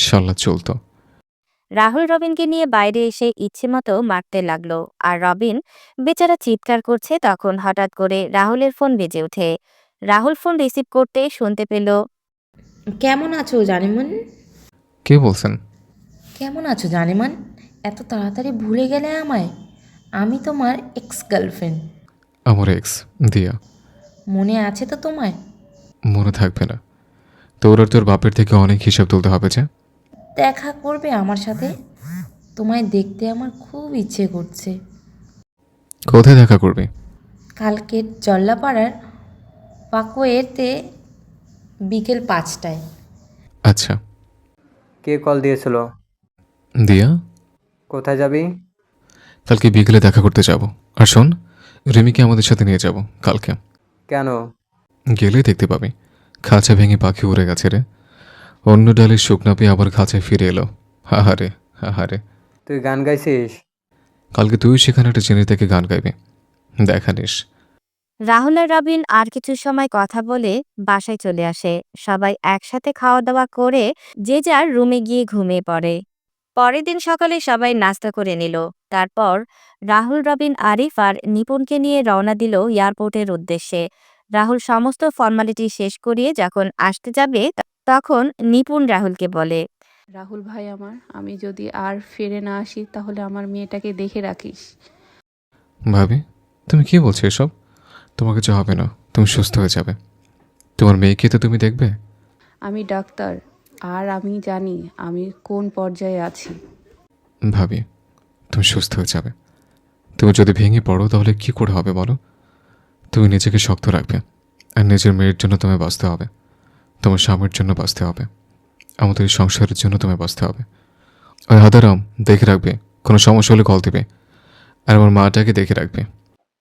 শাল্লা চলতো। রাহুল রবিনকে নিয়ে বাইরে এসে ইচ্ছে মতো মারতে লাগলো, আর রবিন বেচারা চিৎকার করছে। তখন হঠাৎ করে রাহুলের ফোন বেজে ওঠে। রাহুল ফোন রিসিভ করতে শুনতে পেল, কেমন আছো জানেমান? কে বলছেন? কেমন আছো জানেমান? এত তাড়াতাড়ি ভুলে গেলে আমায়? আমি তোমার এক্স গার্লফ্রেন্ড। আমার এক্স দিয়া। মনে আছে তো তোমায়? মনে থাকবে না? তোর আর তোর বাপের থেকে অনেক হিসাব তুলতে হবে যে। দেখা করবে আমার সাথে? তোমায় দেখতে আমার খুব ইচ্ছে করছে। কোথায় দেখা করবি? কালকে জল্লাপাড়ার পাকোয়েতে বিকেল 5টায়। আচ্ছা। কে কল দিয়েছিল? দিয়া। কোথায় যাবি? কালকে বিকেলে দেখা করতে যাব। আর শোন, রিমিকে আমাদের সাথে নিয়ে যাব কালকে। কেন? গেলেই দেখতে পাবি খাঁচা ভেঙে পাখি উড়ে গেছে রে। অন্য ডালে শুকনা পেয়ে আবার খাঁচায় ফিরে এলো। হাহারে হাহারে। তুই গান গাইছিস? কালকে তুই সেখানে একটা জিনিস দেখে গান গাইবি, দেখা নিস। রাহুল আর রবিন আর কিছু সময় কথা বলে বাসায় চলে আসে। সবাই একসাথে খাওয়া দাওয়া করে যে যার রুমে গিয়ে ঘুমিয়ে পড়ে। পরের দিন সকালে সবাই নাস্তা করে নিল। তারপর রাহুল, রবিন, আরিফ আর নিপুণকে নিয়ে রওনা দিল এয়ারপোর্টের উদ্দেশ্যে। রাহুল সমস্ত ফর্মালিটি শেষ করিয়ে যখন আসতে যাবে তখন নিপুণ রাহুলকে বলে, রাহুল ভাই আমার, আমি যদি আর ফিরে না আসি তাহলে আমার মেয়েটাকে দেখে রাখিস। ভাবি, তুমি কি বলছো এসব? তোমার কিছু হবে না, তুমি সুস্থ হয়ে যাবে। তোমার মেয়েকে তো তুমি দেখবে। আমি ডাক্তার, আর আমি জানি আমি কোন পর্যায়ে আছি। ভাবি, তুমি সুস্থ হয়ে যাবে। তুমি যদি ভেঙে পড়ো তাহলে কি করে হবে বলো? তুমি নিজেকে শক্ত রাখবে, আর নিজের মেয়ের জন্য তোমায় বাঁচতে হবে, তোমার স্বামীর জন্য বাঁচতে হবে, আমাদের এই সংসারের জন্য তোমায় বাঁচতে হবে। ওই হাদারাম দেখে রাখবে, কোনো সমস্যা হলে কল দেবে। আর আমার মাটাকে দেখে রাখবে।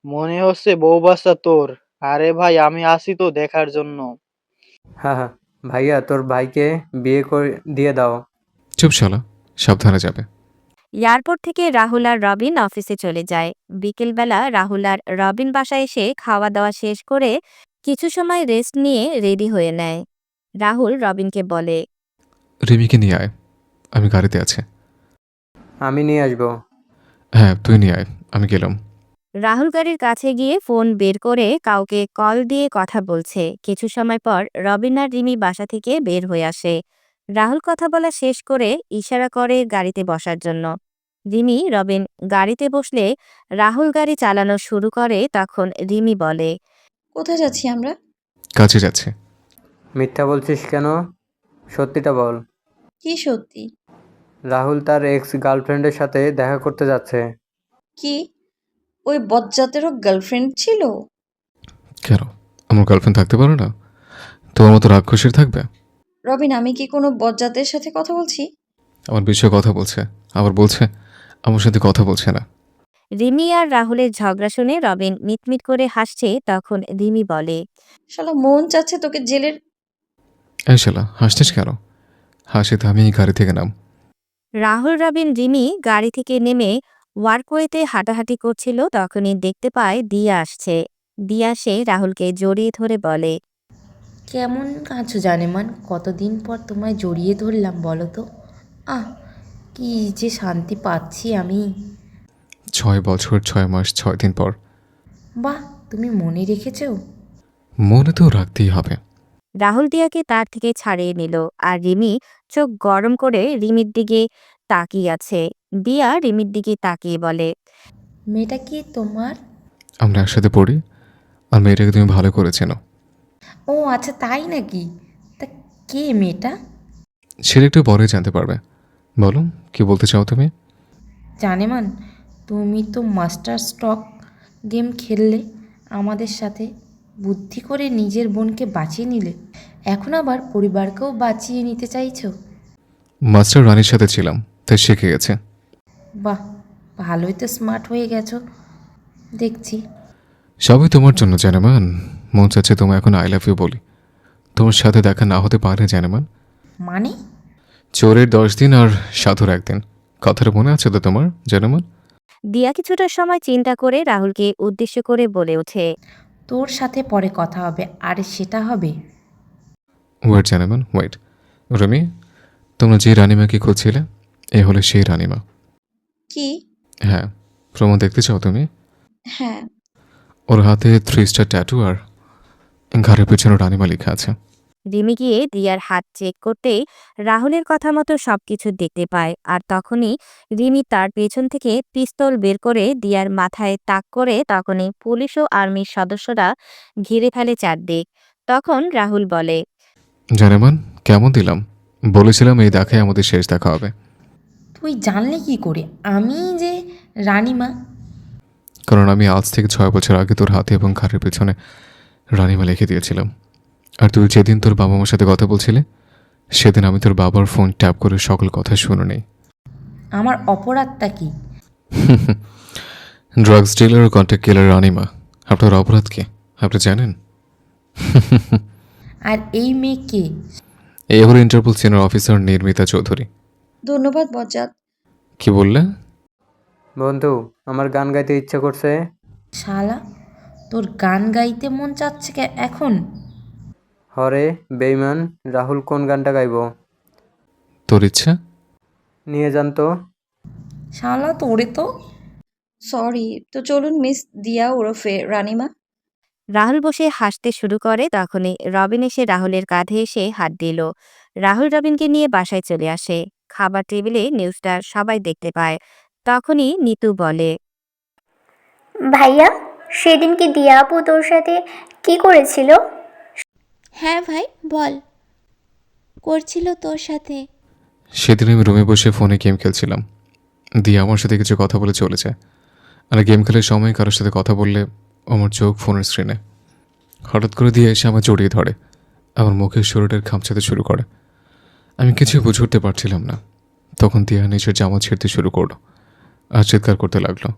মনে হচ্ছে বউ বাচ্চা তোর। আরে ভাই, আমি আসি তো দেখার জন্য। হ্যাঁ হ্যাঁ, ভাইয়া তোর ভাইকে বিয়ে করে দিয়ে দাও। চুপ শালা, সাবধানে যাবে। এয়ারপোর্ট থেকে রাহুল আর রবিন অফিসে চলে যায়। বিকেলবেলা রাহুল আর রবিন বাসায় এসে খাওয়া দাওয়া শেষ করে কিছু সময় রেস্ট নিয়ে রেডি হয়ে নেয়। রাহুল রবিনকে বলে, রিমিকে নিয়ে আয়, আমি গাড়িতে আছি। আমি নিয়ে আসবো। হ্যাঁ, তুই নিয়ে আয়, আমি গেলাম। রাহুল গাড়ির কাছে গিয়ে ফোন বের করে কাউকে কল দিয়ে কথা বলছে। কিছু সময় পর রবিন আর রিমি বাসা থেকে বের হয়ে আসে। রাহুল কথা বলা শেষ করে ইশারা করে গাড়িতে বসার জন্য। রিমি রবিন গাড়িতে বসলে রাহুল গাড়ি চালানো শুরু করে। তখন রিমি বলে, কোথায় যাচ্ছি আমরা? কাছে যাচ্ছে। মিথ্যা বলছিস কেন? সত্যিটা বল। কি সত্যি? রাহুল তার এক্স গার্লফ্রেন্ডের সাথে দেখা করতে যাচ্ছে। কি ওই বজ্জাতেরও গার্লফ্রেন্ড ছিল? কেন, আমার গার্লফ্রেন্ড থাকতে পারে না? তোমার মতো রাক্ষসের থাকবে? রবিন, আমি কি কোনো বজ্জাতের সাথে কথা বলছি? আমার বিষয়ে কথা বলছে, আবার বলছে আমার সাথে কথা বলছে না। রিমি আর রাহুলের ঝগড়া শুনে রবিন মিটমিট করে হাসছে। তখন রিমি বলে, শালা মন চাচ্ছে তোকে জেলের। এই শালা, হাসছিস কেন? হাসি থামিয়ে গাড়ি থেকে নাম। রাহুল রবিন রিমি গাড়ি থেকে নেমে ওয়ার্কওয়েতে হাঁটাহাঁটি করছিল। তখনই দেখতে পায় দিয়া আসছে। দিয়া সে রাহুলকে জড়িয়ে ধরে বলে, কেমন আছো জানেমান? কতদিন পর তোমায় জড়িয়ে ধরলাম বলো তো। আহ, কি যে শান্তি পাচ্ছি আমি। 6 বছর 6 মাস 6 দিন পর। বাহ, তুমি মনে রেখেছো। মনে তো রাখতেই হবে। রাহুল দিয়াকে তার থেকে ছাড়িয়ে নিল। আর রিমি চোখ গরম করে রিমির দিকে তাকিয়ে আছে। দিয়া রিমির দিকে তাকিয়ে বলে, মেয়েটা কি তোমার? আমরা একসাথে পড়ি, আর মেয়েটাকে তুমি ভালো করে চেনো। ও আচ্ছা, তাই নাকি? তা কে মেয়েটা? সেটা একটু পরে জানতে পারবে। বলো, কি বলতে চাও তুমি? জানেমান, তুমি তো মাস্টার স্টক গেম খেললে আমাদের সাথে, বুদ্ধি করে নিজের বোনকে বাঁচিয়ে নিলে, এখন আবার পরিবারকেও বাঁচিয়ে নিতে চাইছো। মাস্টার রানীর সাথে ছিলাম, তাই শিখে গেছে। বাহ, ভালোই তো স্মার্ট হয়ে গেছো দেখছি। সবই তোমার জন্য জানেমান। মন চাচ্ছে তোমায় এখন আই লাভ ইউ বলি। তোমার সাথে দেখা না হতে পারে জানেমান। মানে? চোরের 10 দিন আর সাধুর 1 দিন, কথাটা মনে আছে তো তোমার জানেমান? দিয়া কিছুটা সময় চিন্তা করে রাহুলকে উদ্দেশ্য করে বলে ওঠে, তোর সাথে পরে কথা হবে, আর সেটা হবে। Wait জানেমান, wait. রমি, তোমরা যে রানিমাকে খুঁজছিলে, এ হলো সেই রানিমা। কি? হ্যাঁ, প্রমাণ দেখতে চাও তুমি? হ্যাঁ। ওর হাতে 3 স্টার ট্যাটু আর ঘাড়ের পেছনে রানিমা লেখা আছে। রিমি গিয়ে দিয়ার হাত চেক করতেই রাহুলের কথা মতো সবকিছু দেখতে পায়, আর তখনই রিমি তার পেছন থেকে পিস্তল বের করে দিয়ার মাথায় তাক করে। তখনই পুলিশ ও আর্মির সদস্যরা ঘিরে ফেলে চারদিক। তখন রাহুল বলে, জানেমান, কেমন দিলাম? বলেছিলাম এই দেখায় আমাদের শেষ দেখা হবে। তুই জানলি কি করে আমি যে রানীমা? কারণ আমি আজ থেকে 6 বছর আগে তোর হাতে এবং ঘাড়ের পেছনে রানিমা লিখে দিয়েছিলাম। আর তুই যেদিন তোর বাবা মার সাথে কথা বলছিলে, সেদিন আমি তোর বাবার ফোন ট্যাপ করে সকল কথা শুনে নেই। আমার অপরাধটা কি? ড্রাগস ডিলার ও কন্ট্যাক্ট কিলার রানিমা। আপনার অপরাধ কি আপনি জানেন? আর এই মেয়ে কে? এই হলো ইন্টারপোল সিনিয়র অফিসার নির্মিতা চৌধুরী। ধন্যবাদ বজ্জাত। কি বললে? বন্ধু, আমার গান গাইতে ইচ্ছে করছে। শালা, তোর গান গাইতে মন চাচ্ছে এখন? হরে বেইমান, রাহুল কোন গানটা গাইবো? তোর ইচ্ছা? নিয়ে যান তো। শালা তোরে তো। সরি, তো চলুন মিস দিয়া ওরফে রানিমা। রাহুল বসে হাসতে শুরু করে। তখনই রবিন এসে রাহুলের কাঁধে এসে হাত দিল। রাহুল রবিনকে নিয়ে বাসায় চলে আসে। খাবার টেবিলে নিউজটা সবাই দেখতে পায়। তখনই নিতু বলে, ভাইয়া, সেদিন কি দিয়া আপু তোর সাথে কি করেছিল? হ্যাঁ ভাই, বল। করছিল তোর সাথে? সেদিন আমি রুমে বসে ফোনে গেম খেলছিলাম। দিয়ে আমার সাথে কিছু কথা বলে চলে যায়। আর গেম খেলার সময় কারোর সাথে কথা বললে আমার চোখ ফোনের স্ক্রিনে। হঠাৎ করে দিয়ে এসে আমার জড়িয়ে ধরে, আমার মুখের শরীরের খামচাতে শুরু করে। আমি কিছু বুঝে উঠতে পারছিলাম না। তখন দিয়া নিজের জামা ছেড়তে শুরু করলো আর চিৎকার করতে লাগলো।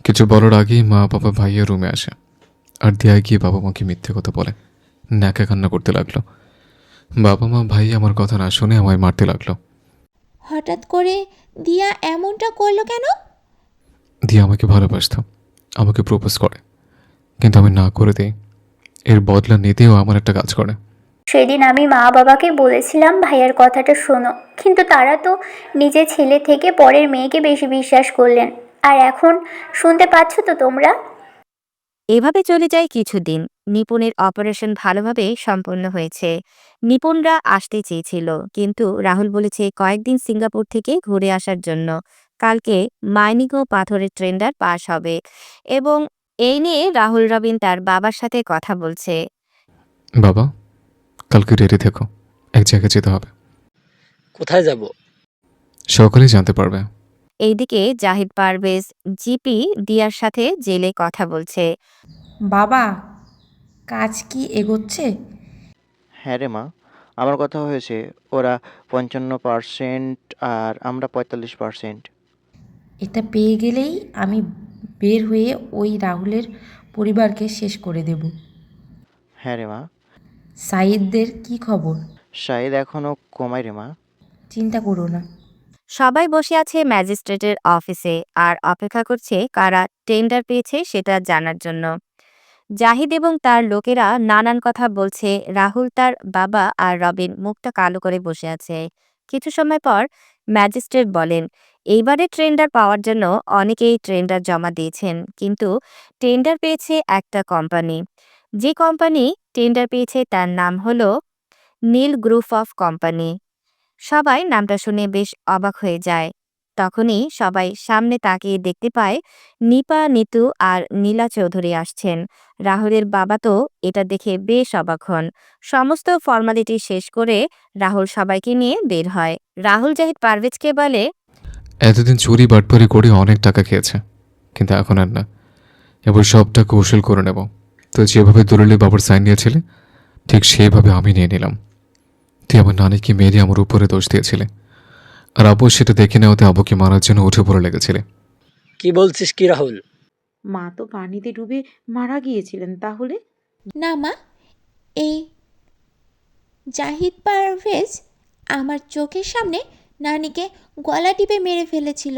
কিছু বলার আগেই মা বাবা ভাইয়া রুমে আসে। আর দিয়া গিয়ে বাবা মাকে মিথ্যে কথা বলে ন্যাকা কান্না করতে লাগলো। বাবা মা ভাই আমার কথা না শুনে আমায় মারতে লাগলো। হঠাৎ করে দিয়া এমনটা করলো কেন? দিয়া আমাকে ভালোবাসত, আমাকে প্রপোজ করে, কিন্তু আমি না করে দিই। এর বদলা নিতেও আমার একটা কাজ করে। সেদিন আমি মা বাবাকে বলেছিলাম ভাইয়ার কথাটা শোনো, কিন্তু তারা তো নিজের ছেলে থেকে পরের মেয়েকে বেশি বিশ্বাস করলেন। আর এখন শুনতে পাচ্ছ তো তোমরা? এভাবে চলে যায় কিছুদিন। নিপুণের অপারেশন ভালোভাবে সম্পন্ন হয়েছে। নিপুণরা আসতে চেয়েছিল, কিন্তু রাহুল বলেছে কয়েকদিন সিঙ্গাপুর থেকে ঘুরে আসার জন্য। কালকে মাইনিং ও পাথরের ট্রেন্ডার পাস হবে, এবং এই নিয়ে রাহুল রবিন তার বাবার সাথে কথা বলছে। বাবা, কালকে রেডি থেকো, এক জায়গায় যেতে হবে। কোথায় যাব? সকালেই জানতে পারবে। এইদিকে জাহিদ পারভেজ জিপি দিয়ার সাথে জেলে কথা বলছে। বাবা, কাজ কি এগোচ্ছে? হ্যাঁ রে মা, আমার কথা হয়েছে। ওরা 55% আর আমরা 45%। এটা পেয়ে গেলেই আমি বের হয়ে ওই রাহুলের পরিবারকে শেষ করে দেব। হ্যাঁ রে মা। সাইদদের কি খবর? শাহিদ এখনও কমাই রে মা। চিন্তা করো না। সবাই বসে আছে ম্যাজিস্ট্রেটের অফিসে আর অপেক্ষা করছে কারা টেন্ডার পেয়েছে সেটা জানার জন্য। জাহিদ এবং তার লোকেরা নানান কথা বলছে। রাহুল, তার বাবা আর রবিন মুখটা কালো করে বসে আছে। কিছু সময় পর ম্যাজিস্ট্রেট বলেন, এইবারে টেন্ডার পাওয়ার জন্য অনেকেই টেন্ডার জমা দিয়েছেন, কিন্তু টেন্ডার পেয়েছে একটা কোম্পানি। যে কোম্পানি টেন্ডার পেয়েছে তার নাম হলো নীল গ্রুপ অফ কোম্পানি। সবাই নামটা শুনে বেশ অবাক হয়ে যায়। তখনই সবাই সামনে তাকিয়ে দেখতে পায় নিপা, নিতু আর নীলা চৌধুরী আসছেন। রাহুলের বাবা তো এটা দেখে বেশ অবাক হন। সমস্ত ফর্মালিটি শেষ করে রাহুল সবাইকে নিয়ে বের হয়। রাহুল জাহিদ পারভেজকে বলে, এতদিন চুরি বাটপারি করে অনেক টাকা খেয়েছে, কিন্তু এখন আর না। এবার সবটা কৌশল করে নেব। তো যেভাবে দলিলে বাবার সাইন নিয়েছিলে ঠিক সেভাবে আমি নিয়ে নিলাম। তুই আমার নানিকে মেরে আমার উপরে দোষ দিয়েছিলে, আর আব্বু সেটা দেখে নেওয়াতে আব্বুকে মারার জন্য উঠে পড়ে লেগেছিলে। কি বলছিস কি রাহুল? মা তো পানিতে ডুবে মারা গিয়েছিলেন তাহলে? না মা, এই জাহিদ পারভেজ আমার চোখের সামনে নানিকে গলা টিপে মেরে ফেলেছিল।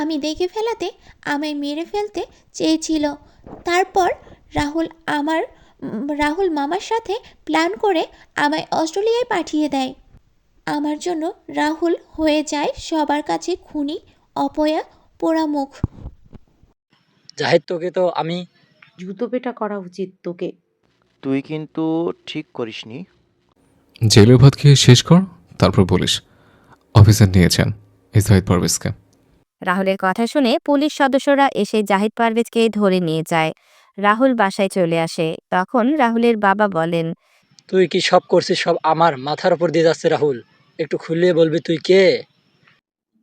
আমি দেখে ফেলাতে আমায় মেরে ফেলতে চেয়েছিল। তারপর রাহুল মামার সাথে প্ল্যান করে আমায় অস্ট্রেলিয়ায় পাঠিয়ে দেয়। আমার জন্য রাহুল হয়ে যায় সবার কাছে খুনি, অপয়া, পোড়ামুখ। জাহিদ, তোকে তো আমি জুতো পেটা করা উচিত তোকে। তুই কিন্তু ঠিক করিসনি। জেলের ভাত খেয়ে শেষ কর, তারপর বলিস অফিসার নিয়েছেন জাহিদ পারভেজকে। রাহুলের কথা শুনে পুলিশ সদস্যরা এসে জাহিদ পারভেজকে ধরে নিয়ে যায়। রাহুল বাসায় চলে আসে। তখন রাহুলের বাবা বলেন, তুই কি সব করছিস সব আমার মাথার উপর দিয়ে যাচ্ছে রাহুল। একটু খুলে বলবি তুই কে?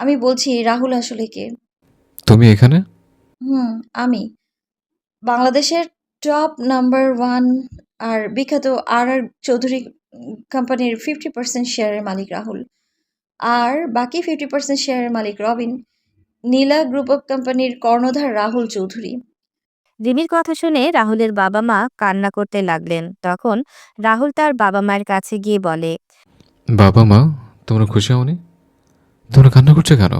আমি বলছি রাহুল আসলে কে। তুমি এখানে? আমি বাংলাদেশের টপ নাম্বার 1 আর বিখ্যাত আর চৌধুরী কোম্পানির 50% শেয়ারের মালিক রাহুল, আর বাকি 50% শেয়ারের মালিক রবিন। নীলা গ্রুপ অফ কোম্পানির কর্ণধার রাহুল চৌধুরী। রিমির কথা শুনে রাহুলের বাবা মা কান্না করতে লাগলেন। তখন রাহুল তার বাবা মায়ের কাছে গিয়ে বলে, বাবা মা, তোমরা খুশি হওনি? তোমরা কান্না করছো কেন?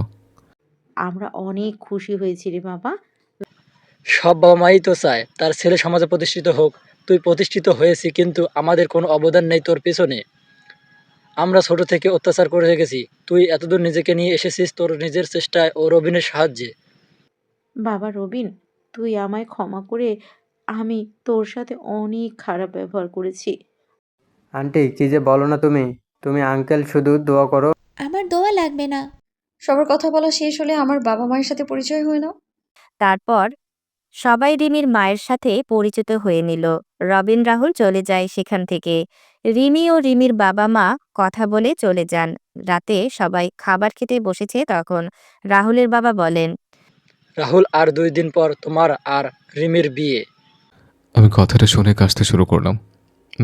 আমরা অনেক খুশি হয়েছি রে বাবা। সব বাবা মাই তো চায় তার ছেলে সমাজে প্রতিষ্ঠিত হোক। তুই প্রতিষ্ঠিত হয়েছি, কিন্তু আমাদের কোনো অবদান নেই তোর পেছনে। আমরা ছোট থেকে অত্যাচার করে রেখেছি, তুই এতদূর নিজেকে নিয়ে এসেছিস তোর নিজের চেষ্টায় ও রবিনের সাহায্যে। বাবা রবিন, তুই আমায় ক্ষমা করে। আমি তোর সাথে অনেক খারাপ ব্যবহার করেছি। আন্টি, কি যে বলো না তুমি। তুমি আঙ্কেল শুধু দোয়া করো। আমার দোয়া লাগবে না। সবার কথা বলা শেষ হলে আমার বাবা মায়ের সাথে পরিচয় হয়ে নাও। তারপর সবাই রিমির মায়ের সাথে পরিচিত হয়ে নিল। রবিন রাহুল চলে যায় সেখান থেকে। রিমি ও রিমির বাবা মা কথা বলে চলে যান। রাতে সবাই খাবার খেতে বসেছে। তখন রাহুলের বাবা বলেন, রাহুল, আর 2 দিন পর তোমার আর রিমির বিয়ে। আমি কথাটা শুনে কাশতে শুরু করলাম।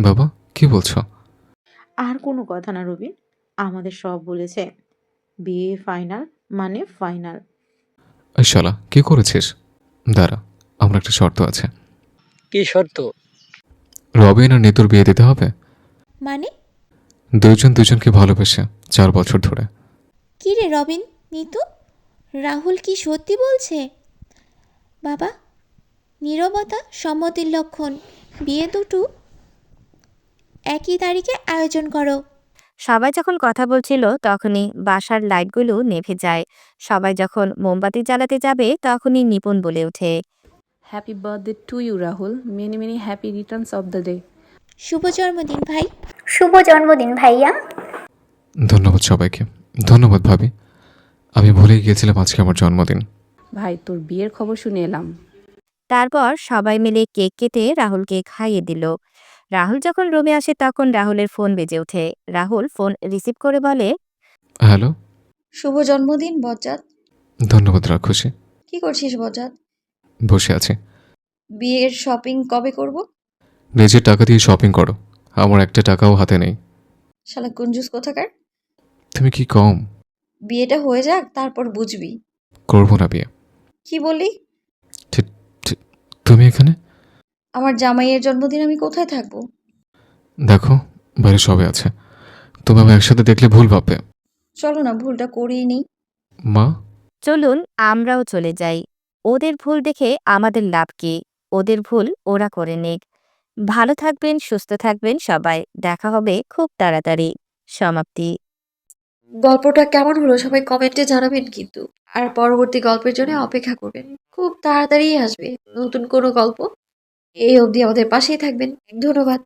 বাবা, কি বলছো? আর কোনো কথা না রবিন, আমাদের সব বলেছে। বিয়ে ফাইনাল মানে ফাইনাল। শালা, কি করেছিস? দাঁড়া, আমার একটা শর্ত আছে। কি শর্ত? রবিন আর নিতুর বিয়ে দিতে হবে। মানে? দুজন দুজনকে ভালোবেসে 4 বছর ধরে। কি রে রবিন, নিতু, রাহুল কি সত্যি বলছে? বাবা, নীরবতা সম্মতির লক্ষণ। বিয়ে দুটো একই তারিখে আয়োজন করো। সবাই যখন কথা বলছিল তখনই বাসার লাইটগুলো নিভে যায়। সবাই যখন মোমবাতি জ্বালাতে যাবে তখনই নিপুণ বলে ওঠে, happy birthday to you Rahul, many many happy returns of the day. শুভ জন্মদিন ভাই। শুভ জন্মদিন ভাইয়া। ধন্যবাদ সবাইকে। ধন্যবাদ ভাবি, আমি ভুলেই গিয়েছিলাম আজকে আমার জন্মদিন। ভাই, তোর বিয়ের খবর শুনে এলাম। তারপর সবাই মিলে কেক কেটে রাহুলকে খাইয়ে দিল। রাহুল যখন রুমে আসে তখন রাহুলের ফোন বেজে ওঠে। রাহুল ফোন রিসিভ করে বলে, হ্যালো। শুভ জন্মদিন বজ্জাত। ধন্যবাদ রাক্ষসী। কি করছিস বজ্জাত? বসে আছি। বিয়ের শপিং কবে করব? নিজের টাকা দিয়ে শপিং করো, আমার একটা টাকাও হাতে নেই। শালা কঞ্জুস কোথাকার। তুমি কি কম? বিয়েটা হয়ে যাক, তারপর বুঝবি। করবো না বিয়ে। কি বললি? তুমি এখানে? আমার জামাইয়ের জন্মদিন আমি কোথায় থাকবো? দেখো, বাইরে সবে আছে, তুমি আমি একসাথে দেখলে ভুল ভাববে। চলো না, ভুলটা করিয়ে নিই। মা, চলুন আমরাও চলে যাই। ওদের ভুল দেখে আমাদের লাভ কি? ওদের ভুল ওরা করে নিক। ভালো থাকবেন, সুস্থ থাকবেন সবাই। দেখা হবে খুব তাড়াতাড়ি। সমাপ্তি। গল্পটা কেমন হলো সবাই কমেন্টে জানাবেন কিন্তু। আর পরবর্তী গল্পের জন্য অপেক্ষা করবেন। খুব তাড়াতাড়ি আসবে নতুন কোনো গল্প। এই অবধি আমাদের পাশেই থাকবেন। ধন্যবাদ।